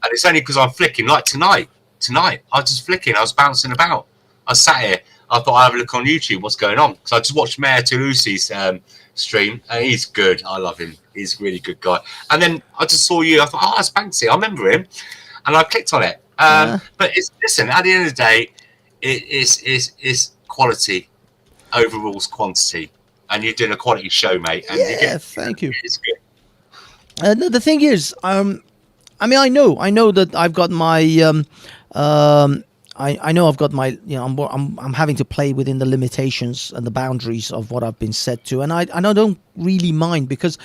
And it's only because I'm flicking. Like tonight, I was just flicking. I was bouncing about. I sat here. I thought I'd have a look on YouTube. What's going on? Because I just watched Mayor Toulousi's stream. And he's good. I love him. He's a really good guy. And then I just saw you. I thought, oh, that's Banksy. I remember him. And I clicked on it. But listen, at the end of the day, it's quality overrules quantity. And you're doing a quality show, mate. And thank you. It's good. The thing is, I mean, I know that I've got my, I know I've got my, I'm having to play within the limitations and the boundaries of what I've been set to, and I don't really mind, because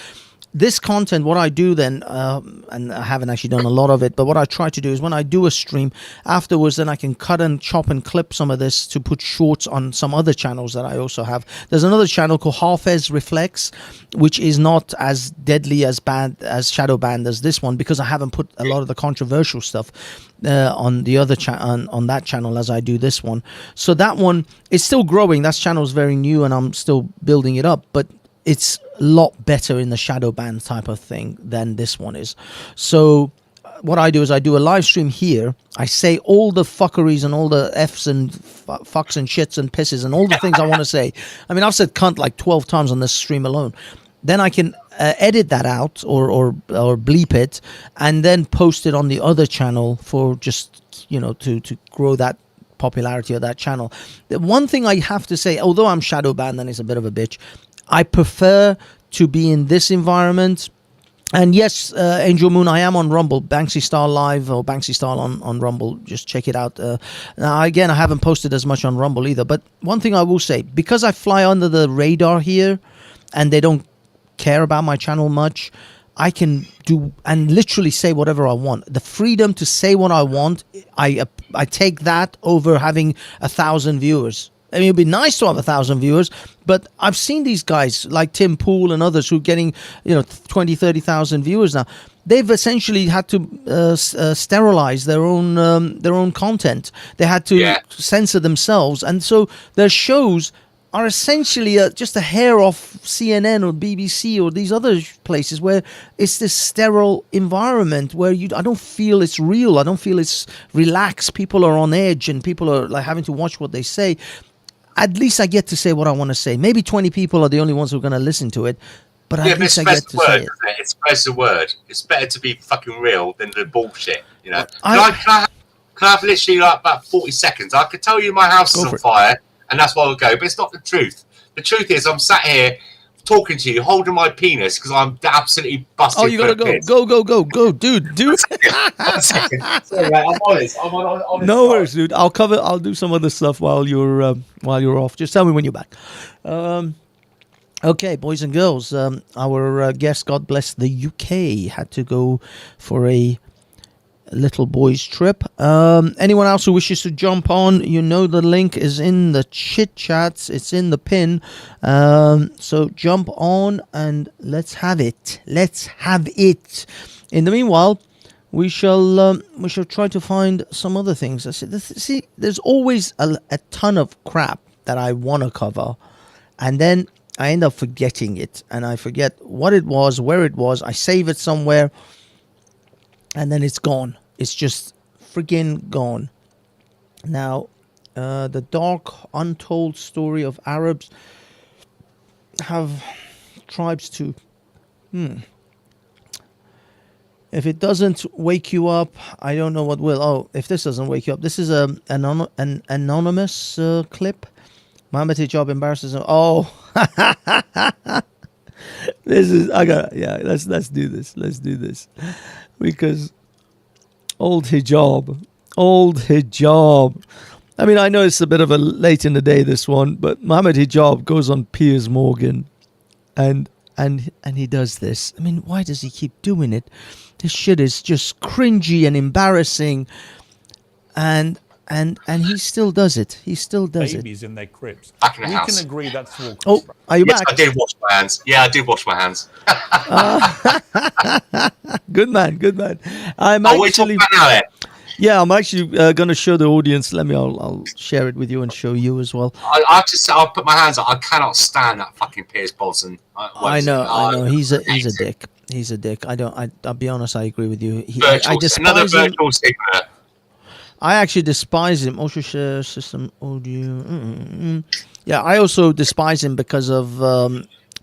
this content, what I do then, and I haven't actually done a lot of it, but what I try to do is when I do a stream afterwards, then I can cut and chop and clip some of this to put shorts on some other channels that I also have. There's another channel called Hafez Reflex, which is not as deadly as bad as shadow banned as this one, because I haven't put a lot of the controversial stuff on the other on that channel as I do this one. So that one is still growing. That channel is very new and I'm still building it up, but it's a lot better in the shadow ban type of thing than this one is. So what I do is I do a live stream here. I say all the fuckeries and all the F's and fucks and shits and pisses and all the things I want to say. I mean, I've said cunt like 12 times on this stream alone. Then I can edit that out or bleep it and then post it on the other channel for just, to grow that popularity of that channel. The one thing I have to say, although I'm shadow banned and it's a bit of a bitch, I prefer to be in this environment. And yes, Angel Moon, I am on Rumble, Banksy Star Live or Banksy Star on Rumble. Just check it out. Now, again, I haven't posted as much on Rumble either. But one thing I will say, because I fly under the radar here and they don't care about my channel much, I can do and literally say whatever I want. The freedom to say what I want, I take that over having 1,000 viewers. I mean, it'd be nice to have 1,000 viewers, but I've seen these guys like Tim Pool and others who are getting, 20, 30,000 viewers now. They've essentially had to sterilize their own content. They had to censor themselves, and so their shows are essentially just a hair off CNN or BBC or these other places where it's this sterile environment where I don't feel it's real. I don't feel it's relaxed. People are on edge and people are like having to watch what they say. At least I get to say what I want to say. Maybe 20 people are the only ones who are going to listen to it, but at least I get to say it. It spreads the word. It's better to be fucking real than the bullshit, you know. Can I have literally like about 40 seconds? I could tell you my house is on fire, and that's why we'll go. But it's not the truth. The truth is I'm sat here talking to you, holding my penis because I'm absolutely busted. Oh, you gotta go, dude. One second. Sorry, mate, I'm honest. I'm honest. No worries, dude. I'll do some other stuff while you're off. Just tell me when you're back. Okay, boys and girls. Our guest, God bless the UK, had to go for a little boys trip. Anyone else who wishes to jump on, you know the link is in the chit chats. It's in the pin. So jump on and let's have it. In the meanwhile, we shall try to find some other things. I said, see, there's always a ton of crap that I want to cover, and then I end up forgetting it, and I forget what it was, where it was. I save it somewhere, and then it's gone. It's just friggin' gone. Now, the dark, untold story of Arabs have tribes to... If it doesn't wake you up, I don't know what will. Oh, if this doesn't wake you up, this is an anonymous clip. Mohammed Hijab embarrasses him. Oh, this is... let's do this. Let's do this. Because... Old hijab. I mean, I know it's a bit of a late in the day, this one, but Mohammed Hijab goes on Piers Morgan and he does this. I mean, why does he keep doing it? This shit is just cringy and embarrassing, and he still does it. He still does it. Babies in their cribs. Back in the house. We can agree that's war. Oh, are you yes, back? I did wash my hands. Yeah, I did wash my hands. Good man. I'm actually... I'm actually going to show the audience. I'll share it with you and show you as well. I'll put my hands up. I cannot stand that fucking Piers Brosnan. I know. He's a dick. He's a dick. I'll be honest. I agree with you. I despise another virtual him. stigma. I actually despise him. Also share system audio. Yeah, I also despise him because of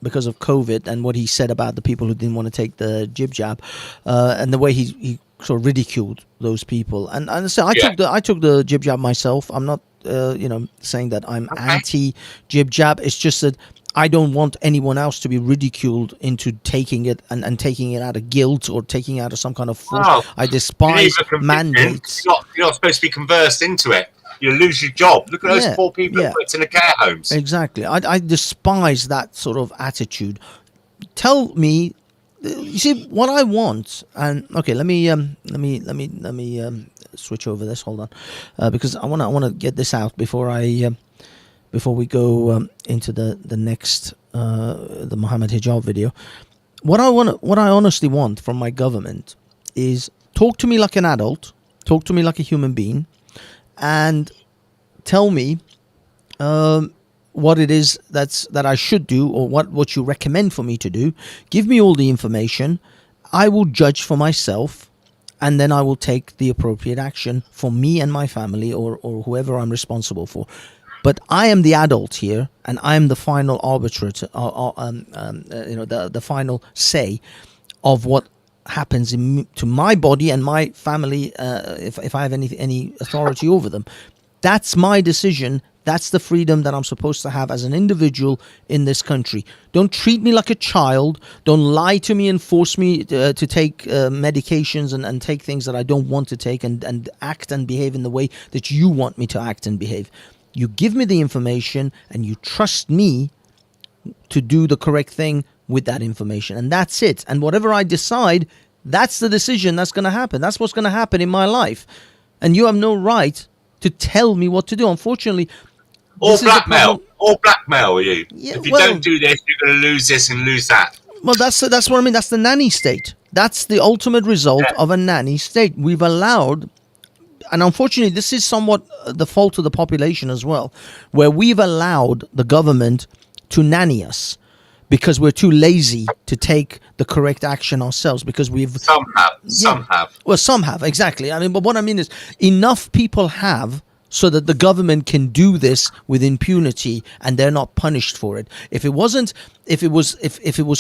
COVID and what he said about the people who didn't want to take the jib jab, and the way he sort of ridiculed those people. And so I took the jib jab myself. I'm not saying that I'm anti jib jab. It's just that I don't want anyone else to be ridiculed into taking it and taking it out of guilt or taking it out of some kind of force. Oh, I despise mandates. You're not supposed to be conversed into it. You lose your job. Look at those poor people who worked in the care homes. Exactly. I despise that sort of attitude. Tell me, you see what I want. And okay, let me switch over this. Hold on, because I want to get this out before we go into the next the Mohammed Hijab video. What I honestly want from my government is talk to me like an adult, talk to me like a human being, and tell me what it is that I should do, or what you recommend for me to do. Give me all the information. I will judge for myself, and then I will take the appropriate action for me and my family, or whoever I'm responsible for. But I am the adult here, and I am the final arbitrator, the final say of what happens to my body and my family, if I have any authority over them. That's my decision. That's the freedom that I'm supposed to have as an individual in this country. Don't treat me like a child. Don't lie to me and force me to take medications and take things that I don't want to take, and act and behave in the way that you want me to act and behave. You give me the information and you trust me to do the correct thing with that information. And that's it. And whatever I decide, that's the decision that's going to happen. That's what's going to happen in my life. And you have no right to tell me what to do. Unfortunately... Or blackmail you. Yeah, if you don't do this, you're going to lose this and lose that. Well, that's what I mean. That's the nanny state. That's the ultimate result of a nanny state. We've allowed... and unfortunately, this is somewhat the fault of the population as well, where we've allowed the government to nanny us because we're too lazy to take the correct action ourselves, because we've... Some have. Well, some have, exactly. I mean, but what I mean is enough people have so that the government can do this with impunity and they're not punished for it. If it was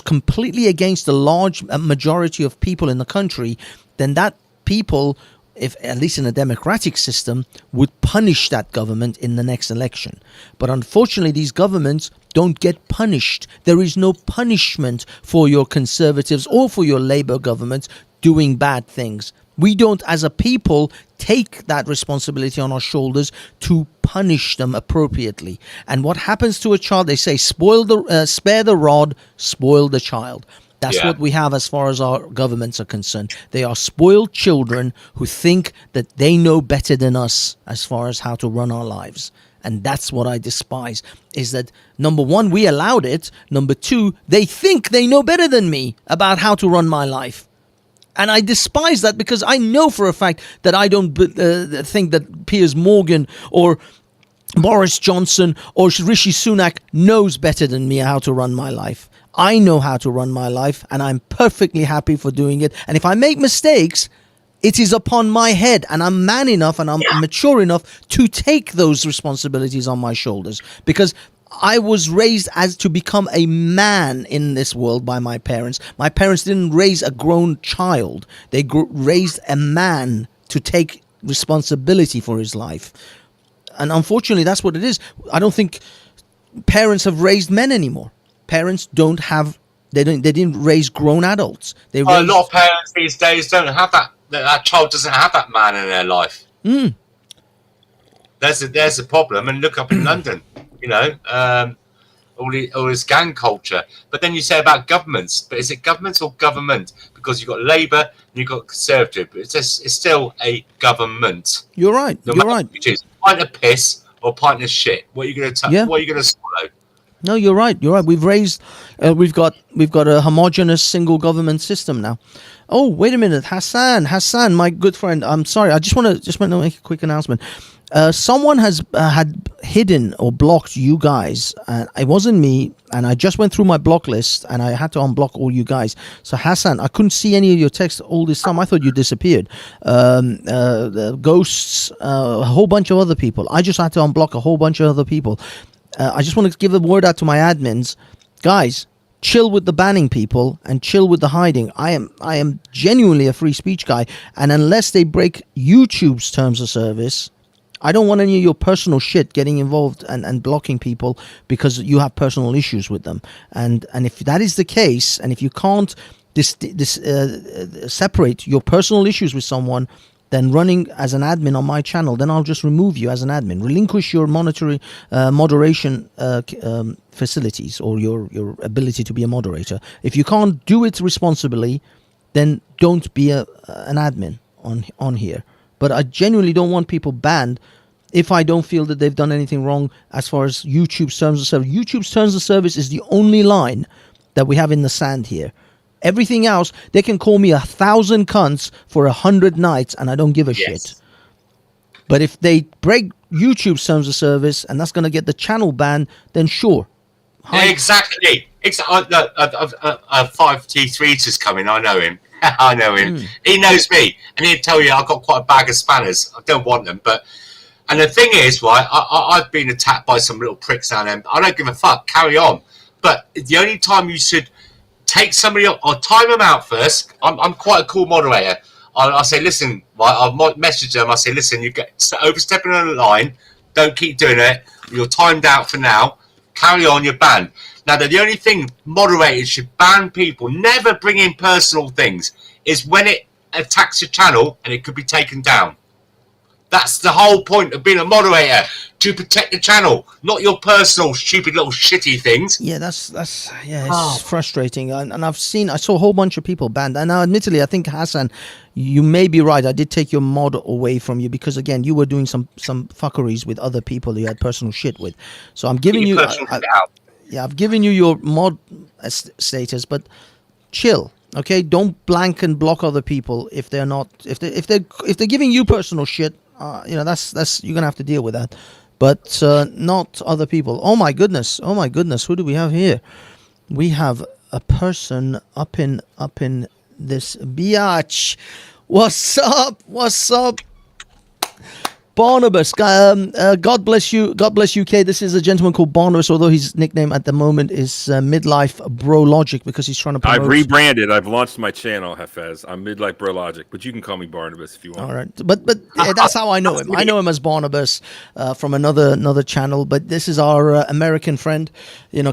completely against the large majority of people in the country, then that people, if at least in a democratic system, would punish that government in the next election. But unfortunately, these governments don't get punished. There is no punishment for your conservatives or for your Labour governments doing bad things. We don't, as a people, take that responsibility on our shoulders to punish them appropriately. And what happens to a child? They say, spare the rod, spoil the child. That's what we have as far as our governments are concerned. They are spoiled children who think that they know better than us as far as how to run our lives. And that's what I despise, is that, number one, we allowed it. Number two, they think they know better than me about how to run my life. And I despise that, because I know for a fact that I don't think that Piers Morgan or Boris Johnson or Rishi Sunak knows better than me how to run my life. I know how to run my life, and I'm perfectly happy for doing it. And if I make mistakes, it is upon my head, and I'm man enough and I'm mature enough to take those responsibilities on my shoulders, because I was raised as to become a man in this world by my parents. My parents didn't raise a grown child. They raised a man to take responsibility for his life. And unfortunately, that's what it is. I don't think parents have raised men anymore. Parents don't have, they didn't raise grown adults. A lot of parents these days don't have that. That child doesn't have that man in their life. There's a problem. And look up in London, you know, all this gang culture. But then you say about governments, but is it governments or government? Because you've got Labour and you've got Conservative, but it's still a government. You're right. You're right. Which is a pint of piss or a pint of shit. What are you going to What are you going to swallow? No, you're right. You're right. We've got a homogenous single government system now. Oh, wait a minute, Hassan, my good friend. I'm sorry. I just want to make a quick announcement. Someone has had hidden or blocked you guys. It wasn't me, and I just went through my block list and I had to unblock all you guys. So Hassan, I couldn't see any of your texts all this time. I thought you disappeared. Ghosts, a whole bunch of other people. I just had to unblock a whole bunch of other people. I just want to give a word out to my admins, guys. Chill with the banning people and chill with the hiding. I am genuinely a free speech guy, and unless they break YouTube's terms of service, I don't want any of your personal shit getting involved and blocking people because you have personal issues with them. And if that is the case, and if you can't separate your personal issues with someone, then running as an admin on my channel, then I'll just remove you as an admin. Relinquish your moderation facilities or your ability to be a moderator. If you can't do it responsibly, then don't be an admin on here. But I genuinely don't want people banned if I don't feel that they've done anything wrong as far as YouTube's terms of service. YouTube's terms of service is the only line that we have in the sand here. Everything else, they can call me 1,000 cunts for 100 nights, and I don't give a shit. But if they break YouTube's terms of service, and that's going to get the channel banned, then sure. Exactly. 5T3 is coming. I know him. I know him. He knows me, and he'll tell you I've got quite a bag of spanners. I don't want them, but. And the thing is, right? I've been attacked by some little pricks down there. I don't give a fuck. Carry on. But the only time you should take somebody up, I'll time them out first. I'm quite a cool moderator. I'll say, listen, right, I'll message them. I'll say, listen, you get overstepping on the line. Don't keep doing it. You're timed out for now. Carry on, you're banned. Now, the only thing moderators should ban people, never bring in personal things, is when it attacks your channel and it could be taken down. That's the whole point of being a moderator, to protect the channel, not your personal stupid little shitty things. Yeah, it's frustrating. And I saw a whole bunch of people banned. And now, admittedly, I think, Hassan, you may be right. I did take your mod away from you because, again, you were doing some fuckeries with other people you had personal shit with. So I'm giving you... I've given you your mod status, but chill. Okay, don't blank and block other people if they're not, if they're giving you personal shit. that's you're gonna have to deal with that, but not other people. Oh my goodness, who do we have here? We have a person up in this biatch. What's up, Barnabas? God bless you, UK. This is a gentleman called Barnabas, although his nickname at the moment is Midlife Bro Logic, because he's trying to promote. I've rebranded. I've launched my channel, Hafez. I'm Midlife Bro Logic, but you can call me Barnabas if you want. All right, but that's how I know him. I know him as Barnabas from another channel. But this is our American friend,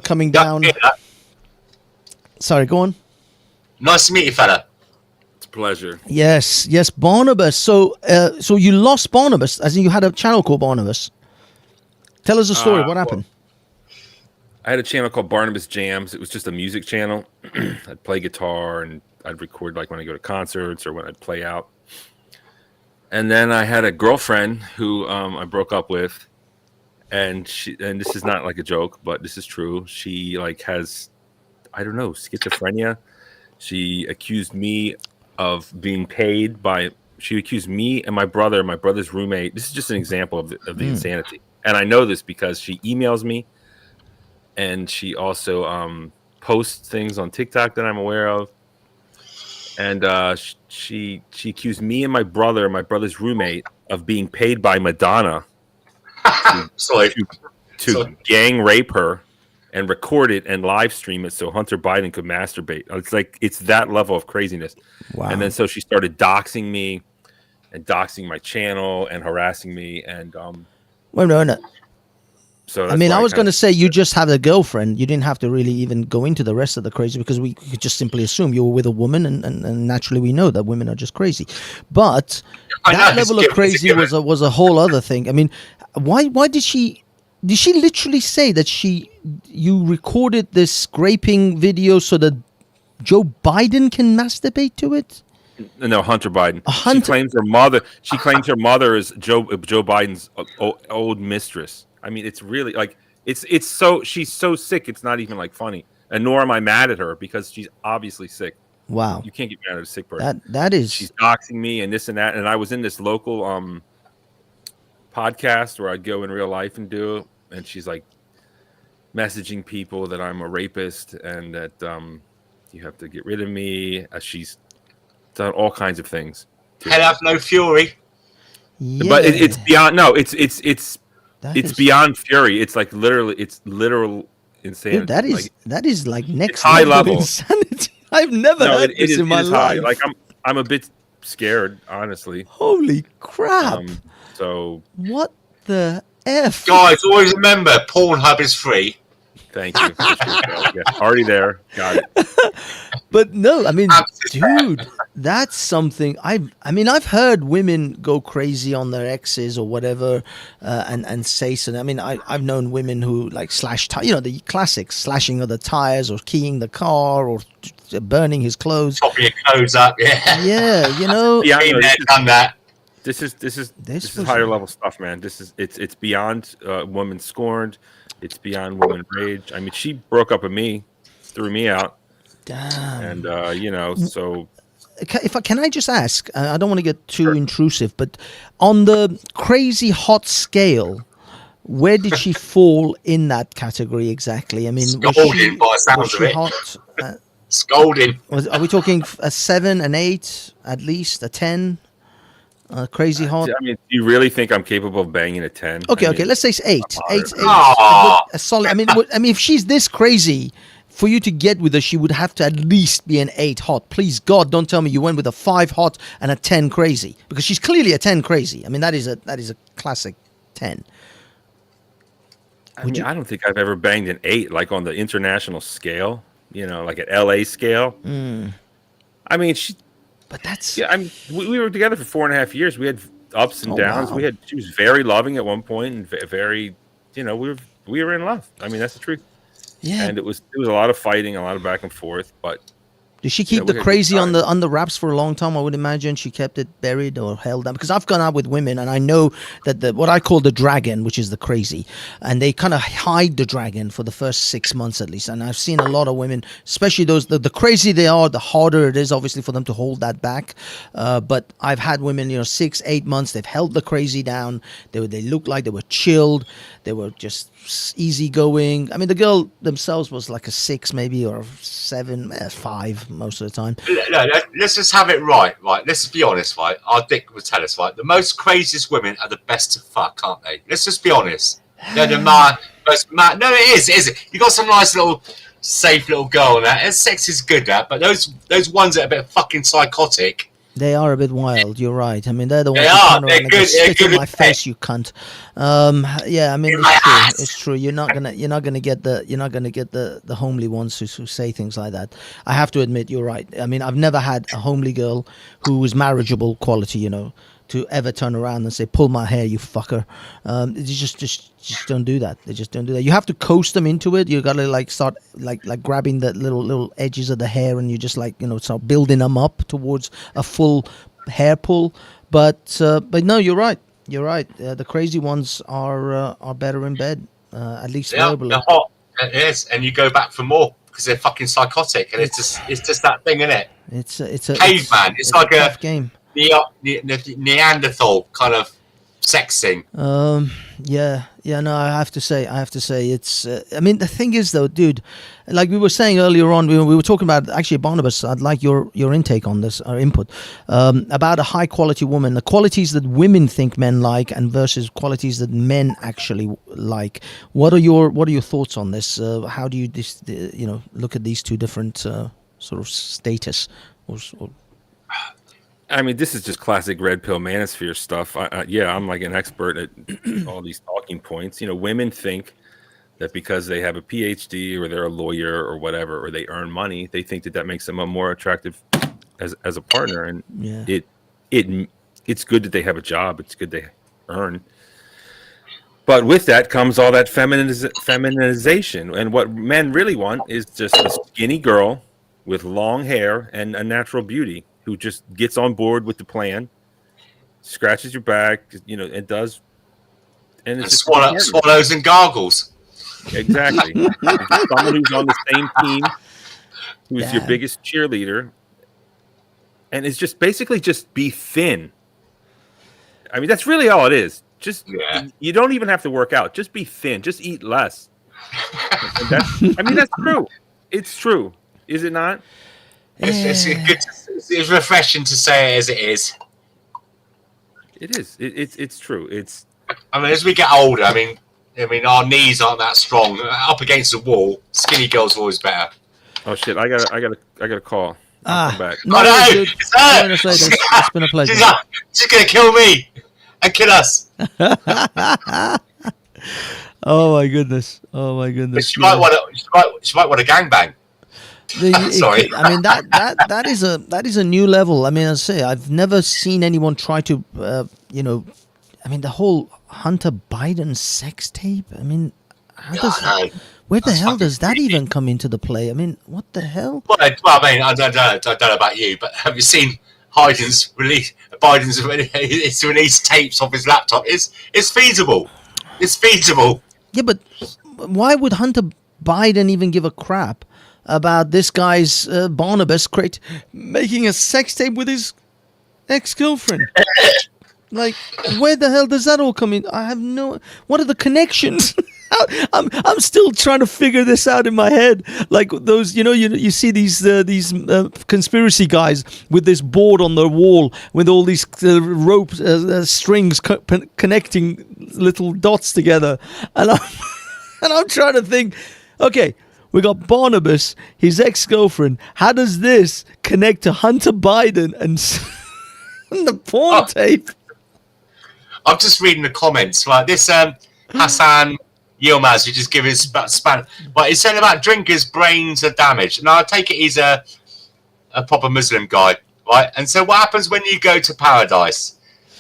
coming down. Sorry, go on. Nice to meet you, fella. Pleasure. Yes, Barnabas. So you lost Barnabas, as in you had a channel called Barnabas. Tell us the story. What happened? I had a channel called Barnabas Jams. It was just a music channel. I'd play guitar and I'd record like when I go to concerts or when I'd play out. And then I had a girlfriend who I broke up with, and this is not like a joke, but this is true. She like has, I don't know, schizophrenia. She accused me of being paid by. She accused me and my brother's roommate. This is just an example of the insanity. And I know this because she emails me, and she also posts things on TikTok that I'm aware of. And she accused me and my brother's roommate of being paid by Madonna to gang rape her and record it and live stream it so Hunter Biden could masturbate. It's that level of craziness. Wow. And then so she started doxing me and doxing my channel and harassing me. And wait a minute. So I mean, I was going to say you just have a girlfriend. You didn't have to really even go into the rest of the crazy, because we could just simply assume you were with a woman, and naturally we know that women are just crazy. But that level of crazy was a whole other thing. I mean, why did she literally say that you recorded this scraping video so that Joe Biden can masturbate to it? No, Hunter Biden. She claims her mother is Joe Biden's old mistress. I mean, it's really like it's so she's so sick. It's not even like funny, and nor am I mad at her because she's obviously sick. Wow, you can't get mad at a sick person. That is. She's doxing me and this and that, and I was in this local podcast where I'd go in real life and do it, and she's like messaging people that I'm a rapist and that you have to get rid of me. She's done all kinds of things. Head have no fury. Yeah. But it's beyond. No, it's beyond fury. It's like literal insanity. Dude, that is like next high level insanity. I've never heard this in my life. Like I'm a bit scared, honestly. Holy crap! So what the F? Guys, always remember, Pornhub is free. Thank you. Yeah, already there. Got it. But no, I mean, dude, that's something. I've heard women go crazy on their exes or whatever, and say so. I mean, I've known women who like slash, the classics, slashing of the tires or keying the car or burning his clothes. Chopping your clothes up, yeah. Yeah, Yeah, done that. This is higher level stuff, man. It's beyond woman scorned. It's beyond woman rage. I mean, she broke up with me, threw me out. Damn. And so. Can I just ask? I don't want to get too intrusive, but on the crazy hot scale, where did she fall in that category exactly? I mean, scolding by the sounds of it. Hot? Scolding. Are we talking a 7, an 8, at least a 10? Crazy hot. I mean, do you really think I'm capable of banging a 10? Okay, let's say 8. 8. A solid. I mean, if she's this crazy, for you to get with her, she would have to at least be an 8 hot. Please, God, don't tell me you went with a 5 hot and a 10 crazy, because she's clearly a 10 crazy. I mean, that is a classic 10. I don't think I've ever banged an 8, like on the international scale. Like at LA scale. I mean, but that's. Yeah, we were together for 4.5 years. We had ups and downs. Wow. She was very loving at one point, and very, we were in love. I mean, that's the truth. Yeah. And it was a lot of fighting, a lot of back and forth, but Did she keep the crazy on the wraps for a long time? I would imagine she kept it buried or held down. Because I've gone out with women and I know that what I call the dragon, which is the crazy, and they kind of hide the dragon for the first 6 months at least. And I've seen a lot of women, especially those the crazy they are, the harder it is obviously for them to hold that back. But I've had women, 6-8 months, they've held the crazy down. They looked like they were chilled. They were just easygoing. I mean, the girl themselves was like a 6 maybe or 7, 5 most of the time. Let's just have it right. Let's be honest, right? Our dick will tell us, right? The most craziest women are the best to fuck, aren't they? Let's just be honest. They're the most mad. No, it is. You got some nice little, safe little girl and that. And sex is good, that. But those ones that are a bit fucking psychotic. They are a bit wild. You're right. I mean, they're the ones who turn around and go, spit in my face, you cunt. Yeah, I mean, it's true. You're not gonna get the homely ones who say things like that. I have to admit, you're right. I mean, I've never had a homely girl who was marriageable quality, to ever turn around and say, "Pull my hair, you fucker." They just don't do that. They just don't do that. You have to coast them into it. You gotta start grabbing the little edges of the hair, and you just start building them up towards a full hair pull. But no, you're right. You're right. The crazy ones are better in bed, at least verbally. They're hot. It is, and you go back for more because they're fucking psychotic, and it's just that thing, isn't it? It's a caveman. It's like a tough game. Neanderthal kind of sex thing. No, I have to say it's I mean, the thing is though, dude, like we were saying earlier on, we were talking about, actually, Barnabas, I'd like your intake on this, or input, about a high quality woman, the qualities that women think men like and versus qualities that men actually like. What are your thoughts on this? How do you look at these two different sort of status or I mean, this is just classic red pill manosphere stuff. I'm like an expert at all these talking points. Women think that because they have a PhD or they're a lawyer or whatever, or they earn money, they think that makes them a more attractive as a partner. And it's good that they have a job. It's good they earn. But with that comes all that feminization. And what men really want is just a skinny girl with long hair and a natural beauty, who just gets on board with the plan, scratches your back, and does, and it's swallows and gargles. Exactly. Someone who's on the same team, who's your biggest cheerleader, and it's just basically just be thin. I mean, that's really all it is. You don't even have to work out. Just be thin. Just eat less. That's true. It's true. Is it not? It's refreshing to say it as it is. It is. It's true. I mean, as we get older, I mean, our knees aren't that strong. Up against the wall, skinny girls are always better. Oh shit! I got a call. I'll come back. No, it's been a pleasure. She's gonna kill me and kill us. Oh my goodness! She might want a gangbang. Sorry. I mean that is a new level. I mean, I say I've never seen anyone try to I mean, the whole Hunter Biden sex tape. I mean, where the hell does that even come into the play? I mean, what the hell? Well, I mean, I don't know about you, but have you seen Biden's release tapes off his laptop? It's feasible. It's feasible. Yeah, but why would Hunter Biden even give a crap about this guy's Barnabas making a sex tape with his ex-girlfriend? Like, where the hell does that all come in? I have no. What are the connections? I'm still trying to figure this out in my head. Like those, you see these conspiracy guys with this board on their wall with all these rope strings connecting little dots together, and I'm trying to think. Okay, we got Barnabas, his ex-girlfriend. How does this connect to Hunter Biden and the porn tape? I'm just reading the comments. Like this, Hassan Yilmaz, who just giving span. But it's saying about drinkers' brains are damaged. Now I take it he's a proper Muslim guy, right? And so what happens when you go to paradise?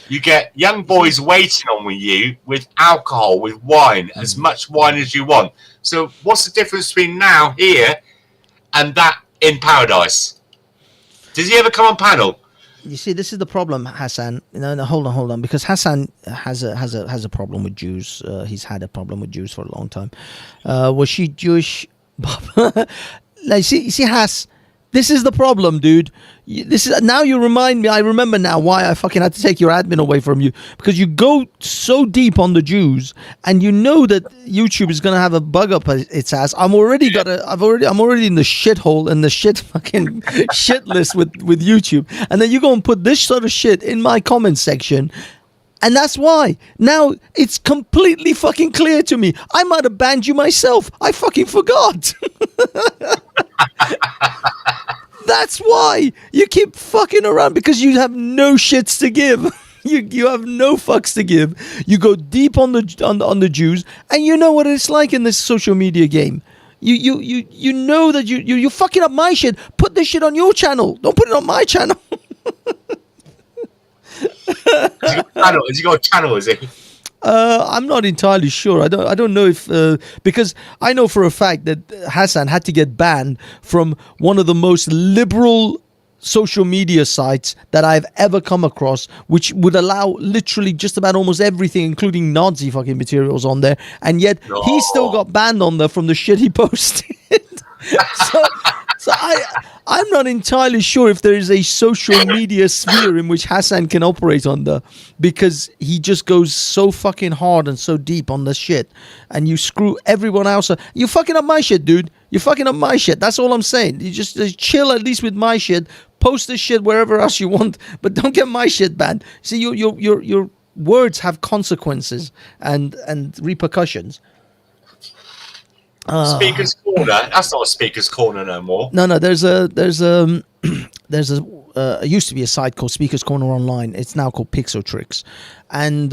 You get young boys waiting on you with alcohol, with wine, as much wine as you want. So what's the difference between now here and that in paradise? Does he ever come on panel? You see, this is the problem, Hassan. No, hold on, because Hassan has a problem with Jews. He's had a problem with Jews for a long time. Was she Jewish? Like, see, Hass, this is the problem, dude. This is now. You remind me. I remember now why I fucking had to take your admin away from you, because you go so deep on the Jews, and you know that YouTube is gonna have a bug up its ass. I'm already in the shithole and the fucking shit list with YouTube, and then you go and put this sort of shit in my comment section. And that's why now it's completely fucking clear to me. I might have banned you myself. I fucking forgot. That's why you keep fucking around, because you have no shits to give. You have no fucks to give. You go deep on the Jews, and you know what it's like in this social media game. You know that you're fucking up my shit. Put this shit on your channel. Don't put it on my channel. Has he got a channel? Is he? I'm not entirely sure. I don't know if because I know for a fact that Hassan had to get banned from one of the most liberal social media sites that I've ever come across, which would allow literally just about almost everything, including Nazi fucking materials on there, and yet he still got banned on there from the shit he posted. So I'm not entirely sure if there is a social media sphere in which Hassan can operate under, because he just goes so fucking hard and so deep on the shit, and you screw everyone else up. You're fucking up my shit, dude. You're fucking up my shit. That's all I'm saying. You just chill at least with my shit. Post this shit wherever else you want, but don't get my shit banned. See, your words have consequences and repercussions. Speaker's Corner. That's not a Speaker's Corner no more. No. There's a it used to be a site called Speaker's Corner Online. It's now called Pixotrix, and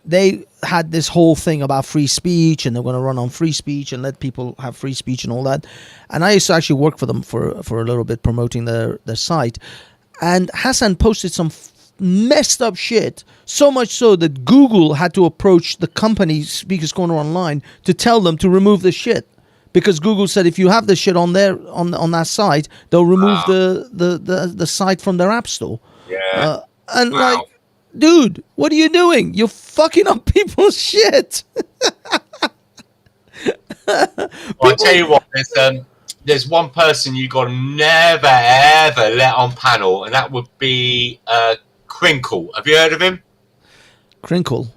they had this whole thing about free speech, and they're going to run on free speech and let people have free speech and all that. And I used to actually work for them for a little bit, promoting their site. And Hassan posted some messed up shit, so much so that Google had to approach the company Speaker's Corner Online to tell them to remove the shit. Because Google said if you have this shit on there on that site, they'll remove the site from their app store. Yeah. Like, dude, what are you doing? You're fucking up people's shit. I'll tell you what, there's one person you got to never ever let on panel, and that would be Crinkle. Have you heard of him? Crinkle?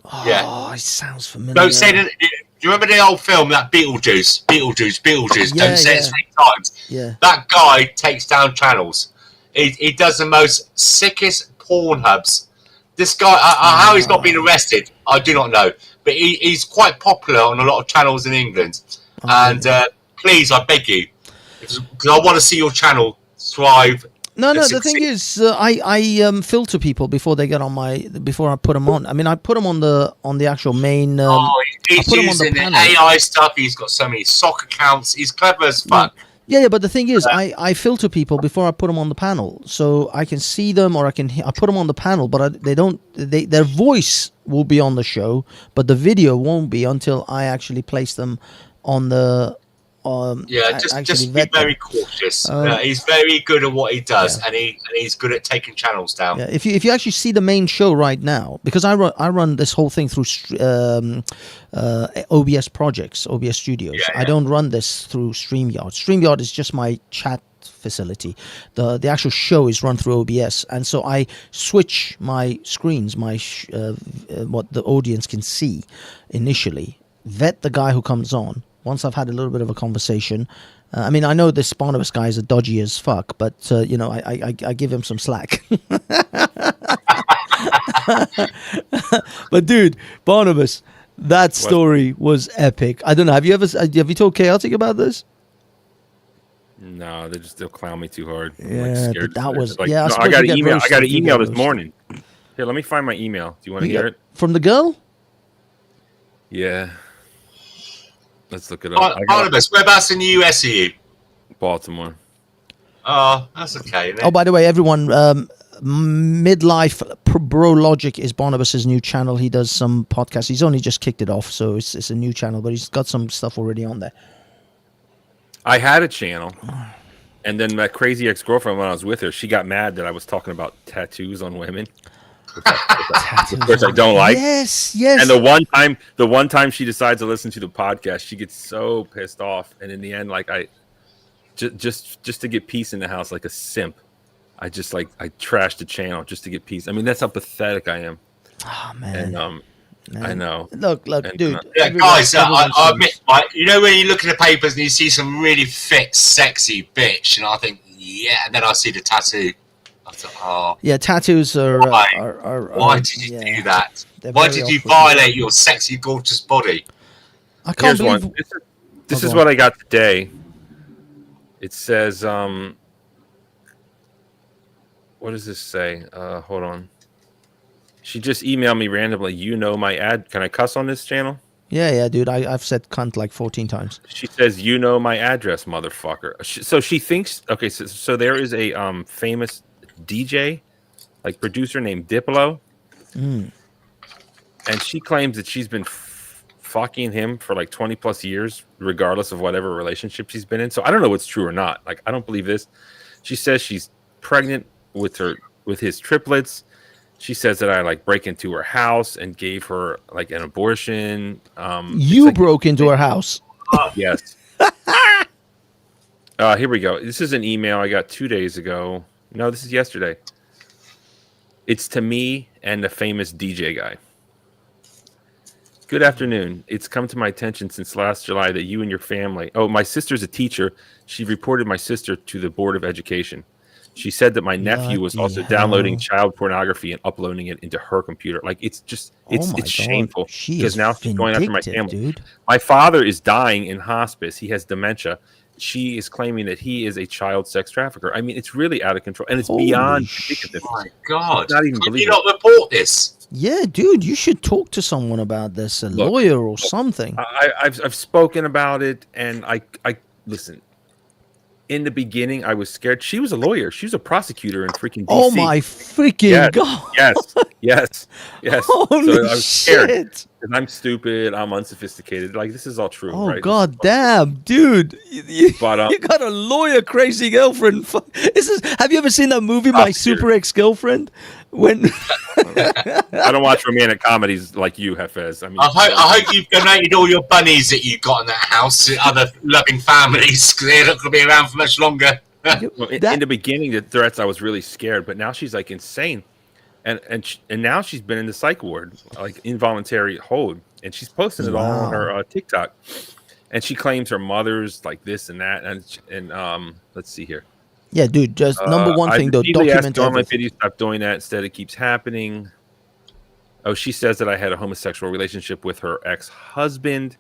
Oh, yeah. It sounds familiar. Don't say that. Do you remember the old film, that Beetlejuice? Don't say it 3 times. Yeah. That guy takes down channels. He does the most sickest porn hubs. This guy, how he's not been arrested, I do not know. But he's quite popular on a lot of channels in England. And please, I beg you, because I want to see your channel thrive. No. The thing is, I filter people before they get on before I put them on. I mean, I put them on the actual main. He's using the AI stuff. He's got so many sock accounts. He's clever as fuck. Yeah, but the thing is, I filter people before I put them on the panel, so I can see them, or I put them on the panel, but their voice will be on the show, but the video won't be until I actually place them on the. Just be very cautious. He's very good at what he does, and he's good at taking channels down. Yeah, if you actually see the main show right now, because I run this whole thing through OBS projects, OBS Studios. Yeah. I don't run this through StreamYard. StreamYard is just my chat facility. The actual show is run through OBS, and so I switch my screens, what the audience can see initially. Vet the guy who comes on. Once I've had a little bit of a conversation, I mean, I know this Barnabas guy is a dodgy as fuck, but I give him some slack. But dude, Barnabas, that story was epic. I don't know. Have you told Chaotic about this? No, they'll clown me too hard. Yeah, but that was like, yeah. No, I got an email this morning. Here, let me find my email. Do you want to hear it? From the girl? Yeah. Let's look it up. Barnabas, whereabouts in the US are you? Baltimore. Oh, that's okay. Isn't it? Oh, by the way, everyone, Midlife Bro Logic is Barnabas's new channel. He does some podcasts. He's only just kicked it off, so it's a new channel, but he's got some stuff already on there. I had a channel, And then my crazy ex-girlfriend, when I was with her, she got mad that I was talking about tattoos on women. Of course, I don't like. Yes. And the one time she decides to listen to the podcast, she gets so pissed off. And in the end, like I just to get peace in the house, like a simp, I trashed the channel just to get peace. I mean, that's how pathetic I am. Oh man. And I know. Look, and, dude. Yeah, guys, I admit, you know when you look in the papers and you see some really fit, sexy bitch, and I think, yeah, and then I see the tattoo. I thought, oh. Yeah, tattoos are. Why did you do that? Why did you violate your sexy, gorgeous body? I can't believe. One. This is what I got today. It says, what does this say? Hold on. She just emailed me randomly. You know my ad. Can I cuss on this channel? Yeah, dude. I've said cunt like 14 times. She says, you know my address, motherfucker. So she thinks, okay, so there is a famous DJ, like producer named Diplo. And she claims that she's been fucking him for like 20 plus years, regardless of whatever relationship she's been in. So I don't know what's true or not. Like, I don't believe this. She says she's pregnant with his triplets. She says that I like break into her house and gave her like an abortion. You broke into her house. Yes. Here we go. This is an email I got 2 days ago. No, this is yesterday. It's to me and the famous DJ guy. Good afternoon. It's come to my attention since last July that you and your family... Oh, my sister's a teacher. She reported my sister to the Board of Education. She said that my nephew was also downloading child pornography and uploading it into her computer. Like, it's just, it's shameful. Because now she's going after my family. Dude. My father is dying in hospice. He has dementia. She is claiming that he is a child sex trafficker. I mean, it's really out of control. And it's beyond ridiculous. Oh my God. Not even Can you not report this? Yeah, dude, you should talk to someone about this, lawyer or something. I've spoken about it, and I listen. In the beginning, I was scared. She was a lawyer. She was a prosecutor in freaking DC. Oh my freaking God! Yes. Holy so I was scared. shit! And I'm stupid. I'm unsophisticated. Like, this is all true. Oh right? God damn, dude! You got a lawyer crazy girlfriend. Have you ever seen that movie, My Super Ex-Girlfriend? When I don't watch romantic comedies like you, Hafez. I mean, I hope you've donated all your bunnies that you got in that house to other loving families, because they're not going to be around for much longer. In the beginning, the threats, I was really scared, but now she's like insane, and now she's been in the psych ward, like involuntary hold, and she's posting it all on her TikTok, and she claims her mother's like this and that, and let's see here. Yeah, dude, just number one thing, though, document everything. My videos, stop doing that. Instead, it keeps happening. Oh, she says that I had a homosexual relationship with her ex-husband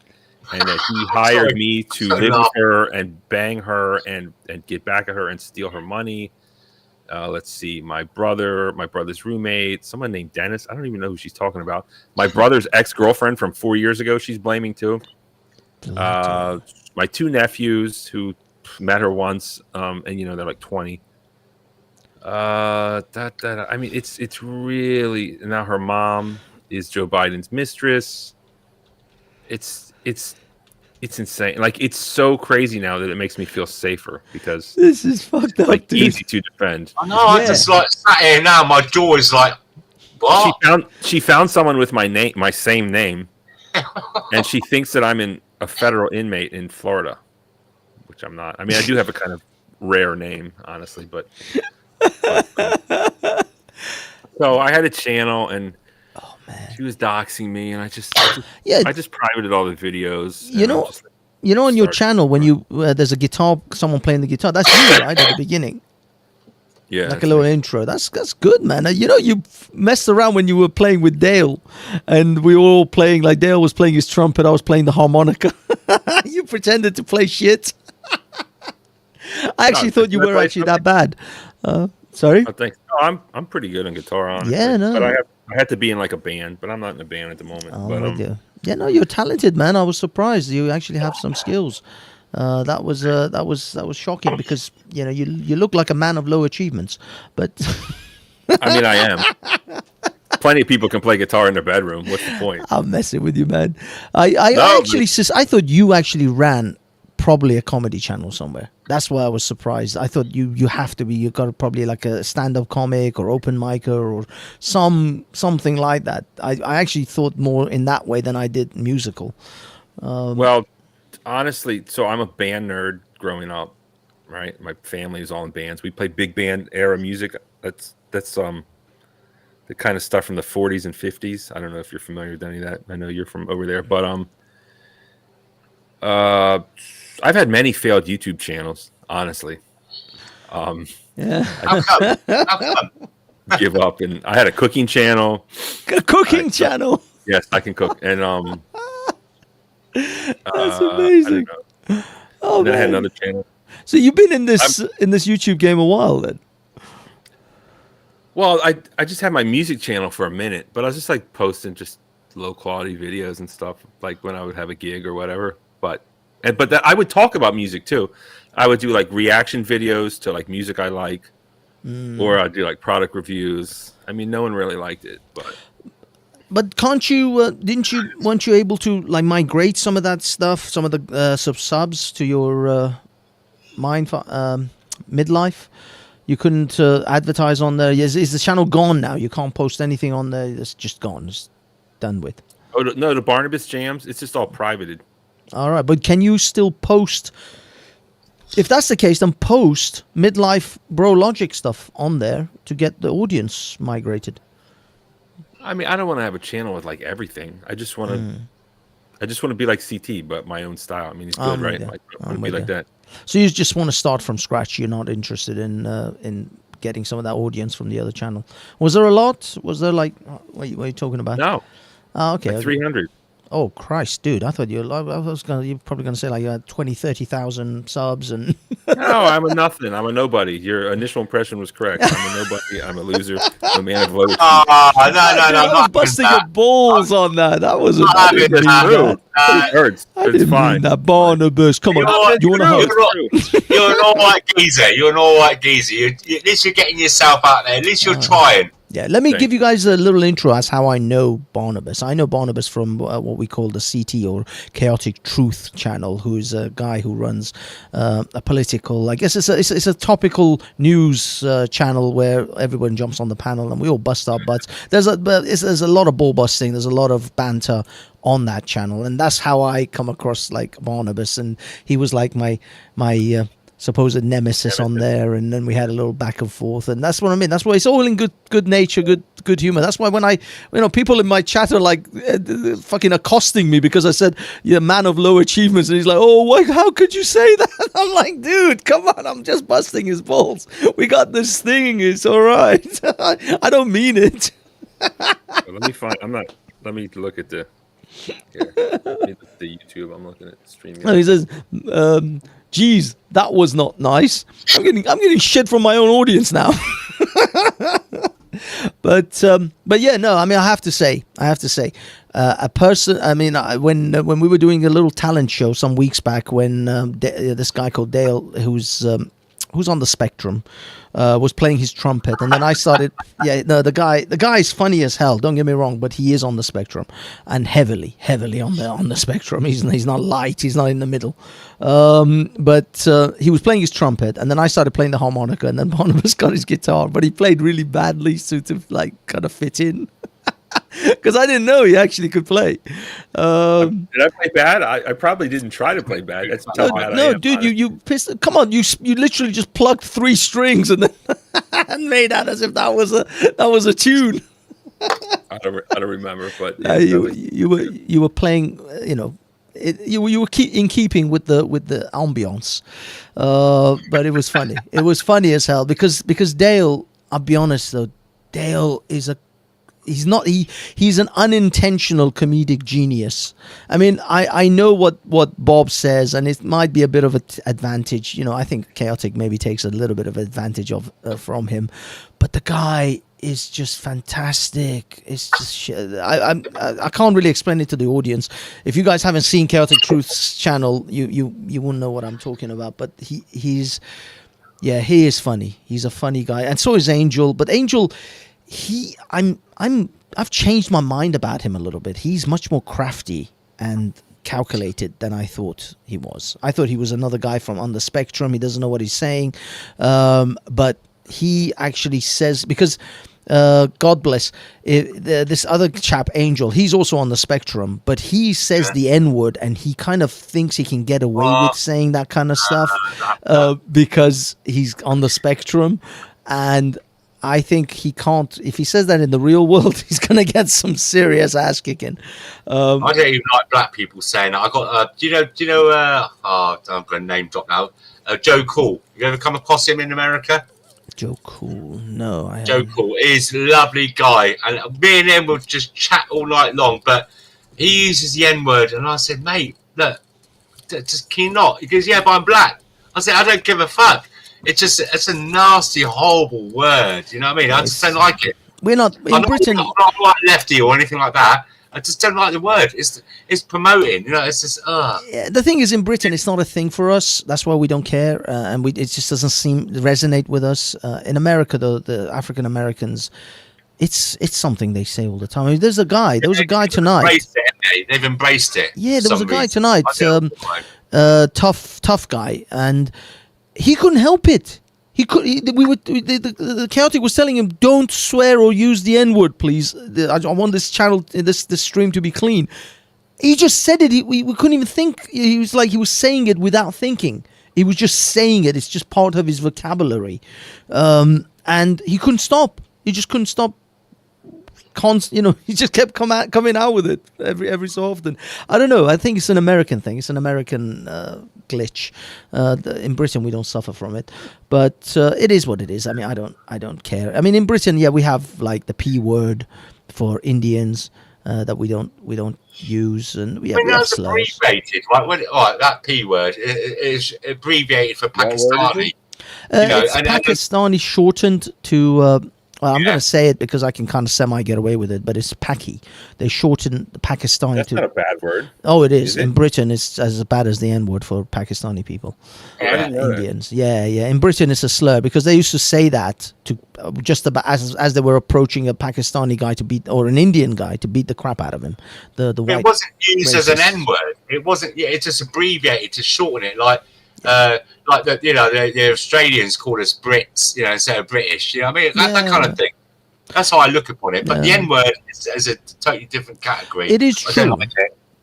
and that he hired me to live with her and bang her and get back at her and steal her money. Let's see. My brother's roommate, someone named Dennis. I don't even know who she's talking about. My brother's ex-girlfriend from 4 years ago, she's blaming too. My two nephews who met her once, and they're like 20. I mean, it's really, now her mom is Joe Biden's mistress. It's insane. Like, it's so crazy now that it makes me feel safer because this is fucked up. Like, dude. easy to defend. I know. I just like sat here now. My jaw is like, what? She found someone with my same name, and she thinks that I'm a federal inmate in Florida. Which I'm not. I mean, I do have a kind of rare name, honestly, but so I had a channel, and she was doxing me, and I just privated all the videos. On your channel when there's a guitar, someone playing the guitar. That's you, right, at the beginning. Yeah, like a little intro. That's good, man. You messed around when you were playing with Dale, and we were all playing. Like, Dale was playing his trumpet, I was playing the harmonica. You pretended to play shit. I actually thought you were actually that bad. Sorry. I think I'm pretty good on guitar, honestly. Yeah, no. But I had to be in like a band, but I'm not in a band at the moment. Oh, but, yeah, no, you're talented, man. I was surprised you actually have some skills. That was shocking because you look like a man of low achievements, but I mean, I am. Plenty of people can play guitar in their bedroom. What's the point? I'm messing with you, man. I thought you actually ran probably a comedy channel somewhere. That's why I was surprised. I thought you have to be. You got probably like a stand-up comic or open micer or something like that. I actually thought more in that way than I did musical. Well, honestly, so I'm a band nerd growing up, right? My family is all in bands. We play big band era music. That's the kind of stuff from the 40s and 50s. I don't know if you're familiar with any of that. I know you're from over there, but I've had many failed YouTube channels, honestly. Yeah. How come? Give up, and I had a cooking channel. A cooking channel. Yes, I can cook, and that's amazing. Oh, and then I had man. another channel. So you've been in this YouTube game a while then? Well, I just had my music channel for a minute, but I was just like posting just low quality videos and stuff, like when I would have a gig or whatever. But that I would talk about music too. I would do like reaction videos to like music I like, or I'd do like product reviews. I mean, no one really liked it, but can't you? Weren't you able to like migrate some of that stuff, some of the subs to your midlife? You couldn't advertise on there. Is the channel gone now? You can't post anything on there. It's just gone. It's done with. Oh no, the Barnabas Jams. It's just all privated. All right, but can you still post? If that's the case, then post midlife bro logic stuff on there to get the audience migrated. I mean, I don't want to have a channel with like everything. I just want to be like CT, but my own style. I mean, he's good, right? Like, I want to be like that. So you just want to start from scratch. You're not interested in getting some of that audience from the other channel. Was there a lot? Was there like what are you talking about? No. Oh, okay. Like 300. Oh Christ, dude! I thought you're probably gonna say like you had 20, 30,000 subs and. No, I'm a nothing. I'm a nobody. Your initial impression was correct. I'm a nobody. I'm a loser. I'm a man of low achievement. No. I was busting your balls on that. That was a true. It hurts. It's fine. That Barnabas. Come on, you want to host? You're an all right geezer. At least you're getting yourself out there. At least you're trying. Yeah, let me give you guys a little intro as how I know Barnabas. I know Barnabas from what we call the CT or Chaotic Truth channel, who's a guy who runs a political, I guess it's a topical news channel where everyone jumps on the panel and we all bust our butts. There's a lot of ball busting. There's a lot of banter on that channel, and that's how I come across like Barnabas, and he was like my supposed nemesis on there, and then we had a little back and forth, and that's what I mean. That's why it's all in good nature, good humor. That's why when people in my chat are like fucking accosting me because I said you're a man of low achievements, and he's like, oh, how could you say that? I'm like, dude, come on, I'm just busting his balls. We got this thing. It's all right. I don't mean it. Let me look at the YouTube. I'm looking at the stream. Oh, he says, geez, that was not nice. I'm getting shit from my own audience now. But yeah, no, I mean, I have to say, a person. I mean, when we were doing a little talent show some weeks back, when this guy called Dale, who's on the spectrum, was playing his trumpet, and then I started. Yeah, no, the guy is funny as hell. Don't get me wrong, but he is on the spectrum, and heavily on the spectrum. He's not light. He's not in the middle. But he was playing his trumpet, and then I started playing the harmonica, and then Barnabas got his guitar, but he played really badly to like kind of fit in. Because I didn't know he actually could play. Did I play bad? I probably didn't try to play bad. That's how bad I am, dude, honestly. you pissed. Come on, you literally just plugged 3 strings and then and made out as if that was a tune. I don't remember, but you were playing. You were in keeping with the ambiance, but it was funny. It was funny as hell because Dale. I'll be honest though, Dale is he's an unintentional comedic genius. I mean, I know what Bob says, and it might be a bit of an advantage. I think Chaotic maybe takes a little bit of advantage from him, but the guy is just fantastic. It's just I can't really explain it to the audience. If you guys haven't seen Chaotic Truth's channel, you won't know what I'm talking about. But he is funny. He's a funny guy, and so is Angel. But Angel, I've changed my mind about him a little bit. He's much more crafty and calculated than I thought he was. I thought he was another guy from on the spectrum. He doesn't know what he's saying, but he actually says, because God bless this other chap, Angel. He's also on the spectrum, but he says the N-word, and he kind of thinks he can get away with saying that kind of stuff because he's on the spectrum, and I think he can't. If he says that in the real world, he's going to get some serious ass kicking. I don't even like black people saying that. I got, do you know? I'm going to name drop now. Joe Cool. You ever come across him in America? Joe Cool, no. Joe Cool is a lovely guy, and me and him will just chat all night long. But he uses the N-word, and I said, "Mate, look, just can you not?" He goes, "Yeah, but I'm black." I said, "I don't give a fuck. It's a nasty, horrible word. You know what I mean? I just don't like it. We're not in Britain. I'm not like lefty or anything like that. I just don't like the word. It's promoting. You know, it's just. Yeah, the thing is, in Britain, it's not a thing for us. That's why we don't care, and it just doesn't seem to resonate with us. In America, the African Americans, it's something they say all the time. I mean, there was a guy tonight. They've embraced it. Yeah, there was a guy tonight, tough guy, and he couldn't help it. The chaotic was telling him, "Don't swear or use the N-word, please. I want this channel, this stream to be clean." He just said it. We couldn't even think. He was saying it without thinking. He was just saying it. It's just part of his vocabulary, and he couldn't stop. He just couldn't stop. He just kept coming out with it every so often. I don't know. I think it's an American thing. It's an American glitch. In Britain, we don't suffer from it, but it is what it is. I mean, I don't care. I mean, in Britain, yeah, we have like the P word for Indians that we don't use, and we have slurs. Abbreviated, right? That P word is abbreviated for Pakistani. It's Pakistani shortened to. Well, I'm going to say it because I can kind of semi get away with it, but it's Paki. They shorten the Pakistani. That's not a bad word. Oh, it is. In Britain, it's as bad as the N-word for Pakistani people. Indians. That. Yeah. In Britain, it's a slur because they used to say that to just about as they were approaching a Pakistani guy to beat, or an Indian guy to beat the crap out of him. The white. It wasn't used as an N-word. It wasn't. Yeah, it's just abbreviated to shorten it, like the Australians call us Brits, instead of British. You know what I mean? That kind of thing. That's how I look upon it. But the N-word is a totally different category. It is true.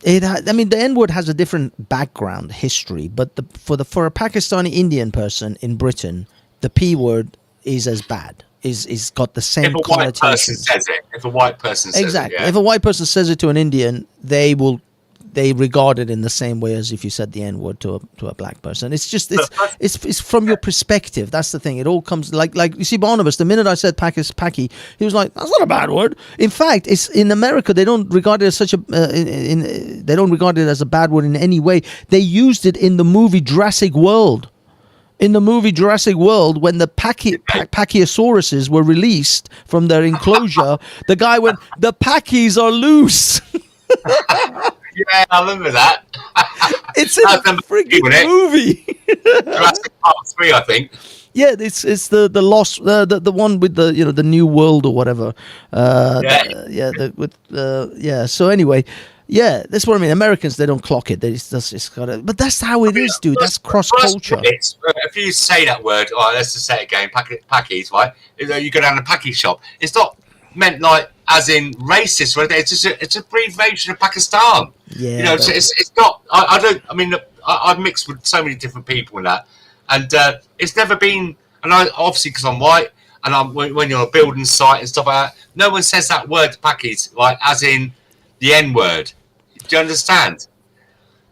The N-word has a different background history, but for a Pakistani Indian person in Britain, the P word is as bad. Is got the same connotations. If a white person says it. Exactly. If a white person says it to an Indian, they regard it in the same way as if you said the N-word to a black person. It's just it's from your perspective. That's the thing. It all comes like you see Barnabas. The minute I said Paki, he was like, "That's not a bad word." In fact, it's in America they don't regard it as such a they don't regard it as a bad word in any way. They used it in the movie Jurassic World. In the movie Jurassic World, when the Pachiosauruses were released from their enclosure, the guy went, "The Pakis are loose." Yeah, I remember that. It's in the freaking movie. Jurassic Park 3, I think. Yeah, it's the lost the one with the new world or whatever. So anyway, that's what I mean. Americans, they don't clock it. But that's how it is, dude. That's cross culture. If you say that word, let's just say it again, Packies, right? You go down to the Packie shop. It's not meant like as in racist, right? It's an abbreviation of Pakistan. Yeah, it's not. I've mixed with so many different people in that, and it's never been. And I obviously because I'm white, and when you're on a building site and stuff like that, no one says that word Pakis like as in the N word. Do you understand?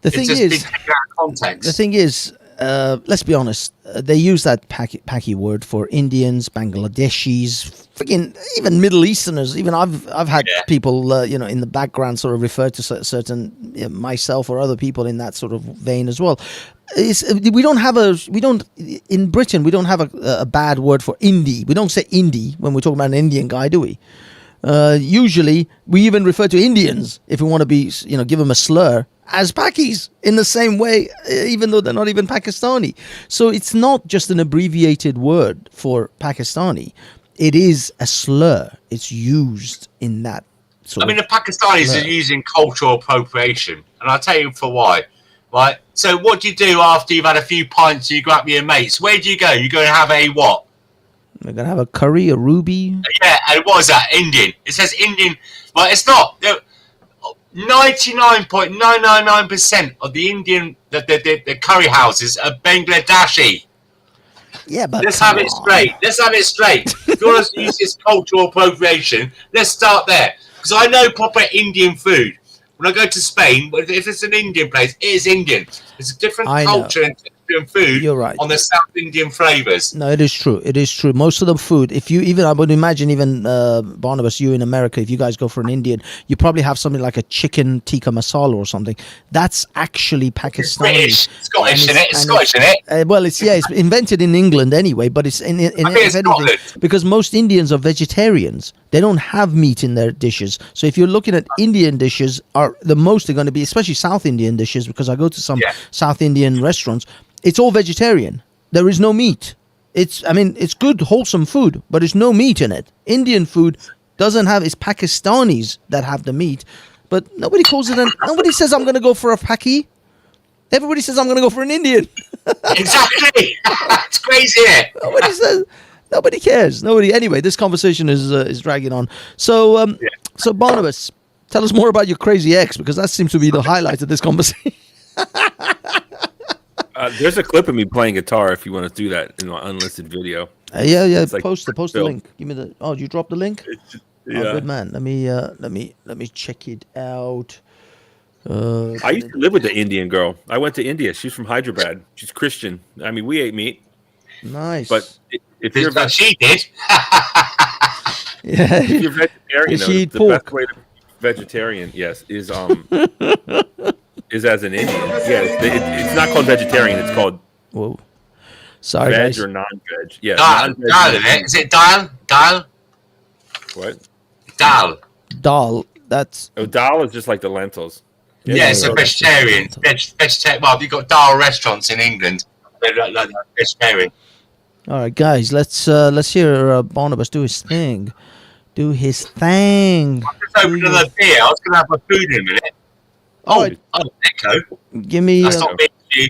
The thing is, been taken out of context. The thing is, let's be honest. They use that Paki word for Indians, Bangladeshis, freaking even Middle Easterners. Even I've had people in the background sort of refer to certain myself or other people in that sort of vein as well. In Britain we don't have a bad word for Indie. We don't say Indie when we talk about an Indian guy, do we? Usually we even refer to Indians if we want to be give them a slur as Pakis in the same way, even though they're not even Pakistani. So it's not just an abbreviated word for Pakistani. It is a slur. It's used in that sort I mean, of the Pakistanis blur. are using cultural appropriation, and I'll tell you for why. Right. So, what do you do after you've had a few pints? You go out with your mates. Where do you go? You go and have a what? They're gonna have a curry, a ruby. Yeah, and what is that? Indian. It says Indian. Well, it's not. 99.999% of the Indian the curry houses are Bangladeshi. Yeah, but let's have it straight. Let's have it straight. If you want to use this cultural appropriation, let's start there. Because I know proper Indian food. When I go to Spain, if it's an Indian place, it is Indian. It's a different culture and food. You're right. On the South Indian flavors. No, it is true. It is true. Most of the food, if you even, I would imagine even Barnabas, you in America, if you guys go for an Indian, you probably have something like a chicken tikka masala or something. That's actually Pakistani. British, Scottish in it. It's Scottish in it. Well, it's invented in England anyway, but it's in anything, because most Indians are vegetarians. They don't have meat in their dishes. So if you're looking at Indian dishes, are the most are going to be, especially South Indian dishes, because I go to some South Indian restaurants. It's all vegetarian. There is no meat. It's good, wholesome food, but there's no meat in it. Indian food doesn't have, it's Pakistanis that have the meat, but nobody calls it nobody says I'm going to go for a Paki. Everybody says I'm going to go for an Indian. Exactly. It's crazy, isn't it? Nobody says, nobody cares. Nobody. Anyway, this conversation is dragging on. So, so Barnabas, tell us more about your crazy ex, because that seems to be the highlight of this conversation. There's a clip of me playing guitar if you want to do that in my unlisted video. Yeah. Like Post the link. Give me the. Oh, you dropped the link. Yeah. Oh, good man. Let me check it out. I used to live with the Indian girl. I went to India. She's from Hyderabad. She's Christian. I mean, we ate meat. Nice. But if you're she did. Yeah. If you're vegetarian, she the pork. best way to be vegetarian, yes, is is as an Indian. Yeah, it's not called vegetarian. It's called sorry, veg guys. or non-veg. Yeah, Dal, isn't it? Is it dal? Dal? What? Dal. Dal. That's. Oh, dal is just like the lentils. Yeah, it's a vegetarian. Vegetarian. Well, you've got dal restaurants in England. They're like vegetarian. All right, guys. Let's hear Barnabas do his thing. Do his thing. I'm just opening another beer. I was going to have my food in a minute. Echo. Give me. That's not being you.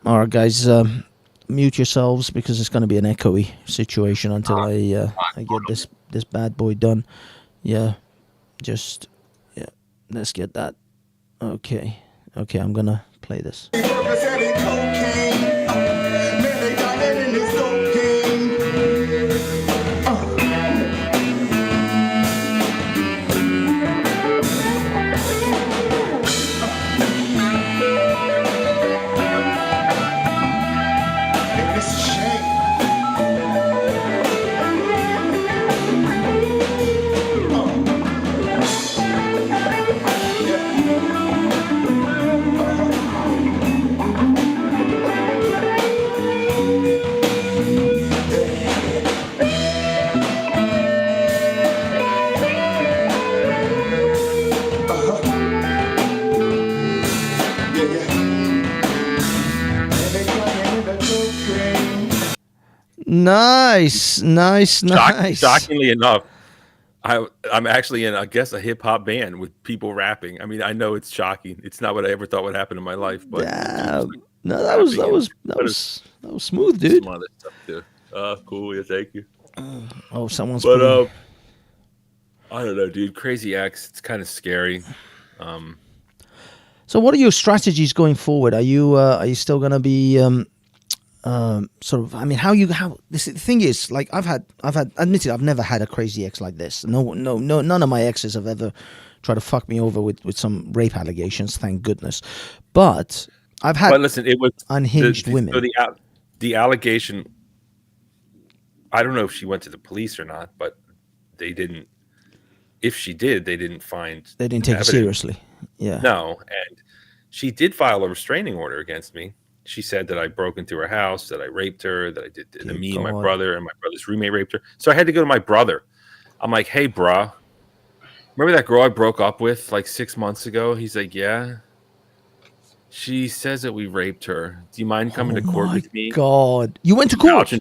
All right, guys. Mute yourselves, because it's going to be an echoey situation until I get this bad boy done. Yeah, let's get that. Okay, I'm gonna play this. Nice. Shockingly enough, I'm actually in, I guess, a hip hop band with people rapping. I mean, I know it's shocking. It's not what I ever thought would happen in my life, but no, that was smooth, dude. Some other stuff too. Cool. Yeah, thank you. Oh, someone's. But I don't know, dude. Crazy X. It's kind of scary. So, what are your strategies going forward? Are you still going to be sort of? I mean, how this the thing is, like I've had. Admittedly, I've never had a crazy ex like this. No. None of my exes have ever tried to fuck me over with some rape allegations. Thank goodness. But I've had. But listen, it was unhinged women. So the allegation. I don't know if she went to the police or not, but they didn't. If she did, they didn't find. They didn't take evidence. it seriously. Yeah. No, and she did file a restraining order against me. She said that I broke into her house, that I raped her, that I did to me and my brother, and my brother's roommate raped her. So I had to go to my brother. I'm like, hey, bruh, remember that girl I broke up with like 6 months ago? He's like, yeah. She says that we raped her. Do you mind coming to court with me? God, you went to court?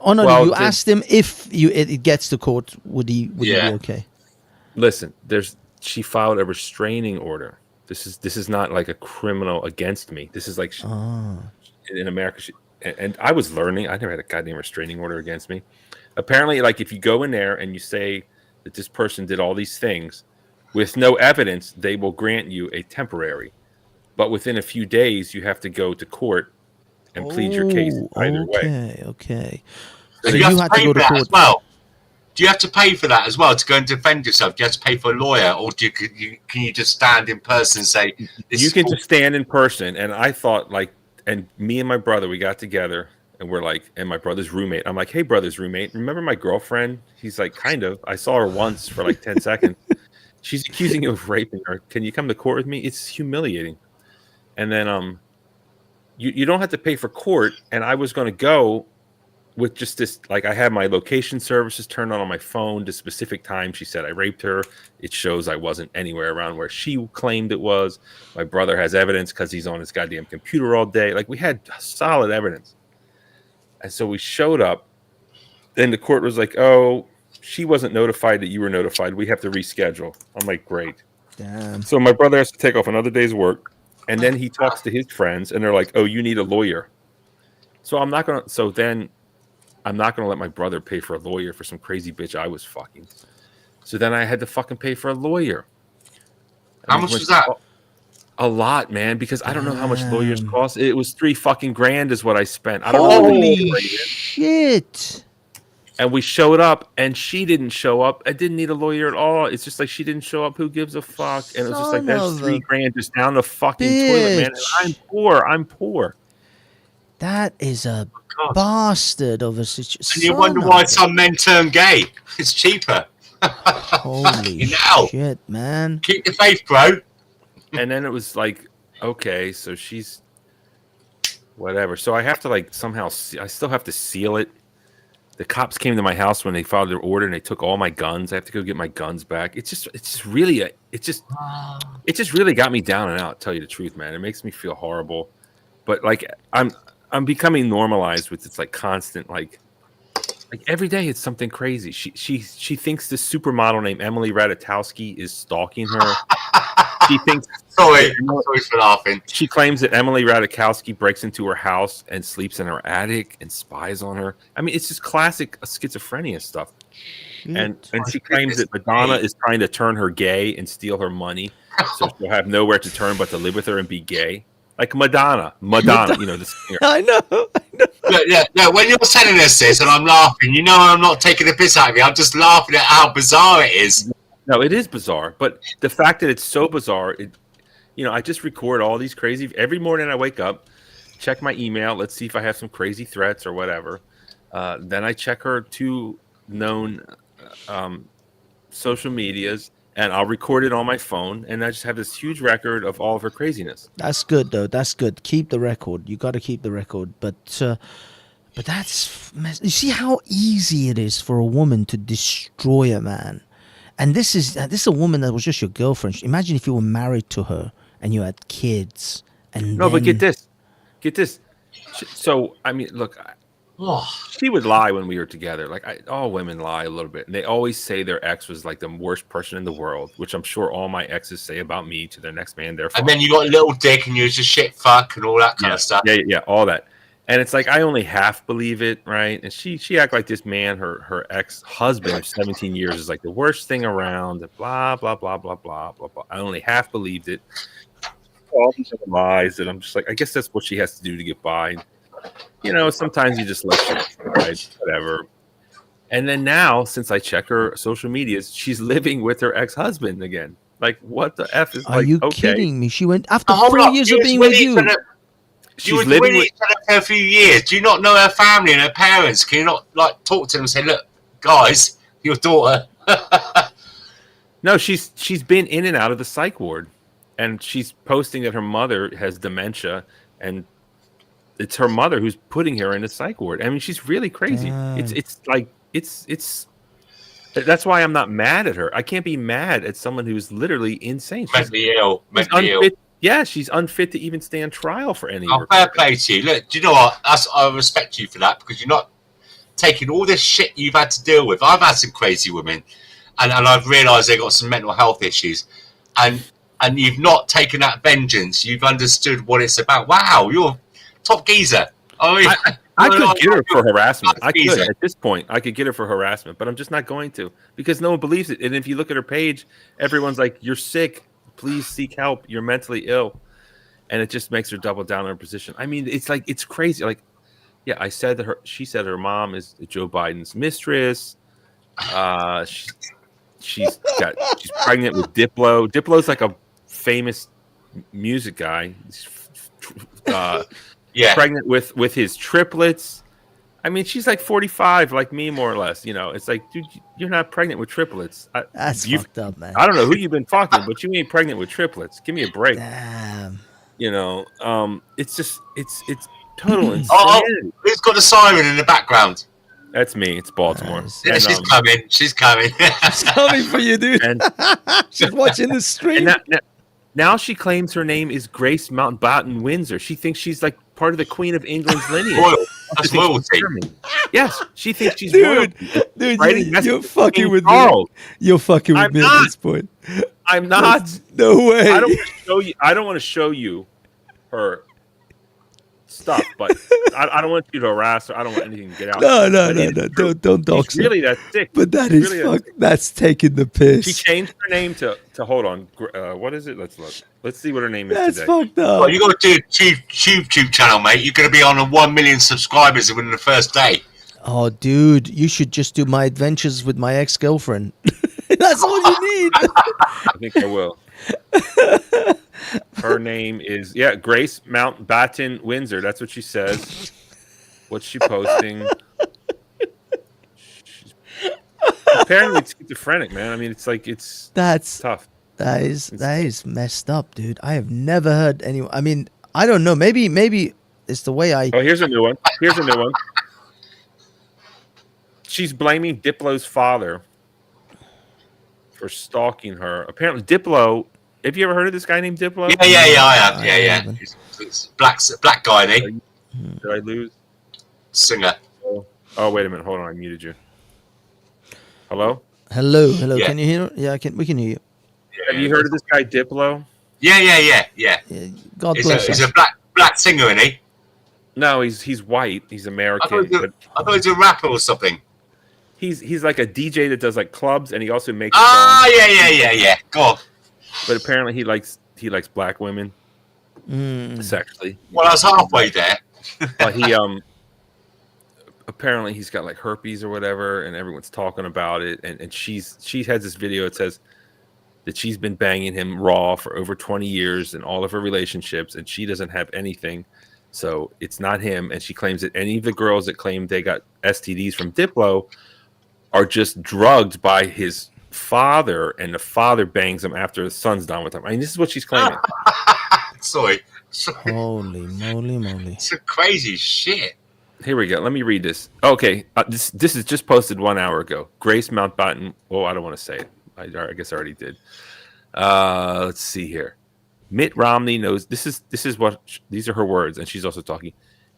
Oh no, you asked him if it gets to court, would he be okay? Listen, she filed a restraining order. This is not like a criminal against me. This is like in America. And I was learning. I never had a goddamn restraining order against me. Apparently, like if you go in there and you say that this person did all these things with no evidence, they will grant you a temporary. But within a few days, you have to go to court and plead your case either way. Okay. So you have to pay for that as well. Do you have to pay for that as well to go and defend yourself? Do you have to pay for a lawyer, or can you just stand in person and say? You can just stand in person. And I thought and me and my brother, we got together and we're like, and my brother's roommate. I'm like, hey, brother's roommate, remember my girlfriend? He's like, kind of. I saw her once for like 10 seconds. She's accusing you of raping her. Can you come to court with me? It's humiliating. And then you don't have to pay for court. And I was going to go with just this, like I had my location services turned on my phone to specific time. She said I raped her. It shows I wasn't anywhere around where she claimed it was. My brother has evidence because he's on his goddamn computer all day. Like we had solid evidence. And so we showed up. Then the court was like, oh, she wasn't notified that you were notified. We have to reschedule. I'm like, great. Damn. So my brother has to take off another day's work. And then he talks to his friends and they're like, oh, you need a lawyer. So I'm not going to let my brother pay for a lawyer for some crazy bitch I was fucking. So then I had to fucking pay for a lawyer. How much was that? A lot, man, because I don't know how much lawyers cost. It was $3 fucking grand is what I spent. I don't Holy know. shit. And we showed up and she didn't show up. I didn't need a lawyer at all. It's just like she didn't show up. Who gives a fuck? And it was just like, that's $3 grand just down the fucking toilet, man. And I'm poor. That is a bastard of a situation. And you wonder why some men turn gay. It's cheaper. Holy shit, man. Keep the faith, bro. And then it was like, okay, so she's whatever. So I have to like somehow, I still have to seal it. The cops came to my house when they filed their order and they took all my guns. I have to go get my guns back. It just really got me down and out, to tell you the truth, man. It makes me feel horrible. But like I'm becoming normalized with this like constant like every day it's something crazy. She thinks this supermodel named Emily Ratajkowski is stalking her. She thinks sorry for laughing. She claims that Emily Ratajkowski breaks into her house and sleeps in her attic and spies on her. I mean, it's just classic schizophrenia stuff. And she claims that Madonna is trying to turn her gay and steal her money, so she'll have nowhere to turn but to live with her and be gay. Like Madonna, you know, the singer. I know. Look, when you're telling us this and I'm laughing, you know I'm not taking the piss out of you. I'm just laughing at how bizarre it is. No, it is bizarre, but the fact that it's so bizarre, I just record all these crazy. Every morning I wake up, check my email. Let's see if I have some crazy threats or whatever. Then I check her 2 known social medias, and I'll record it on my phone, and I just have this huge record of all of her craziness. That's good, though. That's good. Keep the record. You got to keep the record. But that's you see how easy it is for a woman to destroy a man. And this is a woman that was just your girlfriend. Imagine if you were married to her and you had kids. But get this. So I mean, look, she would lie when we were together. Like all women lie a little bit, and they always say their ex was like the worst person in the world, which I'm sure all my exes say about me to their next man. And then you got a little dick, and you was just shit fuck and all that kind of stuff. Yeah, all that. And it's like I only half believe it, right? And she act like this man, her ex-husband of 17 years, is like the worst thing around. Blah blah blah blah blah blah blah. I only half believed it. All these other lies that I'm just like, I guess that's what she has to do to get by. Sometimes you just let shit slide, whatever. And then now, since I check her social medias, she's living with her ex-husband again. Like, what the F is? Are you kidding me? She went after 4 years of being with you. You were living with each other for a few years. Do you not know her family and her parents? Can you not like talk to them and say, "Look, guys, your daughter"? No, she's been in and out of the psych ward, and she's posting that her mother has dementia, and it's her mother who's putting her in the psych ward. I mean, she's really crazy. It's that's why I'm not mad at her. I can't be mad at someone who's literally insane. Mentally ill. Yeah, she's unfit to even stand trial for any. Fair play to you. Look, do you know what? I respect you for that, because you're not taking all this shit you've had to deal with. I've had some crazy women, and I've realised they've got some mental health issues, and you've not taken that vengeance. You've understood what it's about. Wow, you're top geezer. I could get her for harassment. I could at this point. I could get her for harassment, but I'm just not going to because no one believes it. And if you look at her page, everyone's like, "You're sick. Please seek help. You're mentally ill," and it just makes her double down on her position. I mean, it's like it's crazy. Like, yeah, I said that she said her mom is Joe Biden's mistress. She's pregnant with Diplo. Diplo's like a famous music guy. Pregnant with his triplets. I mean, she's like 45, like me, more or less. You know, it's like, dude, you're not pregnant with triplets. That's fucked up, man. I don't know who you've been fucking, but you ain't pregnant with triplets. Give me a break. Damn. You know, it's just it's total insanity. Who's got the siren in the background? That's me. It's Baltimore. Yeah, she's coming. She's coming. She's coming for you, dude. She's watching the stream. Now she claims her name is Grace Mountbatten Windsor. She thinks she's like part of the Queen of England's lineage. That's royalty. Yes, she thinks she's dude, you're fucking with me. You're fucking with me at this point. I'm not. No way. I don't want to show you. I don't want to show you her stuff, but I don't want you to harass her. I don't want anything to get out. No. Don't dox her. Really that sick. But that is that's taking the piss. She changed her name to hold on. What is it? Let's look. Let's see what her name is that's today. Fucked up. Well, you got to do a YouTube channel, mate. You're going to be on 1 million subscribers within the first day. Oh, dude, you should just do my adventures with my ex-girlfriend. That's all you need. I think I will. Her name is Grace Mountbatten Windsor. That's what she says. What's she posting? Apparently it's schizophrenic, man. I mean, it's like that's tough. That is messed up, dude. I have never heard anyone. I mean, I don't know. Maybe it's the way I. Oh, here's a new one. She's blaming Diplo's father for stalking her. Apparently, Diplo. Have you ever heard of this guy named Diplo? Yeah, I have. Yeah. It's black guy, isn't he? Did I lose? Singer. Oh, wait a minute. Hold on. I muted you. Hello? Hello. Yeah. Can you hear? Yeah, we can hear you. Have you heard of this guy Diplo? Yeah. God bless him. He's a black singer, isn't he? No, he's white. He's American. I thought he was a rapper or something. He's like a DJ that does like clubs, and he also makes. Yeah. Go on. But apparently he likes black women sexually. Well, I was halfway there. But he apparently he's got like herpes or whatever, and everyone's talking about it. And she has this video. It says that she's been banging him raw for over 20 years in all of her relationships, and she doesn't have anything. So it's not him. And she claims that any of the girls that claim they got STDs from Diplo are just drugged by his father, and the father bangs them after the son's done with him. I mean, this is what she's claiming. Sorry. Holy moly. It's some crazy shit. Here we go. Let me read this. Okay. This is just posted 1 hour ago. Grace Mountbatten. Oh, I don't want to say it. I guess I already did. Let's see here. Mitt Romney knows. These are her words, and she's also talking.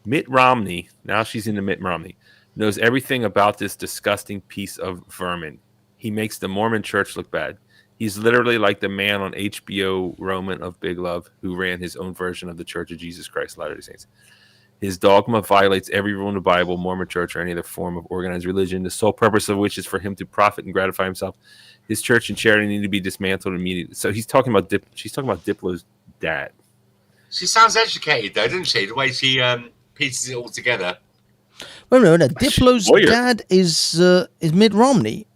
Mitt Romney, now she's into Mitt Romney, knows everything about this disgusting piece of vermin. He makes the Mormon church look bad. He's literally like the man on HBO, Roman of Big Love, who ran his own version of the Church of Jesus Christ Latter-day Saints. His dogma violates every rule in the Bible, Mormon church, or any other form of organized religion, the sole purpose of which is for him to profit and gratify himself. His church and charity need to be dismantled immediately. So she's talking about Diplo's dad. She sounds educated, though, doesn't she? The way she pieces it all together. Wait a minute. Diplo's dad is Mitt Romney,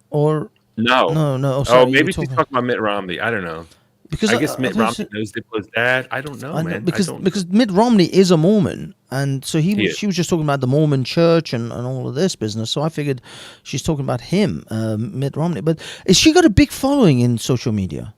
or no? Oh, sorry, maybe she's talking about Mitt Romney. I don't know. Because I guess Mitt Romney knows Diplo's dad. I don't know, man. Because Mitt Romney is a Mormon, and so she was just talking about the Mormon Church and all of this business. So I figured she's talking about him, Mitt Romney. But is she got a big following in social media?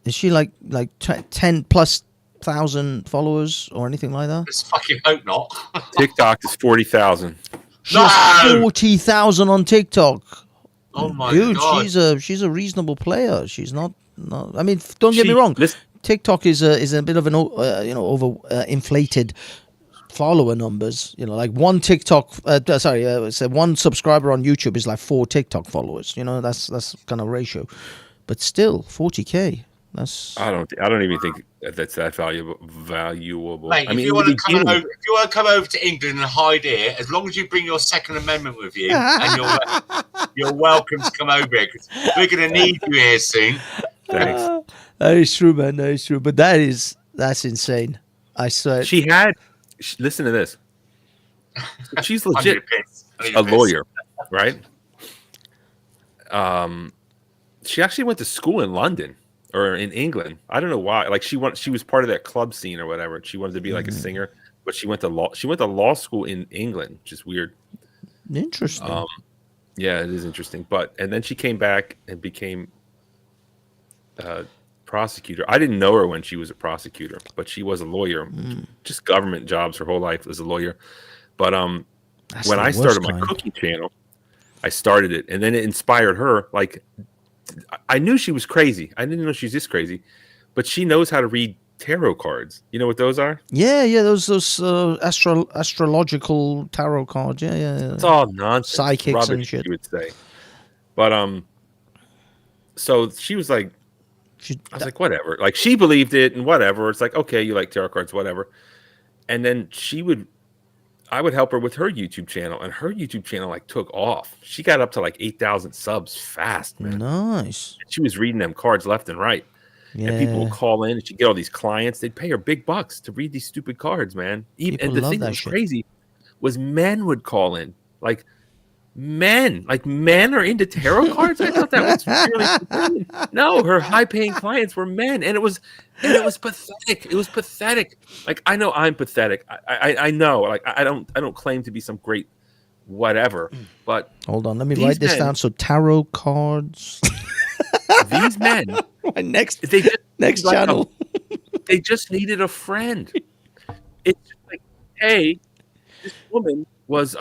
Is she like 10,000+ followers or anything like that? Let's fucking hope not. TikTok is 40,000. She has 40,000 on TikTok. Oh my God! Dude, she's a reasonable player. She's not. No, I mean, don't get me wrong. TikTok is a bit of an over inflated follower numbers. You know, like one TikTok. One subscriber on YouTube is like 4 TikTok followers. You know, that's kind of ratio. But still, 40K. That's. I don't even think that's that valuable. Mate, if you want to come over to England and hide here, as long as you bring your Second Amendment with you, and you're welcome to come over here because we're going to need you here soon. Thanks. That is true, man. That is true. But that's insane. I swear. Listen to this. She's legit a lawyer, right? She actually went to school in London or in England. I don't know why. Like she was part of that club scene or whatever. She wanted to be like a singer, but she went to law school in England, which is weird. Interesting. Yeah, it is interesting. And then she came back and became prosecutor. I didn't know her when she was a prosecutor, but she was a lawyer. Just government jobs her whole life as a lawyer. But when I started my cooking channel, I started it, and then it inspired her. Like, I knew she was crazy. I didn't know she's this crazy, but she knows how to read tarot cards. You know what those are? Yeah. Those astrological tarot cards. Yeah. It's all nonsense, psychics rubbish, and shit. You would say, but so she was like, I was like, whatever. Like she believed it and whatever. It's like, okay, you like tarot cards, whatever. And then I would help her with her YouTube channel, and her YouTube channel like took off. She got up to like 8,000 subs fast, man. Nice. She was reading them cards left and right. Yeah. And people would call in, and she'd get all these clients. They'd pay her big bucks to read these stupid cards, man. And the thing that was crazy was men would call in. Like men are into tarot cards. I thought that was really no. Her high-paying clients were men, and it was pathetic. It was pathetic. Like I know I'm pathetic. I know. Like I don't claim to be some great whatever. But hold on, let me write this down. So tarot cards. These men. next channel. They just needed a friend. It's just like, hey, this woman was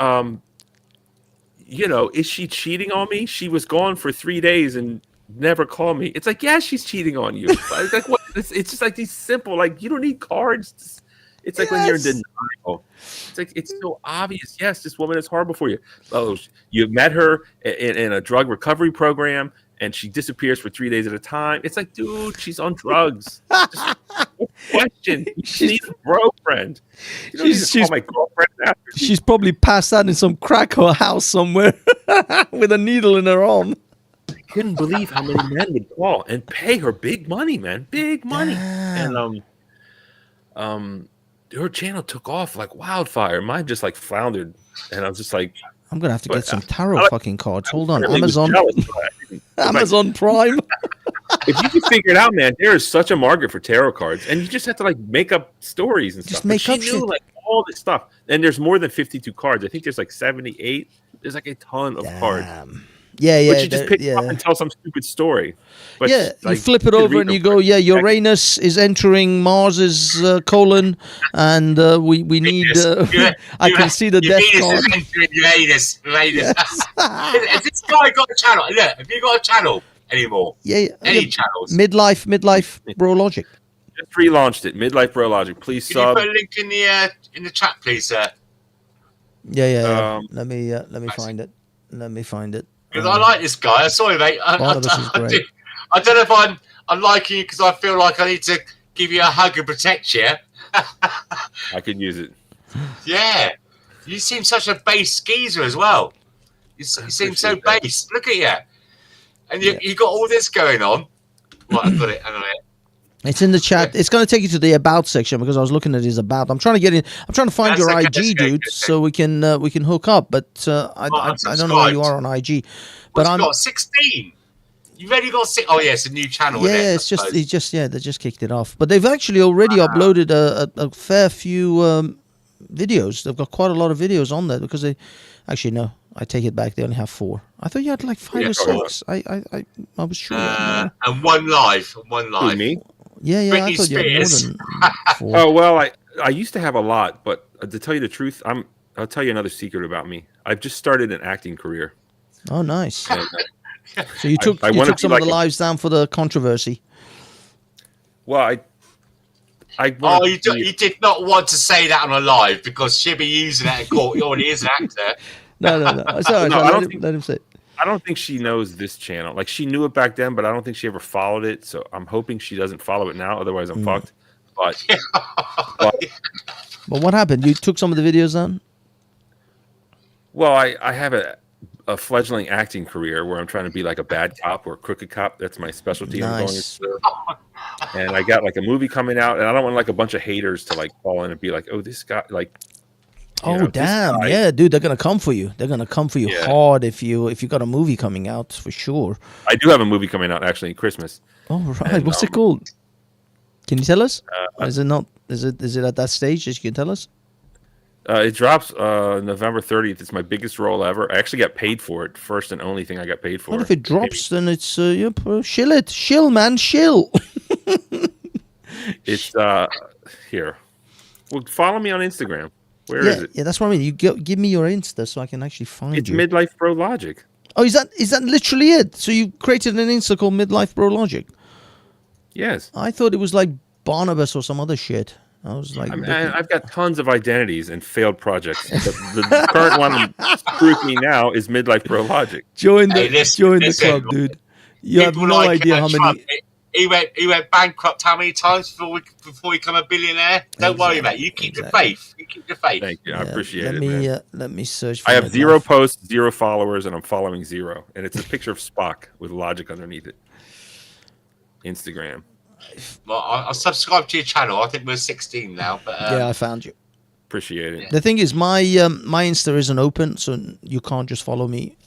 is she cheating on me? She was gone for 3 days and never called me. It's like, yeah, she's cheating on you. It's like, what? It's just like these simple, like, you don't need cards. It's like when you're in denial. It's like, it's so obvious. Yes, this woman is horrible for you. Oh, you met her in a drug recovery program, and she disappears for 3 days at a time. It's like, dude, she's on drugs. Just question. You need a girlfriend. You don't need to call my girlfriend after. She's probably passed out in some crack house somewhere with a needle in her arm. I couldn't believe how many men would call and pay her big money, man. Big money. Damn. And her channel took off like wildfire. Mine just like floundered. And I was just like, I'm gonna have to get some tarot fucking cards. Hold on, Amazon. Amazon Prime. If you can figure it out, man, there is such a market for tarot cards, and you just have to like make up stories and stuff. Just make up shit. Like all this stuff, and there's more than 52 cards. I think there's like 78. There's like a ton of cards. Yeah. But you just pick them up and tell some stupid story. But yeah, like, you flip it over and you go, yeah, Uranus is entering Mars's colon, and we need. I can see the death card. Venus is entering Uranus. Yes. Has this guy got a channel? Look, have you got a channel anymore? Yeah. Any channels? Midlife Bro Logic. Just relaunched it. Midlife Bro Logic. Please Can sub. you put a link in the chat, please, sir? Yeah. Let me find it. Let me find it. Because I like this guy. Sorry, mate. I don't know if I'm liking you because I feel like I need to give you a hug and protect you. I could use it. Yeah. You seem such a base geezer as well. You seem so base. Look at you. And you got all this going on. Right, I've got it. Hang on a minute. It's in the chat. It's going to take you to the about section because I was looking at his about. I'm trying to get in. I'm trying to find your IG, dude, so we can hook up. But I don't know where you are on IG. But I'm got 16. You've already got 6. Oh yeah, it's a new channel. Yeah, they just kicked it off. But they've actually already uploaded a fair few videos. They've got quite a lot of videos on there because they actually no. I take it back. They only have 4. I thought you had like 5 or 6. I was sure. And one live. Who, me? Yeah. Britney I thought Spears. you had more than 4. Oh well, I used to have a lot, but to tell you the truth, I'll tell you another secret about me. I've just started an acting career. Oh, nice. And, so you took some of the lives down for the controversy. Well, You did not want to say that on a live because she'll be using that in court. He already is an actor. No. Sorry, let him say it. I don't think she knows this channel. Like, she knew it back then, but I don't think she ever followed it. So I'm hoping she doesn't follow it now. Otherwise, I'm fucked. But what happened? You took some of the videos down? Well, I have a fledgling acting career where I'm trying to be like a bad cop or a crooked cop. That's my specialty. Nice. And I got like a movie coming out, and I don't want like a bunch of haters to like fall in and be like, "Oh, this guy like." Damn! Yeah, dude, they're gonna come for you. They're gonna come for you hard if you got a movie coming out for sure. I do have a movie coming out actually in Christmas. Oh right, and, what's it called? Can you tell us? Is it not? Is it at that stage that you can tell us? It drops November 30th. It's my biggest role ever. I actually got paid for it. First and only thing I got paid for. What if it drops? Then it's shill it, shill man, shill. It's here. Well, follow me on Instagram. Where is it? Yeah, that's what I mean. You give me your Insta so I can actually find it's you. It's Midlife Bro Logic. Oh, is that literally it? So you created an Insta called Midlife Bro Logic? Yes. I thought it was like Barnabas or some other shit. I was like, I've got tons of identities and failed projects. The current one screwing me now is Midlife Bro Logic. Join the club, dude. You have no idea how many. He went bankrupt how many times before he became a billionaire? Don't worry, mate. You keep the faith. You keep the faith. Thank you. I appreciate it. Let me search for I have 0 posts, 0 followers, and I'm following 0. And it's a picture of Spock with logic underneath it. Instagram. Well, I'll subscribe to your channel. I think we're 16 now. But yeah, I found you. Appreciate it. The thing is, my Insta isn't open, so you can't just follow me.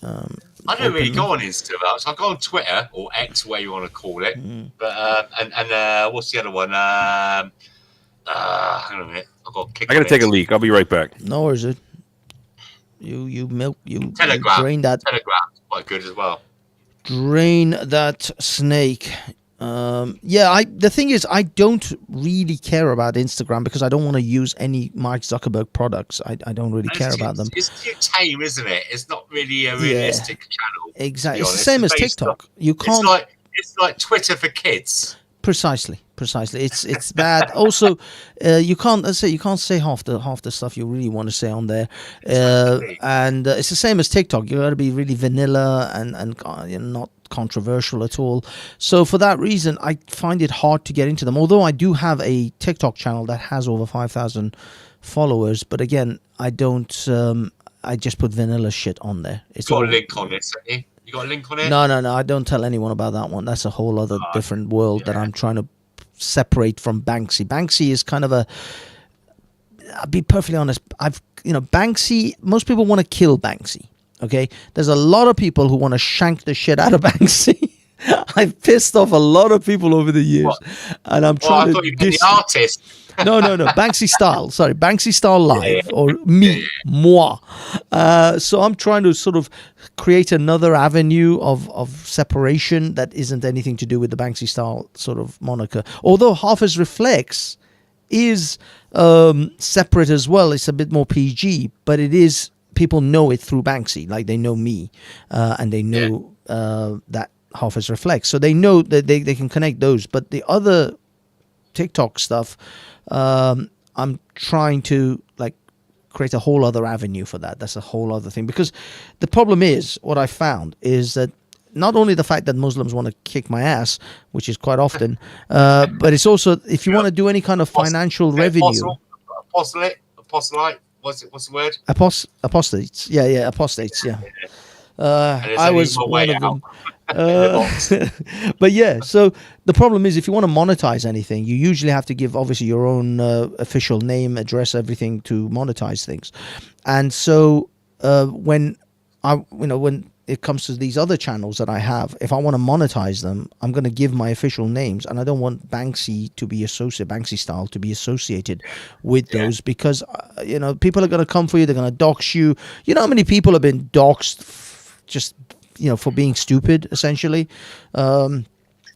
I don't really go on Insta, so I go on Twitter or X, where you want to call it. But and what's the other one? Hang on a minute. I gotta take a leak. I'll be right back. No worries, dude. You Telegram. Drain that. Telegram's quite good as well. Drain that snake. The thing is, I don't really care about Instagram because I don't want to use any Mark Zuckerberg products. I don't really care about them. It's too tame, isn't it? It's not really a realistic channel. Exactly. It's the same as TikTok. You can't. It's like Twitter for kids. Precisely. It's bad. Also, you can't say half the stuff you really want to say on there. And it's the same as TikTok. You got to be really vanilla and not controversial at all. So for that reason, I find it hard to get into them. Although I do have a TikTok channel that has over 5,000 followers, but again, I don't. I just put vanilla shit on there. It's got a link on it, haven't you? You got a link on it? No. I don't tell anyone about that one. That's a whole other different world that I'm trying to separate from Banksy. Banksy is kind of a. I'll be perfectly honest. Banksy. Most people want to kill Banksy. Okay, there's a lot of people who want to shank the shit out of Banksy. I've pissed off a lot of people over the years, and I'm trying to the artist. No, Banksy style. Sorry, Banksy style live or moi. So I'm trying to sort of create another avenue of separation that isn't anything to do with the Banksy style sort of moniker. Although Half-As Reflex is separate as well. It's a bit more PG, but it is. People know it through Banksy, like they know me, and they know that Half-As Reflex, so they know that they can connect those. But the other TikTok stuff, I'm trying to like create a whole other avenue for that. That's a whole other thing, because the problem is, what I found is that not only the fact that Muslims want to kick my ass, which is quite often, but it's also if you want to do any kind of financial revenue. Apostolate. What's the word? Apostates. Yeah, apostates. Yeah. I was one of them. But yeah, so the problem is if you want to monetize anything, you usually have to give obviously your own official name, address, everything to monetize things. And so when it comes to these other channels that I have, if I want to monetize them, I'm going to give my official names, and I don't want Banksy style to be associated with those, because people are going to come for you. They're going to dox you. You know how many people have been doxed just for being stupid, essentially. And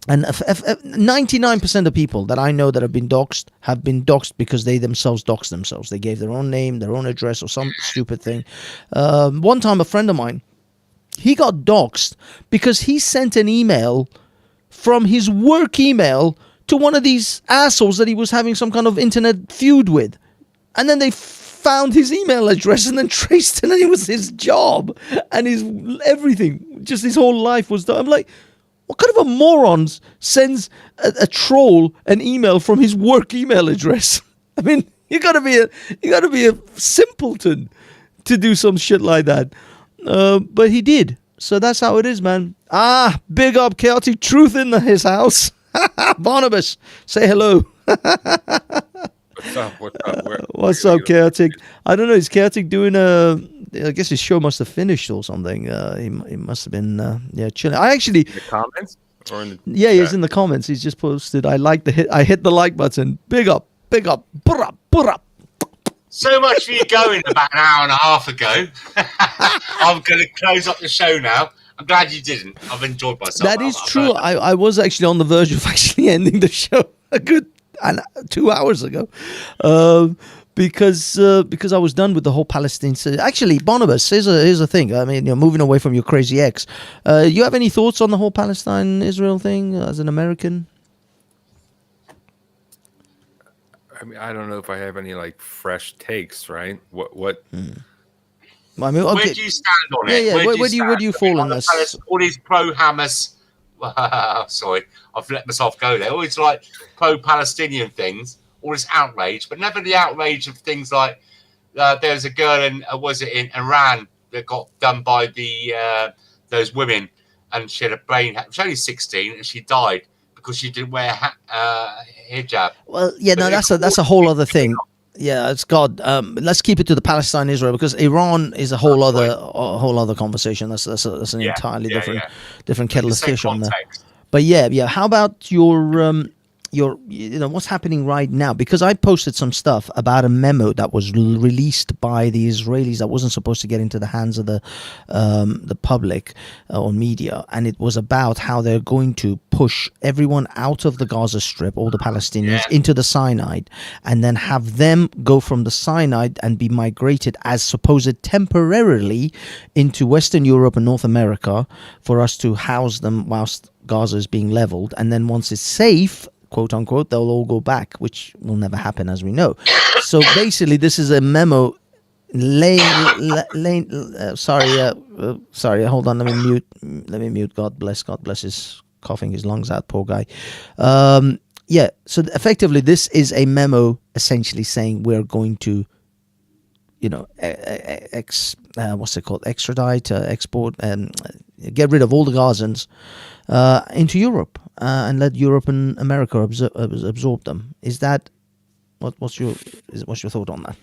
99% of people that I know that have been doxed because they themselves doxed themselves. They gave their own name, their own address, or some stupid thing. One time, a friend of mine, he got doxed because he sent an email from his work email to one of these assholes that he was having some kind of internet feud with. And then they found his email address and then traced it, and it was his job and his everything. Just his whole life was done. I'm like, what kind of a moron sends a troll an email from his work email address? I mean, you gotta be a simpleton to do some shit like that. But he did. So that's how it is, man. Big up Chaotic Truth in his house. Barnabas, say hello. What's up? What's up, Chaotic? I don't know. Is Chaotic doing I guess his show must have finished or something. He must have been chilling. I actually in the comments or in the he's in the comments. He's just posted. I hit the like button. Big up. Put up. So much for you going about an hour and a half ago. I'm going to close up the show now. I'm glad you didn't. I've enjoyed myself. That is true. I was actually on the verge of actually ending the show a good 2 hours ago, because I was done with the whole Palestine. Actually, Barnabas, here's a thing. I mean, you're moving away from your crazy ex. You have any thoughts on the whole Palestine-Israel thing as an American? I mean, I don't know if I have any like fresh takes, right? What? I mean, okay. Where do you stand on it? Yeah. Where do you fall on this? All these pro-Hamas. Sorry, I've let myself go there. All these like pro-Palestinian things, all this outrage, but never the outrage of things like there's a girl in in Iran that got done by those women, and she had a brain. She was only 16, and she died because she didn't wear hijab. Well, yeah, no, that's a whole other thing. Yeah, it's God. Let's keep it to the Palestine-Israel, because Iran is a whole other conversation. That's an entirely different kettle of fish on there. But yeah. How about your what's happening right now? Because I posted some stuff about a memo that was released by the Israelis that wasn't supposed to get into the hands of the public or media, and it was about how they're going to push everyone out of the Gaza Strip, all the Palestinians, into the Sinai, and then have them go from the Sinai and be migrated as supposed temporarily into Western Europe and North America for us to house them whilst Gaza is being leveled, and then once it's safe, quote unquote, they'll all go back, which will never happen, as we know. So basically, this is a memo. Sorry. Hold on. Let me mute. God bless his coughing his lungs out. Poor guy. So effectively, this is a memo essentially saying we're going to, extradite, export, get rid of all the Gazans into Europe. And let Europe and America absorb them. Is that what's your thought on that?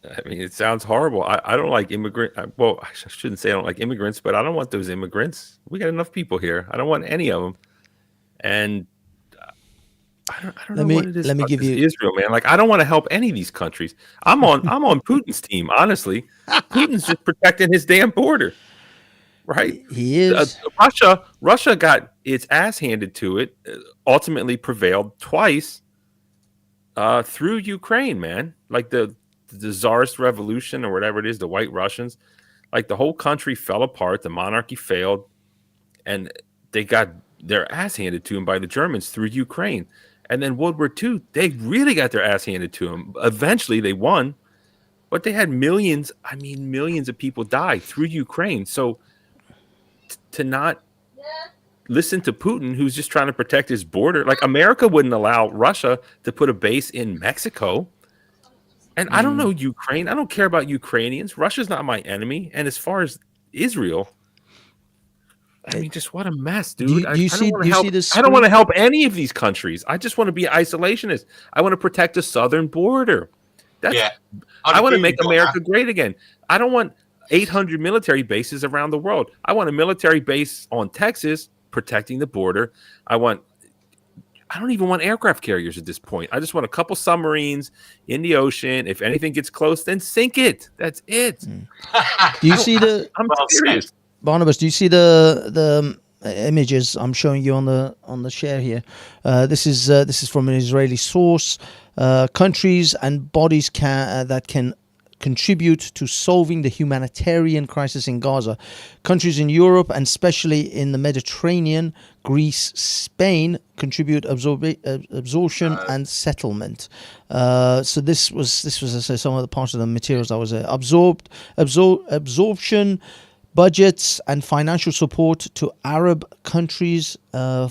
I mean, it sounds horrible. I don't like immigrant. Well, I shouldn't say I don't like immigrants, but I don't want those immigrants. We got enough people here. I don't want any of them. And I don't know what it is. Let me give you Israel, man. Like, I don't want to help any of these countries. I'm on Putin's team, honestly. Putin's just protecting his damn border. Right, he is. Russia got its ass handed to it. Ultimately, prevailed twice through Ukraine. Man, like the Tsarist revolution or whatever it is, the White Russians. Like the whole country fell apart. The monarchy failed, and they got their ass handed to them by the Germans through Ukraine. And then World War II, they really got their ass handed to them. Eventually, they won, but they had millions of people died through Ukraine. So to not listen to Putin, who's just trying to protect his border. Like, America wouldn't allow Russia to put a base in Mexico. And I don't know Ukraine. I don't care about Ukrainians. Russia's not my enemy. And as far as Israel, I mean, just what a mess, dude. I don't want to help any of these countries. I just want to be an isolationist. I want to protect the southern border. I want to make America great again. I don't want 800 military bases around the world. I want a military base on Texas protecting the border. I don't even want aircraft carriers at this point. I just want a couple submarines in the ocean. If anything gets close, then sink it. That's it. Do you see I'm serious. Barnabas, do you see the images I'm showing you on the share here? This is from an Israeli source. Countries and bodies that can contribute to solving the humanitarian crisis in Gaza. Countries in Europe and especially in the Mediterranean, Greece, Spain, contribute absorption and settlement. So this was I say, some of the parts of the materials I was absorption, budgets and financial support to Arab countries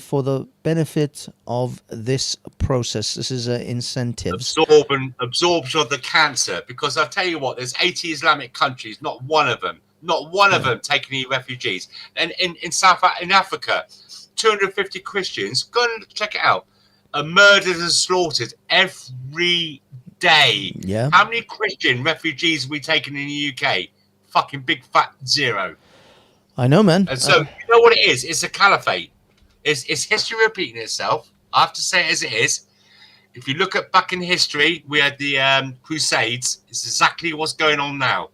for the benefit of this process. This is incentives. Absorption of the cancer, because I'll tell you what, there's 80 Islamic countries, not one of them taking any refugees. And in Africa, 250 Christians, go and check it out, are murdered and slaughtered every day. Yeah. How many Christian refugees are we taking in the UK? Fucking big fat zero. I know, man. And so you know what it is? It's a caliphate. It's history repeating itself. I have to say it as it is. If you look at back in history, we had the Crusades. It's exactly what's going on now.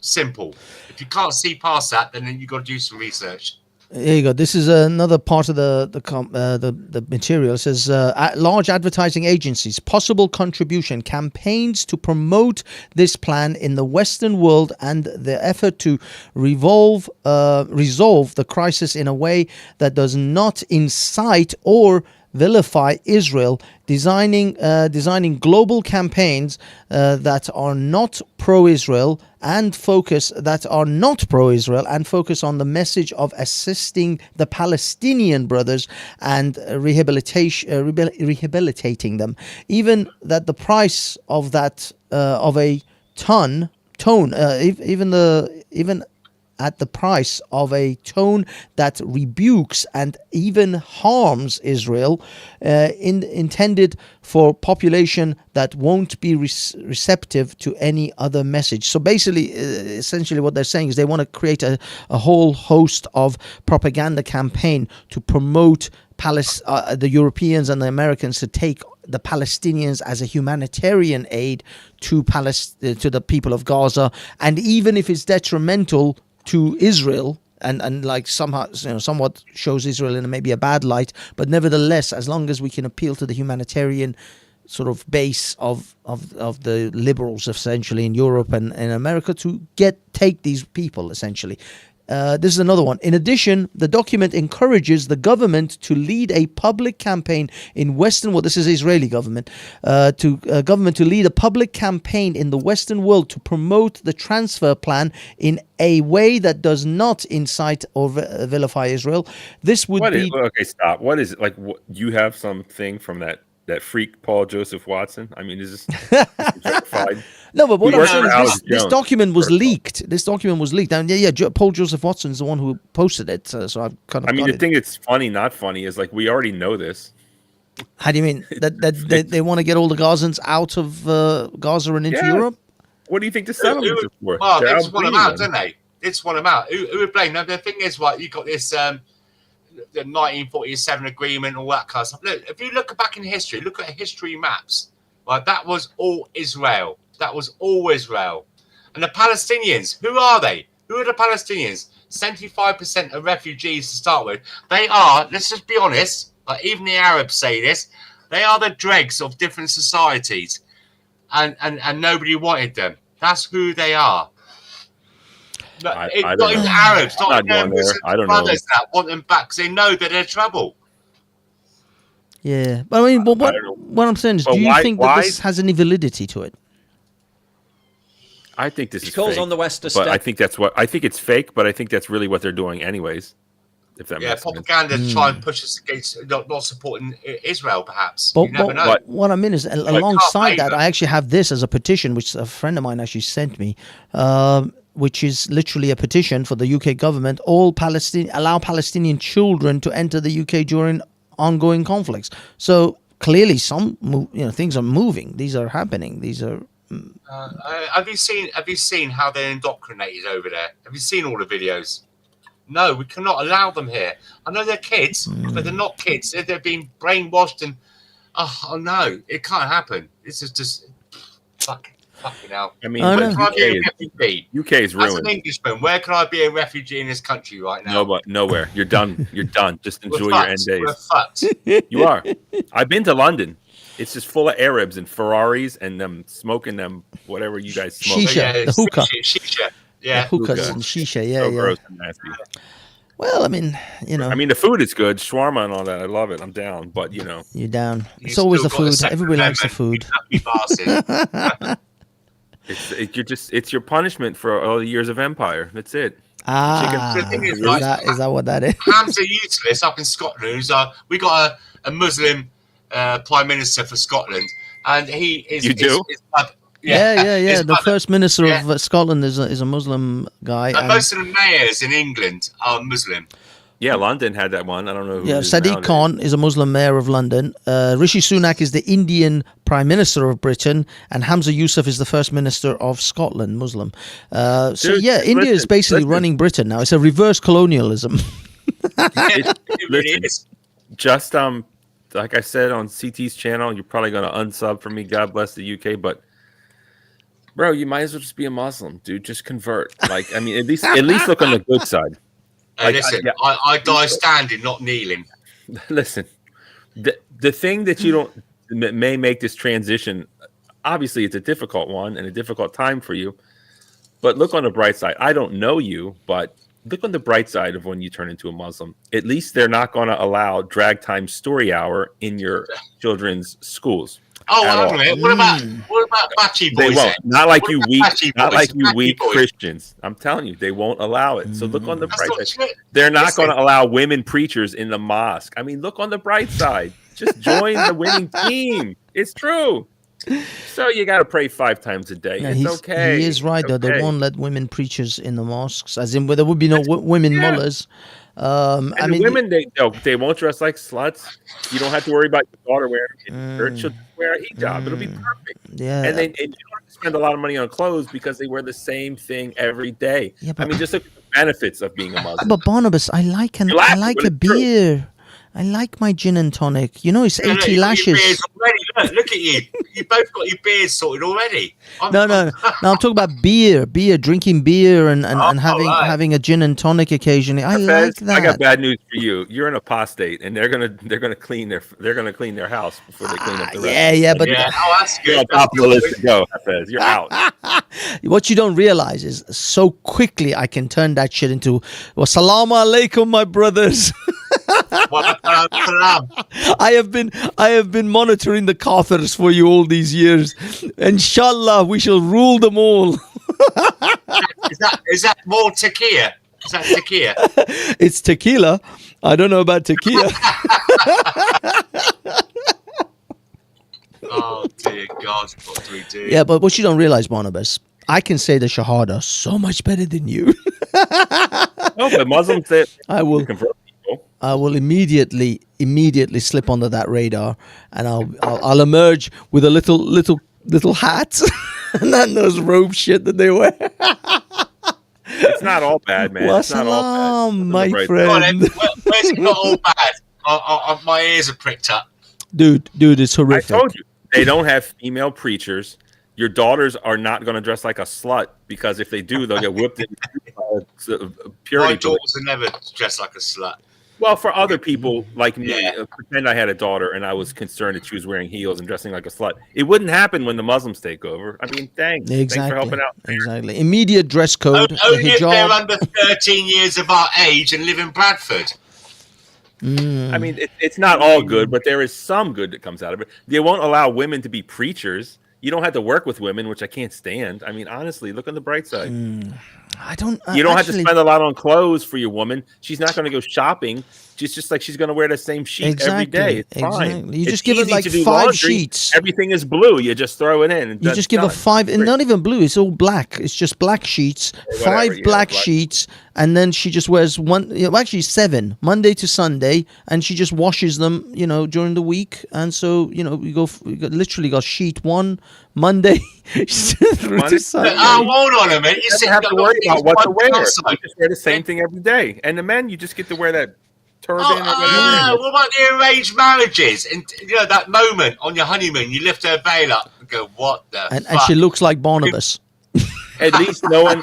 Simple. If you can't see past that, then you've got to do some research. There you go. This is another part of the material. It says large advertising agencies, possible contribution, campaigns to promote this plan in the Western world, and the effort to resolve the crisis in a way that does not incite or vilify Israel, designing global campaigns that are not pro-Israel and focus on the message of assisting the Palestinian brothers and rehabilitating them. Even that the price of that even at the price of a tone that rebukes and even harms Israel, intended for population that won't be receptive to any other message. So basically, essentially what they're saying is they want to create a whole host of propaganda campaign to promote the Europeans and the Americans to take the Palestinians as a humanitarian aid to the people of Gaza, and even if it's detrimental to Israel and like somehow somewhat shows Israel in maybe a bad light, but nevertheless, as long as we can appeal to the humanitarian sort of base of the liberals essentially in Europe and in America to take these people essentially. This is another one. In addition, the document encourages the government to lead a public campaign in Western world. This is Israeli government to lead a public campaign in the Western world to promote the transfer plan in a way that does not incite or vilify Israel. This would be okay. Stop. What is it like? You have something from that freak Paul Joseph Watson? I mean, is this verified? No, but what I'm saying is this document was leaked. This document was leaked. And Paul Joseph Watson is the one who posted it. So I've kind of. I mean, the thing that's funny, not funny, is like we already know this. How do you mean that they want to get all the Gazans out of Gaza and into Europe? What do you think the settlement is for? Well, they just want them out, don't they? They just want them out. Who would blame them? The thing is, you got this the 1947 agreement, all that kind of stuff. Look, if you look back in history, look at history maps. Right, that was all Israel. That was all Israel. And the Palestinians, who are they? Who are the Palestinians? 75% of refugees to start with. They are, let's just be honest, like even the Arabs say this, they are the dregs of different societies. And nobody wanted them. That's who they are. Not even the Arabs, not even the brothers that want them back because they know that they're trouble. Yeah. But I mean, what I'm saying is, do you think that this has any validity to it? I think this is calls fake, on the West to but I think it's fake, but I think that's really what they're doing anyways. If that makes propaganda sense. to try and push us against not supporting Israel, perhaps. But, you never know. What I mean is, alongside that, I actually have this as a petition, which a friend of mine actually sent me, which is literally a petition for the UK government. Allow Palestinian children to enter the UK during ongoing conflicts. So clearly, things are moving. These are happening. These are. Have you seen how they're indoctrinated over there? Have you seen all the videos? No, we cannot allow them here. I know they're kids, but they're not kids. They're being brainwashed, and oh no, it can't happen. This is just fucking hell. I mean, UK is ruined. As an Englishman, where can I be a refugee in this country right now? No, but nowhere. You're done. You're done. Just enjoy your end days. We're fucked. You are. I've been to London. It's just full of Arabs and Ferraris and them smoking them whatever you guys smoke. Shisha, the hookah. Shisha. Yeah. The hookahs and shisha. Yeah, So yeah. gross and nasty. Well, I mean, I mean, the food is good, shawarma and all that. I love it. I'm down, but you're down. It's always the food. Everybody likes the food. It's your punishment for all the years of empire. That's it. The thing Is that what that is? Hams are useless up in Scotland. We got a Muslim prime minister for Scotland, and he is. You do? Yeah. The first minister of Scotland is a Muslim guy. And most of the mayors in England are Muslim. Yeah, London had that one. I don't know who. Sadiq Khan is a Muslim mayor of London. Rishi Sunak is the Indian Prime Minister of Britain, and Hamza Yusuf is the First Minister of Scotland, Muslim. India is basically running Britain now. It's a reverse colonialism. It is. Just like I said on CT's channel, you're probably going to unsub for me. God bless the UK, but bro, you might as well just be a Muslim, dude. Just convert. Like, I mean, at least look on the good side. I die standing, not kneeling. Listen, the thing that may make this transition, obviously it's a difficult one and a difficult time for you, but look on the bright side. I don't know you, but look on the bright side of when you turn into a Muslim. At least they're not going to allow drag time story hour in your children's schools. Oh, what about Bachi boys? They won't. Not like you weak Christians. I'm telling you, they won't allow it. So look on the bright side. They're not going to allow women preachers in the mosque. I mean, look on the bright side. Just join the winning team. It's true. So you got to pray 5 times a day. It's okay. He is right, though. They won't let women preachers in the mosques, as in there would be no women mullahs. Women, they won't dress like sluts. You don't have to worry about your daughter wearing her. She'll wear a hijab. It'll be perfect. Yeah. And you don't have to spend a lot of money on clothes because they wear the same thing every day. Yeah, but, just look at the benefits of being a Muslim. But Barnabas, I like a beer. I like my gin and tonic. It's 80 lashes. Look at you. You both got your beards sorted already. No. I'm talking about beer, drinking beer and having a gin and tonic occasionally. I like that. I got bad news for you. You're an apostate, and they're gonna clean their house before they clean up the rest. Yeah, but that's good. You're top of the list to go, Hafez. You're out. What you don't realize is so quickly I can turn that shit into "Wassalamu alaikum, my brothers." I have been monitoring the Kafirs for you all these years. Inshallah, we shall rule them all. Is that more tequila? Is that tequila? It's tequila. I don't know about tequila. Oh dear God, what do we do? Yeah, but what you don't realize, Barnabas, I can say the Shahada so much better than you. No, but Muslims say I will immediately slip under that radar, and I'll emerge with a little hat and then those robe shit that they wear. It's not all bad, man. It's not all bad. My friend. Where's it not all bad? My ears are pricked up. Dude, it's horrific. I told you, they don't have female preachers. Your daughters are not going to dress like a slut, because if they do, they'll get whipped in purity. My daughters are never dressed like a slut. Well, for other people like me, pretend I had a daughter and I was concerned that she was wearing heels and dressing like a slut. It wouldn't happen when the Muslims take over. I mean, thanks. Exactly. Thanks for helping out. Exactly. Immediate dress code. Only if hijab. they're under 13 years of our age and live in Bradford. I mean, it's not all good, but there is some good that comes out of it. They won't allow women to be preachers. You don't have to work with women, which I can't stand. I mean, honestly, look on the bright side. I don't. You don't have to spend a lot on clothes for your woman. She's not going to go shopping. She's just like she's going to wear the same sheet every day. It's fine. You just give it like 5 sheets. Everything is blue. You just throw it in. And you just give her 5, and not even blue. It's all black. It's just black sheets. Whatever, 5 black sheets, and then she just wears one. Actually, 7 Monday to Sunday, and she just washes them. During the week, and so we literally got sheet 1 Monday through to Sunday. Hold on a minute. You don't have to worry about what to wear. You just wear the same thing every day. And the men, you just get to wear that turban. What about the arranged marriages? And that moment on your honeymoon, you lift her veil up and go, "What the?" And she looks like Barnabas. At least no one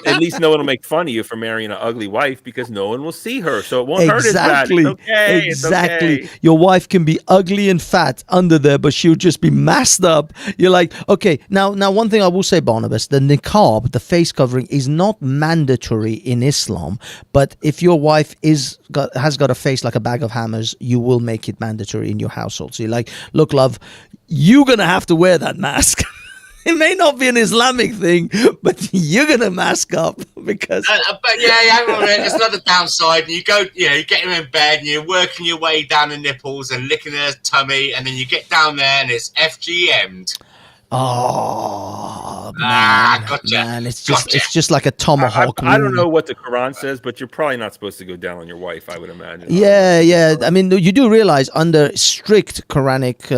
will make fun of you for marrying an ugly wife because no one will see her, so it won't hurt as bad. It's okay. Exactly. It's okay. Your wife can be ugly and fat under there, but she'll just be masked up. You're like, okay. Now, one thing I will say, Barnabas, the niqab, the face covering, is not mandatory in Islam. But if your wife has got a face like a bag of hammers, you will make it mandatory in your household. So you're like, look, love, you're gonna have to wear that mask. It may not be an Islamic thing, but you're gonna mask up because. But yeah, hang on a minute. It's another downside. And you go, you get him in bed, and you're working your way down the nipples and licking her tummy, and then you get down there, and it's FGM'd. Oh man, gotcha. Man, it's just like a tomahawk. I don't know what the Quran says, but you're probably not supposed to go down on your wife, I would imagine. Yeah. I mean, you do realize under strict Quranic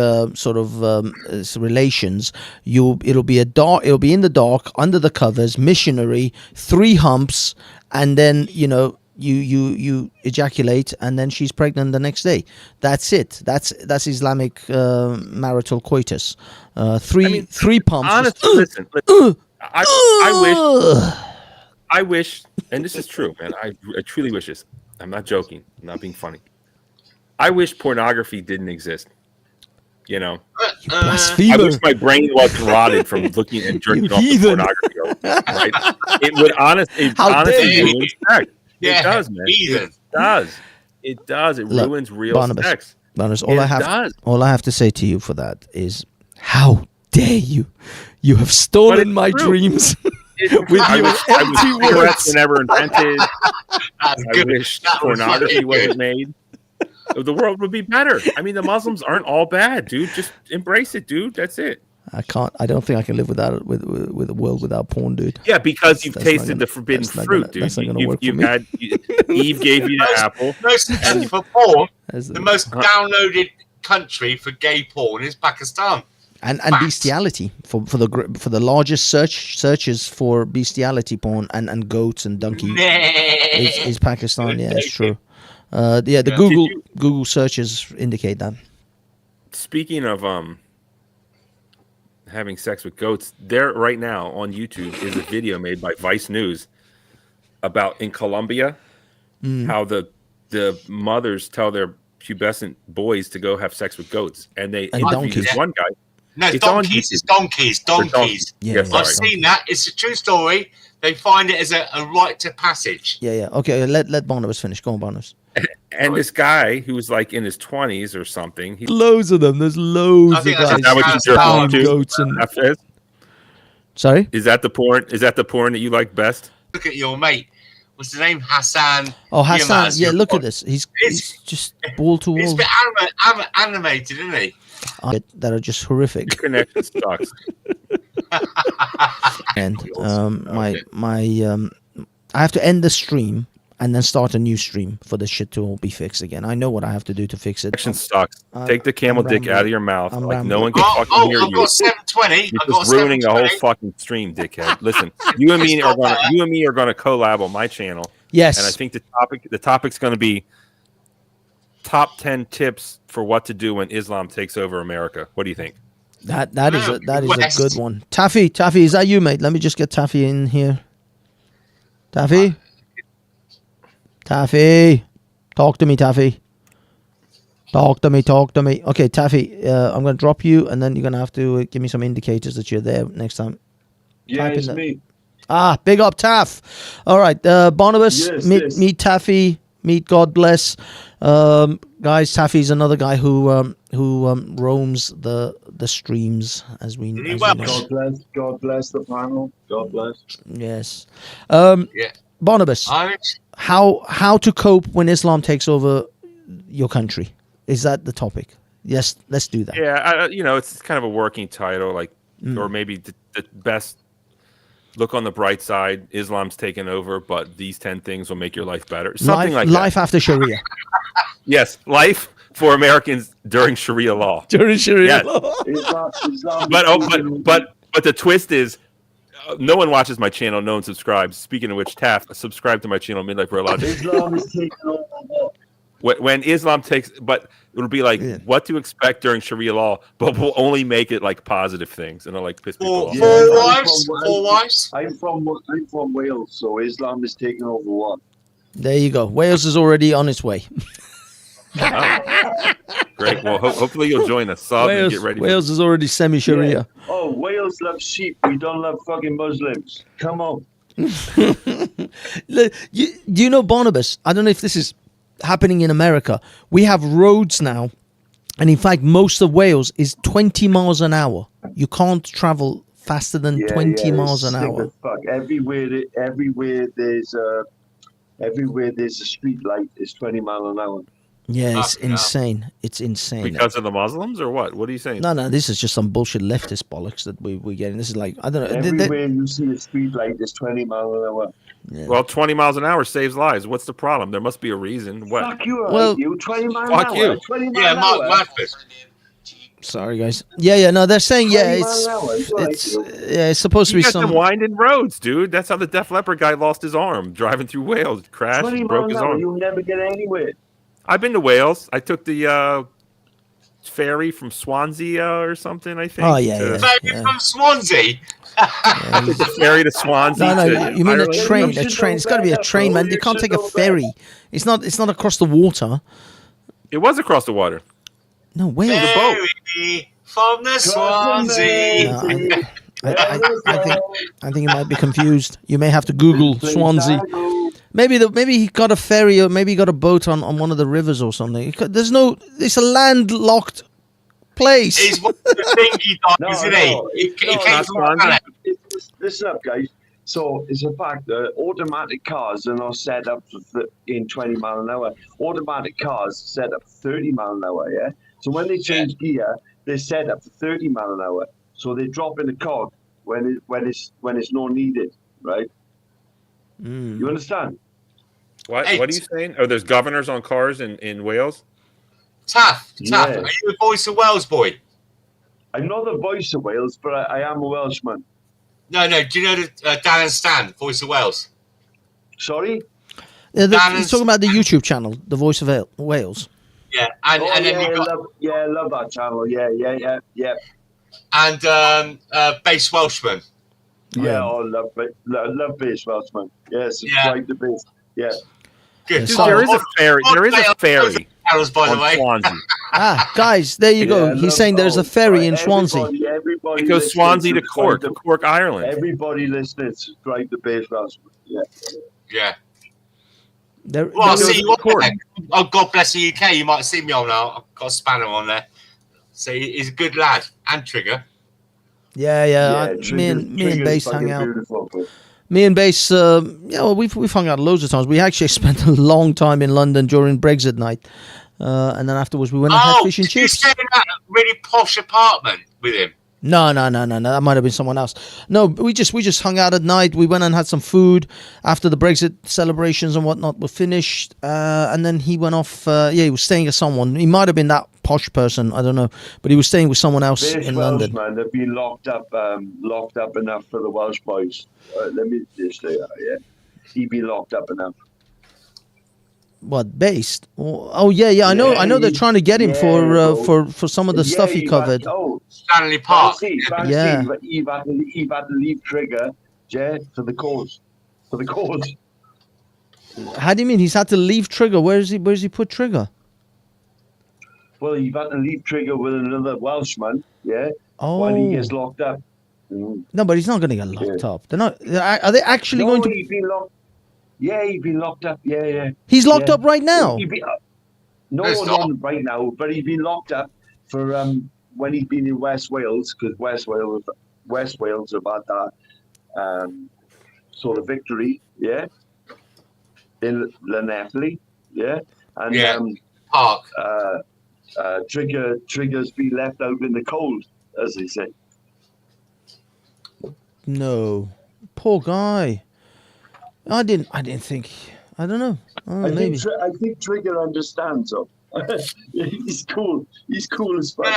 relations, it'll be in the dark, under the covers, missionary, 3 humps, and then you ejaculate, and then she's pregnant the next day. That's it. That's Islamic marital coitus. Three pumps. Honestly, listen. I wish, and this is true, man. I truly wish this. I'm not joking. I'm not being funny. I wish pornography didn't exist. You blasphemer. I wish my brain wasn't rotted from looking and jerking off to pornography. Right? It would honestly ruin sex. Yeah, it does, man. It does. It ruins real sex. Barnabas, all I have to say to you for that is, how dare you? You have stolen my dreams with your empty words. Never invented. I wish pornography wasn't made. The world would be better. I mean, the Muslims aren't all bad, dude. Just embrace it, dude. That's it. I don't think I can live with a world without porn, dude. Yeah, because you've tasted the forbidden fruit, dude. Eve gave you the apple. For porn, the most downloaded country for gay porn is Pakistan. And bestiality for the largest searches for bestiality porn and goats and donkey is Pakistan. Yeah, it's true. The Google searches indicate that. Speaking of having sex with goats, there right now on YouTube is a video made by Vice News about in Colombia how the mothers tell their pubescent boys to go have sex with goats, and they interview this one guy. No, it's donkeys. It's donkeys. Yeah, I've seen that. It's a true story. They find it as a rite of passage. Yeah. Okay, let Barnabas finish. Go on, Barnabas. And this guy who was like in his 20s or something. Loads of them. There's loads of guys. Is that what you jerk off to? Goats and... Sorry? Is that the porn? Is that the porn that you like best? Look at your mate. What's his name? Hassan. Oh, Hassan. Yeah, look at this. He's just wall to wall. He's a bit animated, isn't he? That are just horrific. Connection sucks. And I have to end the stream and then start a new stream for this shit to all be fixed again. I know what I have to do to fix it. Connection sucks. Take the camel dick out of your mouth. No one can fucking hear you. I've got 720. You're just ruining the whole fucking stream, dickhead. Listen, you and me are gonna collab on my channel. Yes. And I think the topic's gonna be top 10 tips for what to do when Islam takes over America. What do you think? That is a good one. Taffy, is that you, mate? Let me just get Taffy in here. Taffy, talk to me, Taffy. Talk to me. Okay, Taffy, I'm going to drop you, and then you're going to have to give me some indicators that you're there next time. Yeah, it's me. Big up, Taff. All right, Barnabas, meet Taffy. Meet God Bless. Guys, Taffy's another guy who roams the streams, as we know. God bless the panel. God bless. Yes. Barnabas, how to cope when Islam takes over your country? Is that the topic? Yes, let's do that. Yeah, it's kind of a working title, or maybe the best. Look on the bright side. Islam's taken over, but these 10 things will make your life better. Something like that. Life after Sharia. Yes, life for Americans during Sharia law. During Sharia law. But the twist is, no one watches my channel. No one subscribes. Speaking of which, Taff, subscribe to my channel, Midlife Bro Logic. Islam is taking over what? when Islam takes, but it'll be like what to expect during Sharia law, but we'll only make it like positive things, and it'll like piss people off. Four wives. I'm from Wales, so Islam is taking over what? There you go. Wales is already on its way. Oh. Great. Well, hopefully you'll join us. Sub, and get ready. Wales is already semi-Sharia. Yeah. Oh, Wales loves sheep. We don't love fucking Muslims. Come on. Do you know Barnabas? I don't know if this is happening in America. We have roads now, and in fact, most of Wales is 20 miles an hour. You can't travel faster than 20 miles an hour. Fuck. Everywhere there's a street light, it's 20 miles an hour. Yeah, it's insane. It's insane. Because of the Muslims or what? What are you saying? No, this is just some bullshit leftist bollocks that we're getting. This is like, I don't know. Everywhere you see a street light, it's 20 miles an hour. Yeah. Well, 20 miles an hour saves lives. What's the problem? There must be a reason. What? Fuck you, you 20 miles fuck an you. hour. 20 miles an hour. Sorry, guys. Yeah. No, they're saying it's supposed to be some winding roads, dude. That's how the Def Leppard guy lost his arm driving through Wales. Crashed, 20 broke miles his an hour, arm. you'll never get anywhere. I've been to Wales. I took the ferry from Swansea or something, I think. Oh, yeah. From Swansea? I took the ferry to Swansea. No, you mean Ireland. a train. A train. It's got to be a train, man. You can't take a ferry. It's not across the water. It was across the water. No, Wales. The boat. From the Swansea. No, I think you might be confused. You may have to Google Swansea. Maybe he got a ferry, or maybe he got a boat on one of the rivers or something. It's a landlocked place. He's one of the thingy dogs, isn't he? He came from Listen up, guys. So it's a fact that automatic cars are not set up in 20 miles an hour. Automatic cars set up 30 miles an hour, yeah? So when they change gear, they're set up for 30 miles an hour. So they drop in the cog when it's not needed, right? You understand? What are you saying? Oh, there's governors on cars in Wales? Taff. Yeah. Are you the voice of Wales, boy? I'm not the voice of Wales, but I am a Welshman. No. Do you know Dan and Stan, voice of Wales? Sorry? He's talking about the YouTube channel, The Voice of Wales. Yeah, and then you got... I love that channel. Yeah. And Bass Welshman. Yeah, I love Bass Welshman. Yes, it's right the base. Yeah. Good. Dude, there is a ferry. There is a ferry. By the way. Swansea. Guys, there you go. He's saying there's a ferry in Swansea. Everybody it goes Swansea to Cork, Ireland. Everybody listening, subscribe to Bass Welshman. Yeah. Well, see you on there. Oh, God bless the UK. You might have seen me on there. I've got a spanner on there. So he's a good lad. And Trigger. Yeah. Me and Bass hung out. Me and Bass, we've hung out loads of times. We actually spent a long time in London during Brexit night. And then afterwards we went and had fish and chips. Did you stay in that really posh apartment with him? No. That might have been someone else. No, we just hung out at night. We went and had some food after the Brexit celebrations and whatnot were finished. And then he went off. He was staying with someone. He might have been that posh person. I don't know. But he was staying with someone else in London. Man, they've been locked up enough for the Welsh boys. Let me just say that, yeah. He'd be locked up enough. What, based? Oh yeah. I know they're trying to get him for some of the stuff he covered. Stanley Park. Yeah. He had to leave Trigger, for the cause. How do you mean he's had to leave Trigger? Where's he put Trigger? Well, he had to leave Trigger with another Welshman, while he gets locked up. No, but he's not going to get locked up. They're not. Are they actually going to? He's been locked. Yeah, he's been locked up. Yeah. He's locked up right now. Not right now, but he's been locked up for when he's been in West Wales, because West Wales have had that sort of victory, in Llanelli, and Park. Trigger's been left out in the cold, as they say. No, poor guy. I didn't think. I don't know. Maybe. I think Trigger understands him. He's cool. He's cool as fuck.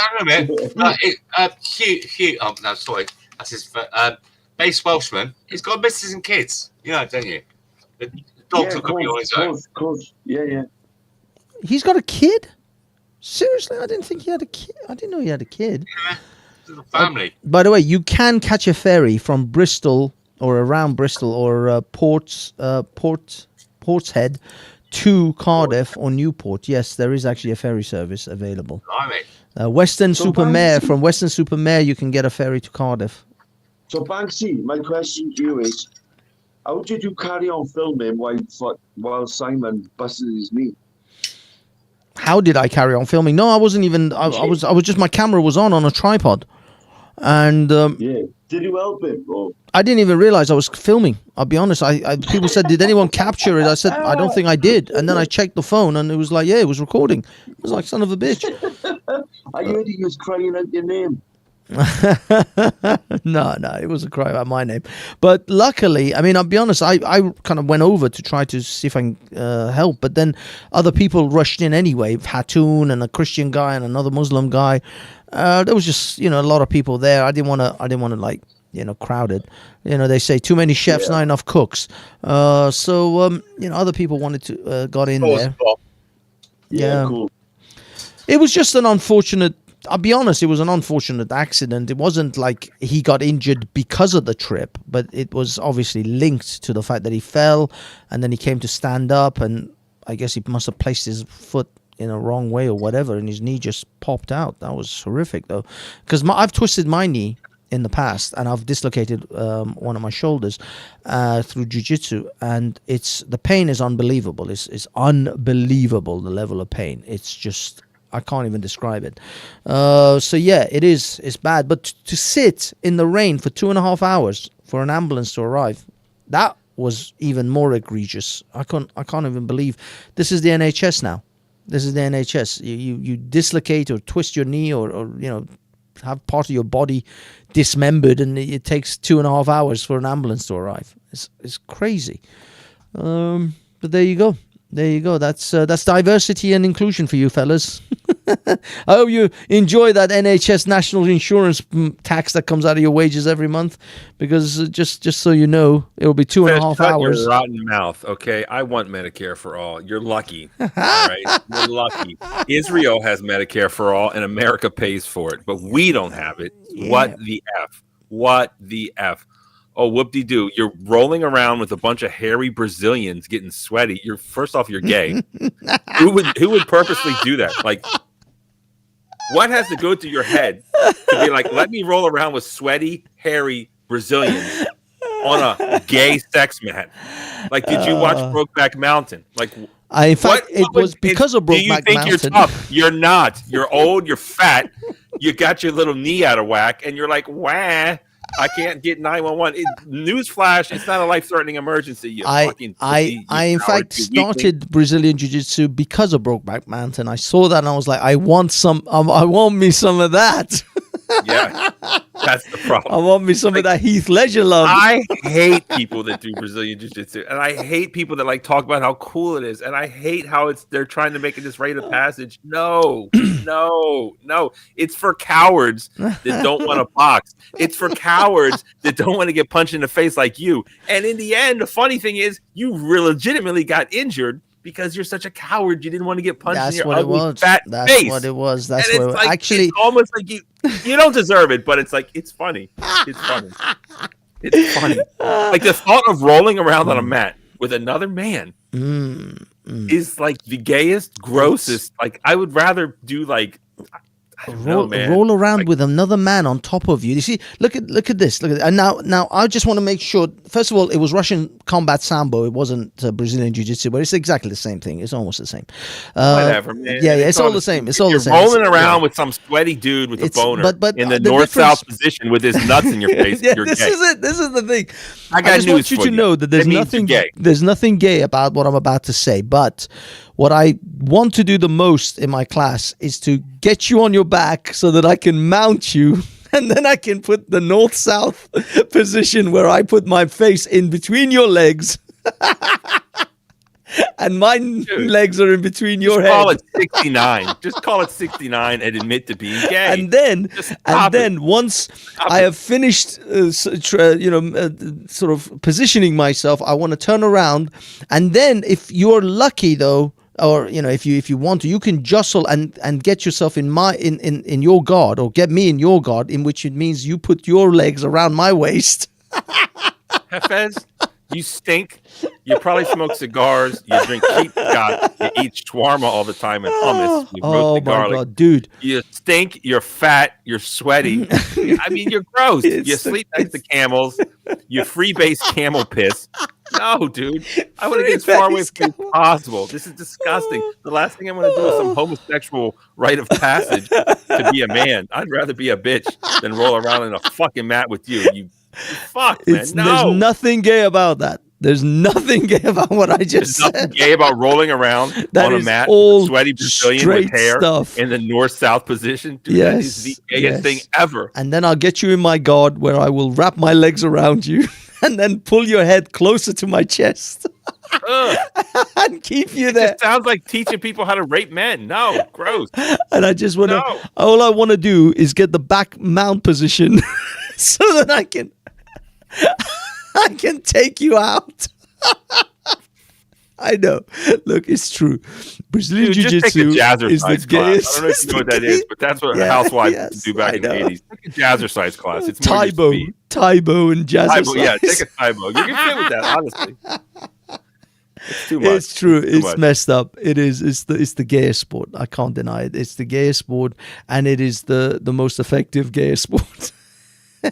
Hugh. Oh no, sorry. That's his Bass Welshman. He's got missus and kids. You know, don't you? The dogs are going to be on his own. Of course. Yeah. He's got a kid? Seriously, I didn't think he had a kid. I didn't know he had a kid. Yeah, it's a family. By the way, you can catch a ferry from Bristol or around Bristol or Portshead to Cardiff or Newport. Yes, there is actually a ferry service available. From Western Supermare, you can get a ferry to Cardiff. So, Banksy, my question to you is, how did you carry on filming while Simon busted his knee? How did I carry on filming? No, I wasn't even. I was just. My camera was on a tripod, and yeah. Did you help him? Or? I didn't even realize I was filming. I'll be honest. People said, "Did anyone capture it?" I said, "I don't think I did." And then I checked the phone, and it was like, "Yeah, it was recording." It was like, "Son of a bitch." I heard he was crying out your name. No, it was a cry out my name. But luckily, I mean, I'll be honest, I kind of went over to try to see if I can help, but then other people rushed in anyway. Hatun and a Christian guy and another Muslim guy. There was just, a lot of people there. I didn't want to like, crowded. They say too many chefs, not enough cooks. So other people wanted to got in there. Yeah, cool. It was just an unfortunate. I'll be honest, it was an unfortunate accident. It wasn't like he got injured because of the trip, but it was obviously linked to the fact that he fell and then he came to stand up, and I guess he must have placed his foot in a wrong way or whatever, and his knee just popped out. That was horrific, though, because I've twisted my knee in the past, and I've dislocated one of my shoulders through jiu-jitsu, and the pain is unbelievable. It's unbelievable, the level of pain. It's just... I can't even describe it. So yeah, it's bad. But to sit in the rain for 2.5 hours for an ambulance to arrive, that was even more egregious. I can't even believe this is the NHS now. This is the NHS. You dislocate or twist your knee or have part of your body dismembered, and it takes 2.5 hours for an ambulance to arrive. It's crazy. But there you go. There you go. That's diversity and inclusion for you fellas. I hope you enjoy that NHS national insurance tax that comes out of your wages every month, because just so you know, it'll be 2.5 hours. Your rotten mouth. Okay, I want Medicare for all. You're lucky. All right, you're lucky. Israel has Medicare for all, and America pays for it, but we don't have it. Yeah. What the F? What the F? Oh, whoop-de-doo. You're rolling around with a bunch of hairy Brazilians getting sweaty. First off, you're gay. Who would purposely do that? Like, what has to go through your head to be like, let me roll around with sweaty, hairy Brazilians on a gay sex mat? Like, did you watch Brokeback Mountain? Like, in fact, it was because of Brokeback Mountain. Do you think you're tough? You're not. You're old. You're fat. You got your little knee out of whack, and you're like, wah. I can't get 911. Newsflash, it's not a life-threatening emergency. I in fact started Brazilian Jiu-Jitsu because of Brokeback Mountain. I saw that and I was like, I want me some of that. Yeah, that's the problem. I want me some of that Heath Ledger love. I hate people that do Brazilian Jiu-Jitsu, and I hate people that like talk about how cool it is, and I hate how they're trying to make it this rite of passage. No. It's for cowards that don't want to box. It's for cowards that don't want to get punched in the face like you. And in the end, the funny thing is, you legitimately got injured because you're such a coward. You didn't want to get punched in your ugly fat face. That's what it was. That's what it was. Like, actually, it's almost like you don't deserve it, but it's like, it's funny. It's funny. It's funny. Like the thought of rolling around on a mat with another man is like the gayest, grossest. Like, I would rather do like roll around with another man on top of you. You see, look at this. Look at it. And now I just want to make sure. First of all, it was Russian combat sambo. It wasn't Brazilian jiu-jitsu, but it's exactly the same thing. It's almost the same. Whatever, man. Yeah. It's all the same. It's all the same. You're rolling around with some sweaty dude with a boner, but in the north-south position with his nuts in your face. You're this gay. is it. This is the thing. I just want you to know that there's nothing gay. There's nothing gay about what I'm about to say, but what I want to do the most in my class is to get you on your back so that I can mount you, and then I can put the north-south position where I put my face in between your legs and my legs are in between your head. Call it 69. Just call it 69 and admit to being gay. And then once I have finished, sort of positioning myself, I want to turn around, and then if you're lucky, though, or if you want to, you can jostle and get yourself in your guard, or get me in your guard, in which it means you put your legs around my waist. Hafez, you stink. You probably smoke cigars. You drink cheap scotch. You eat shawarma all the time and hummus. You Oh my garlic. God, dude! You stink. You're fat. You're sweaty. I mean, you're gross. You sleep next to camels. You freebase camel piss. No, dude. I want to get as far away from you as possible. This is disgusting. The last thing I want to do is some homosexual rite of passage to be a man. I'd rather be a bitch than roll around in a fucking mat with you. You fuck, man. No. There's nothing gay about that. There's nothing gay about what I just said. There's nothing gay about rolling around on a mat all with a sweaty Brazilian with hair stuff. in the north-south position. Dude, that is the gayest thing ever. And then I'll get you in my guard, where I will wrap my legs around you and then pull your head closer to my chest and keep you there. It sounds like teaching people how to rape men. No, gross. And I just want to, all I want to do is get the back mount position so that I can take you out. I know. Look, it's true. Brazilian Jiu-Jitsu is the gayest. I don't know if you know what that is, but that's what housewives do back in the 80s. Take a jazzercise class. It's more Taibo and jazzercise. Yeah, take a Taibo. You can fit with that, honestly. It's too much. It's true. It's messed up. It is. It's the gayest sport. I can't deny it. It's the gayest sport, and it is the most effective gayest sport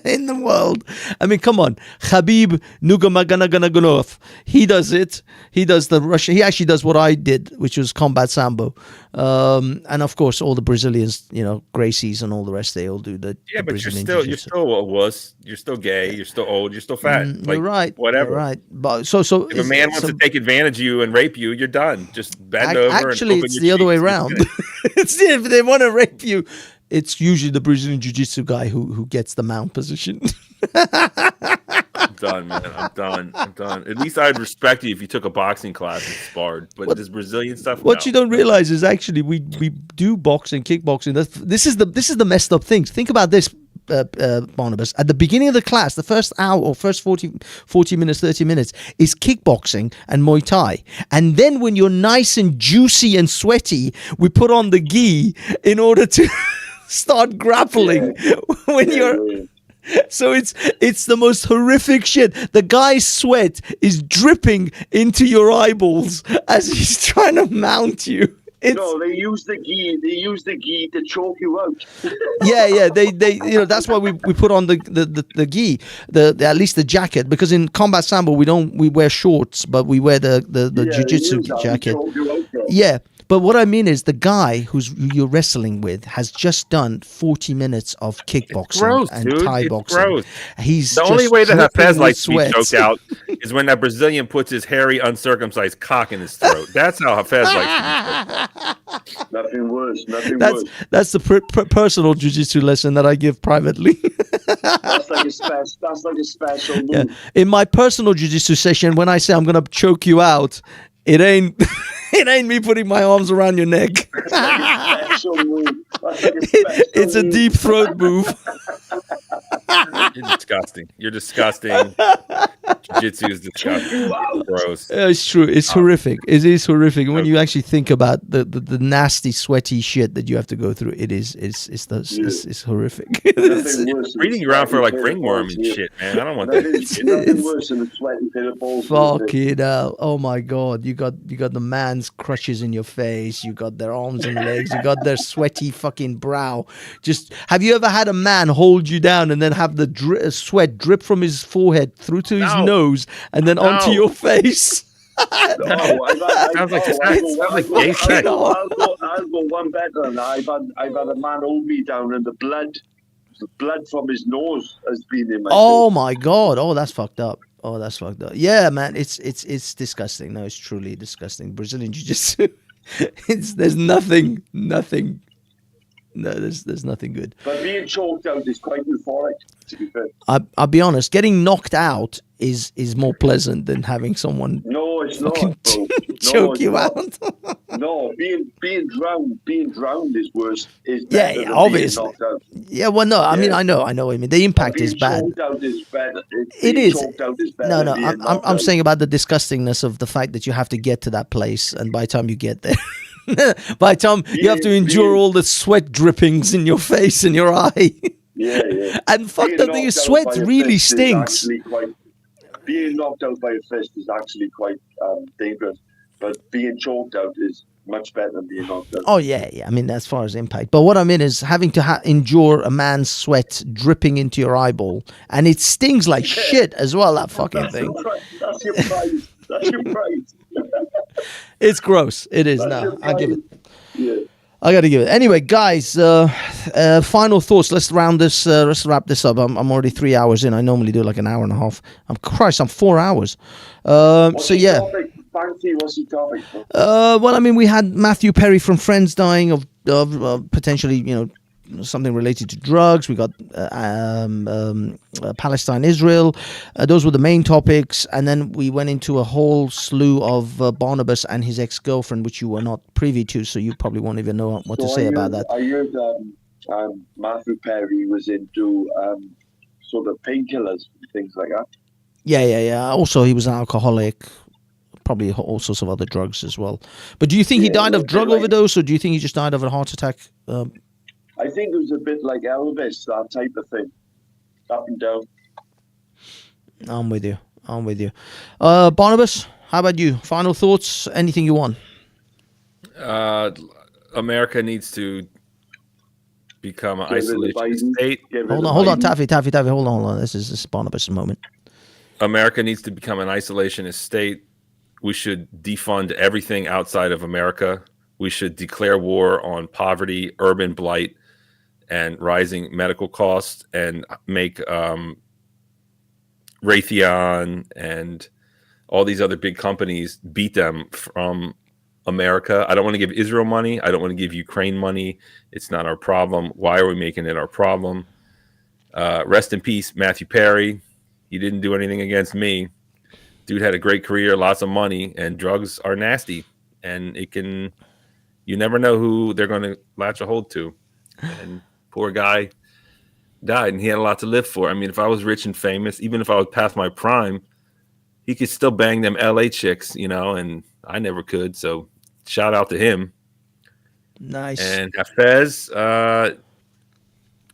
in the world. I mean, come on. Khabib Nurmagomedov. He does it. He does the Russian. He actually does what I did, which was combat sambo. And of course, all the Brazilians, Gracies and all the rest, they all do the. Yeah, but Brazilian you're still a wuss. You're still gay. You're still old. You're still fat. You're right. Whatever. You're right. But so if a man wants to take advantage of you and rape you, you're done. Just bend over. Actually, and it's the other way around. If they want to rape you, it's usually the Brazilian Jiu-Jitsu guy who gets the mount position. I'm done, man. I'm done. At least I'd respect you if you took a boxing class and sparred. But this Brazilian stuff. What you don't realize is actually we do boxing, kickboxing. This is the messed up things. Think about this, Barnabas. At the beginning of the class, the first hour or first 40 minutes, 30 minutes is kickboxing and Muay Thai. And then when you're nice and juicy and sweaty, we put on the gi in order to start grappling when you're. So it's the most horrific shit. The guy's sweat is dripping into your eyeballs as he's trying to mount you. No, they use the gi. They use the gi to choke you out. Yeah. They that's why we put on the gi, at least the jacket, because in combat sambo we wear shorts, but we wear the jiu-jitsu jacket. Yeah. But what I mean is the guy who you're wrestling with has just done 40 minutes of kickboxing and Thai boxing. Gross. He's the only way that Hafez likes to be choked out is when that Brazilian puts his hairy, uncircumcised cock in his throat. That's how Hafez likes to be choked. Nothing worse. That's the personal jiu-jitsu lesson that I give privately. That's like a special move. Yeah. In my personal jiu-jitsu session, when I say I'm going to choke you out, it ain't me putting my arms around your neck. It's a deep throat move. You're disgusting. Jiu-jitsu is disgusting. Gross. It's true. It's horrific. It is horrific. When you actually think about the nasty, sweaty shit that you have to go through, it's horrific. Reading around for like ringworm and shit, man. I don't want that. Nothing worse than a sweaty pit of balls. Fucking hell. Oh my God. You got the man's crutches in your face. You got their arms and legs. You got their sweaty fucking brow. Just, have you ever had a man hold you down and then have the sweat drip from his forehead through to his nose and then onto your face? Sounds like gay sex. I'll go one better than that. I've had a man hold me down and the blood from his nose has been in my face. My God. Oh, that's fucked up. Yeah, man, it's disgusting. No, it's truly disgusting. Brazilian Jiu-Jitsu. There's nothing. No, there's nothing good. But being choked out is quite euphoric, to be fair. I'll be honest. Getting knocked out is more pleasant than having someone it's not, fucking bro. choke it's you not. out. No, being drowned is worse. Is Yeah, better yeah, than obviously. being knocked out. Yeah, well, no, I mean, I know what you mean. The impact Being is bad. choked out is better. It Being is. choked out is better No, than no, being knocked I'm out. saying about the disgustingness of the fact that you have to get to that place, and by the time you get there, by the time you have to endure all the sweat drippings in your face and your eye. Yeah, yeah. And fuck Being the thing is, knocked out sweat by a really fist is stinks. actually being knocked out by a fist is actually quite dangerous, but being choked out is much better than being knocked out. Oh yeah, yeah. I mean, as far as impact, but what I mean is having to endure a man's sweat dripping into your eyeball, and it stings like shit as well. That fucking thing. That's your prize. That's your prize. It's gross. It is. That's No, your I give it. Yeah. I got to give it. Anyway, guys, final thoughts. Let's round this. Let's wrap this up. I'm already 3 hours in. I normally do like an hour and a half. I'm 4 hours. So yeah. Banksy, what's the topic? Well, I mean, we had Matthew Perry from Friends dying of potentially, something related to drugs. We got Palestine, Israel. Those were the main topics. And then we went into a whole slew of Barnabas and his ex-girlfriend, which you were not privy to, so you probably won't even know what to say about that. I heard Matthew Perry was into sort of painkillers and things like that. Yeah. Also, he was an alcoholic. Probably all sorts of other drugs as well. But do you think he died of drug overdose, or do you think he just died of a heart attack? I think it was a bit like Elvis, that type of thing. Up and down. I'm with you. Barnabas, how about you? Final thoughts? Anything you want? America needs to become an isolationist state. Hold on, Taffy, hold on. This is Barnabas' moment. America needs to become an isolationist state. We should defund everything outside of America. We should declare war on poverty, urban blight, and rising medical costs, and make Raytheon and all these other big companies beat them from America. I don't want to give Israel money. I don't want to give Ukraine money. It's not our problem. Why are we making it our problem? Rest in peace, Matthew Perry. He didn't do anything against me. Dude had a great career, lots of money, and drugs are nasty. And you never know who they're going to latch a hold to. And poor guy died, and he had a lot to live for. I mean, if I was rich and famous, even if I was past my prime, he could still bang them LA chicks, and I never could. So shout out to him. Nice. And Hafez,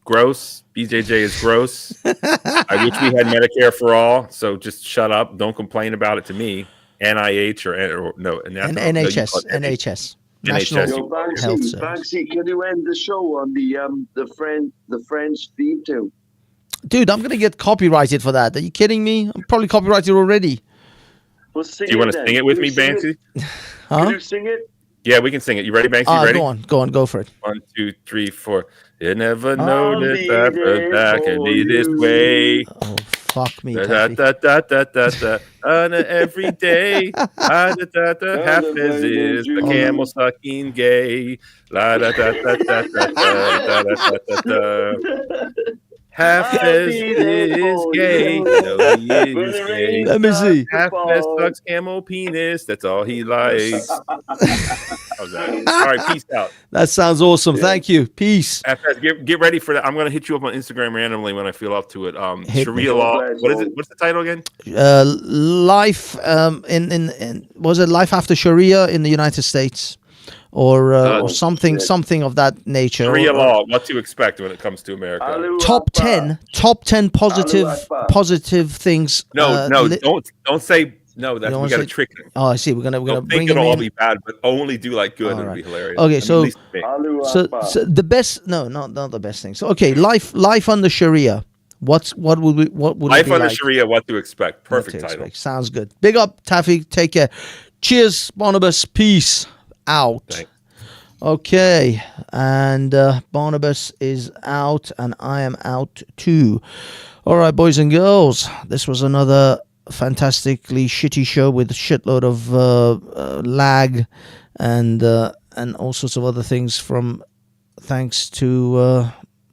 gross. BJJ is gross. I wish we had Medicare for all. So just shut up. Don't complain about it to me. NIH or no, NHS. National Health Service. Banksy, can you end the show on the French theme tune? Dude, I'm gonna get copyrighted for that. Are you kidding me? I'm probably copyrighted already. Well, do you want to sing it with me, Banksy? Huh? Can you sing it? Yeah, we can sing it. You ready, Banksy? Ready? Go on, go for it. 1, 2, 3, 4. You never noticed that can be this way. Oh, fuck me. Every day. Hafez is the camel sucking gay. Hafez is gay. No, he is gay. Let me see. Hafez sucks camel penis. That's all he likes. All right, peace out. That sounds awesome. Thank you. Peace. Hafez, get ready for that. I'm gonna hit you up on Instagram randomly when I feel up to it. Sharia law. What is it? What's the title again? Life was it Life After Sharia in the United States? Or something of that nature. Sharia law, what to expect when it comes to America. Top 10 positive things. No, don't say no. That's we got to trick it. Oh, I see. We're gonna bring it'll him all in. be bad, but only do like good. It'll be hilarious. Okay, so the best. No, not the best thing. So okay, life under Sharia. What would life it be under like? Sharia? What to expect? Perfect title. Sounds good. Big up, Taffy. Take care. Cheers, Barnabas. Peace out. Thanks. Okay, and Barnabas is out, and I am out too. All right, boys and girls, this was another fantastically shitty show with a shitload of lag and all sorts of other things. Thanks to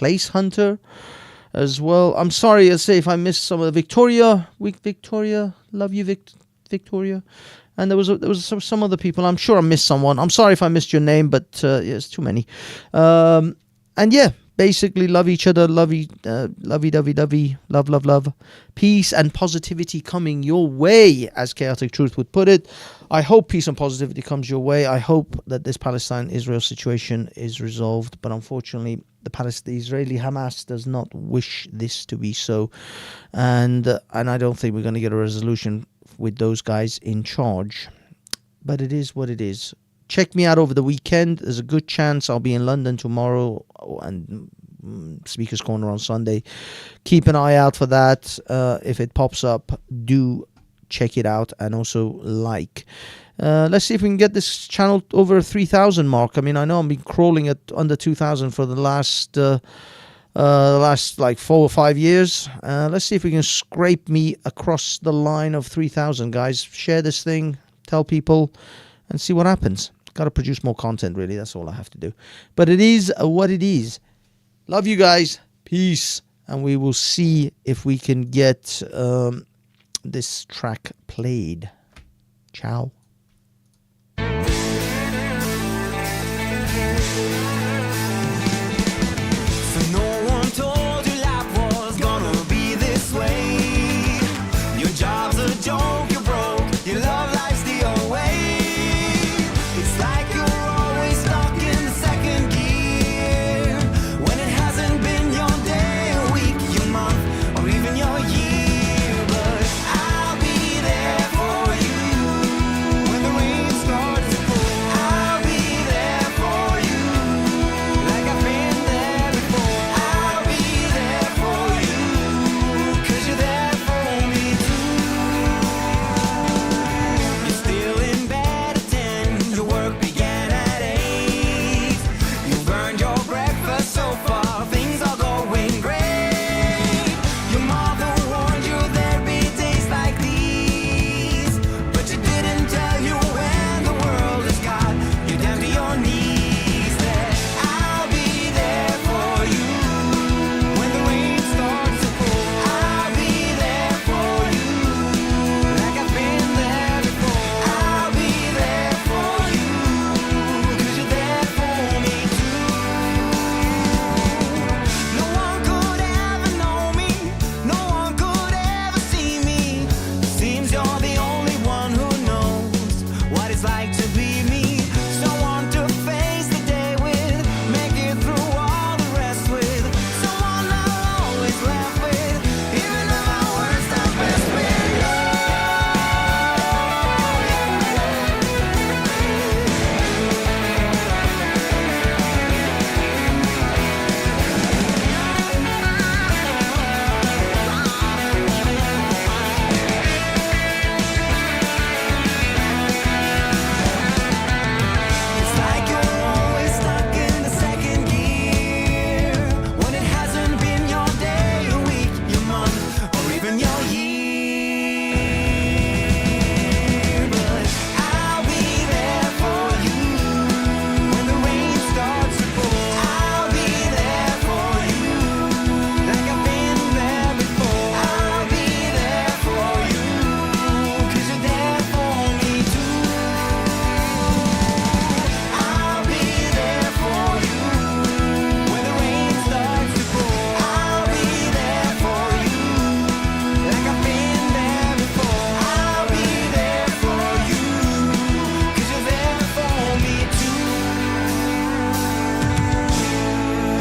Place Hunter as well. I'm sorry, I say if I missed some of the Victoria, love you, Victoria. And there was some other people. I'm sure I missed someone. I'm sorry if I missed your name, but yeah, it's too many. And yeah, basically love each other, lovey-dovey, love. Peace and positivity coming your way, as Chaotic Truth would put it. I hope peace and positivity comes your way. I hope that this Palestine-Israel situation is resolved. But unfortunately, the Israeli Hamas does not wish this to be so. And I don't think we're going to get a resolution with those guys in charge. But it is what it is. Check me out over the weekend. There's a good chance I'll be in London tomorrow and Speaker's Corner on Sunday. Keep an eye out for that. If it pops up, do check it out and also like. Let's see if we can get this channel over 3,000 mark. I mean, I know I've been crawling at under 2,000 for the last like 4 or 5 years. Let's see if we can scrape me across the line of 3,000, guys. Share this thing, tell people, and see what happens. Got to produce more content, really. That's all I have to do. But it is what it is. Love you guys. Peace. And we will see if we can get this track played. Ciao.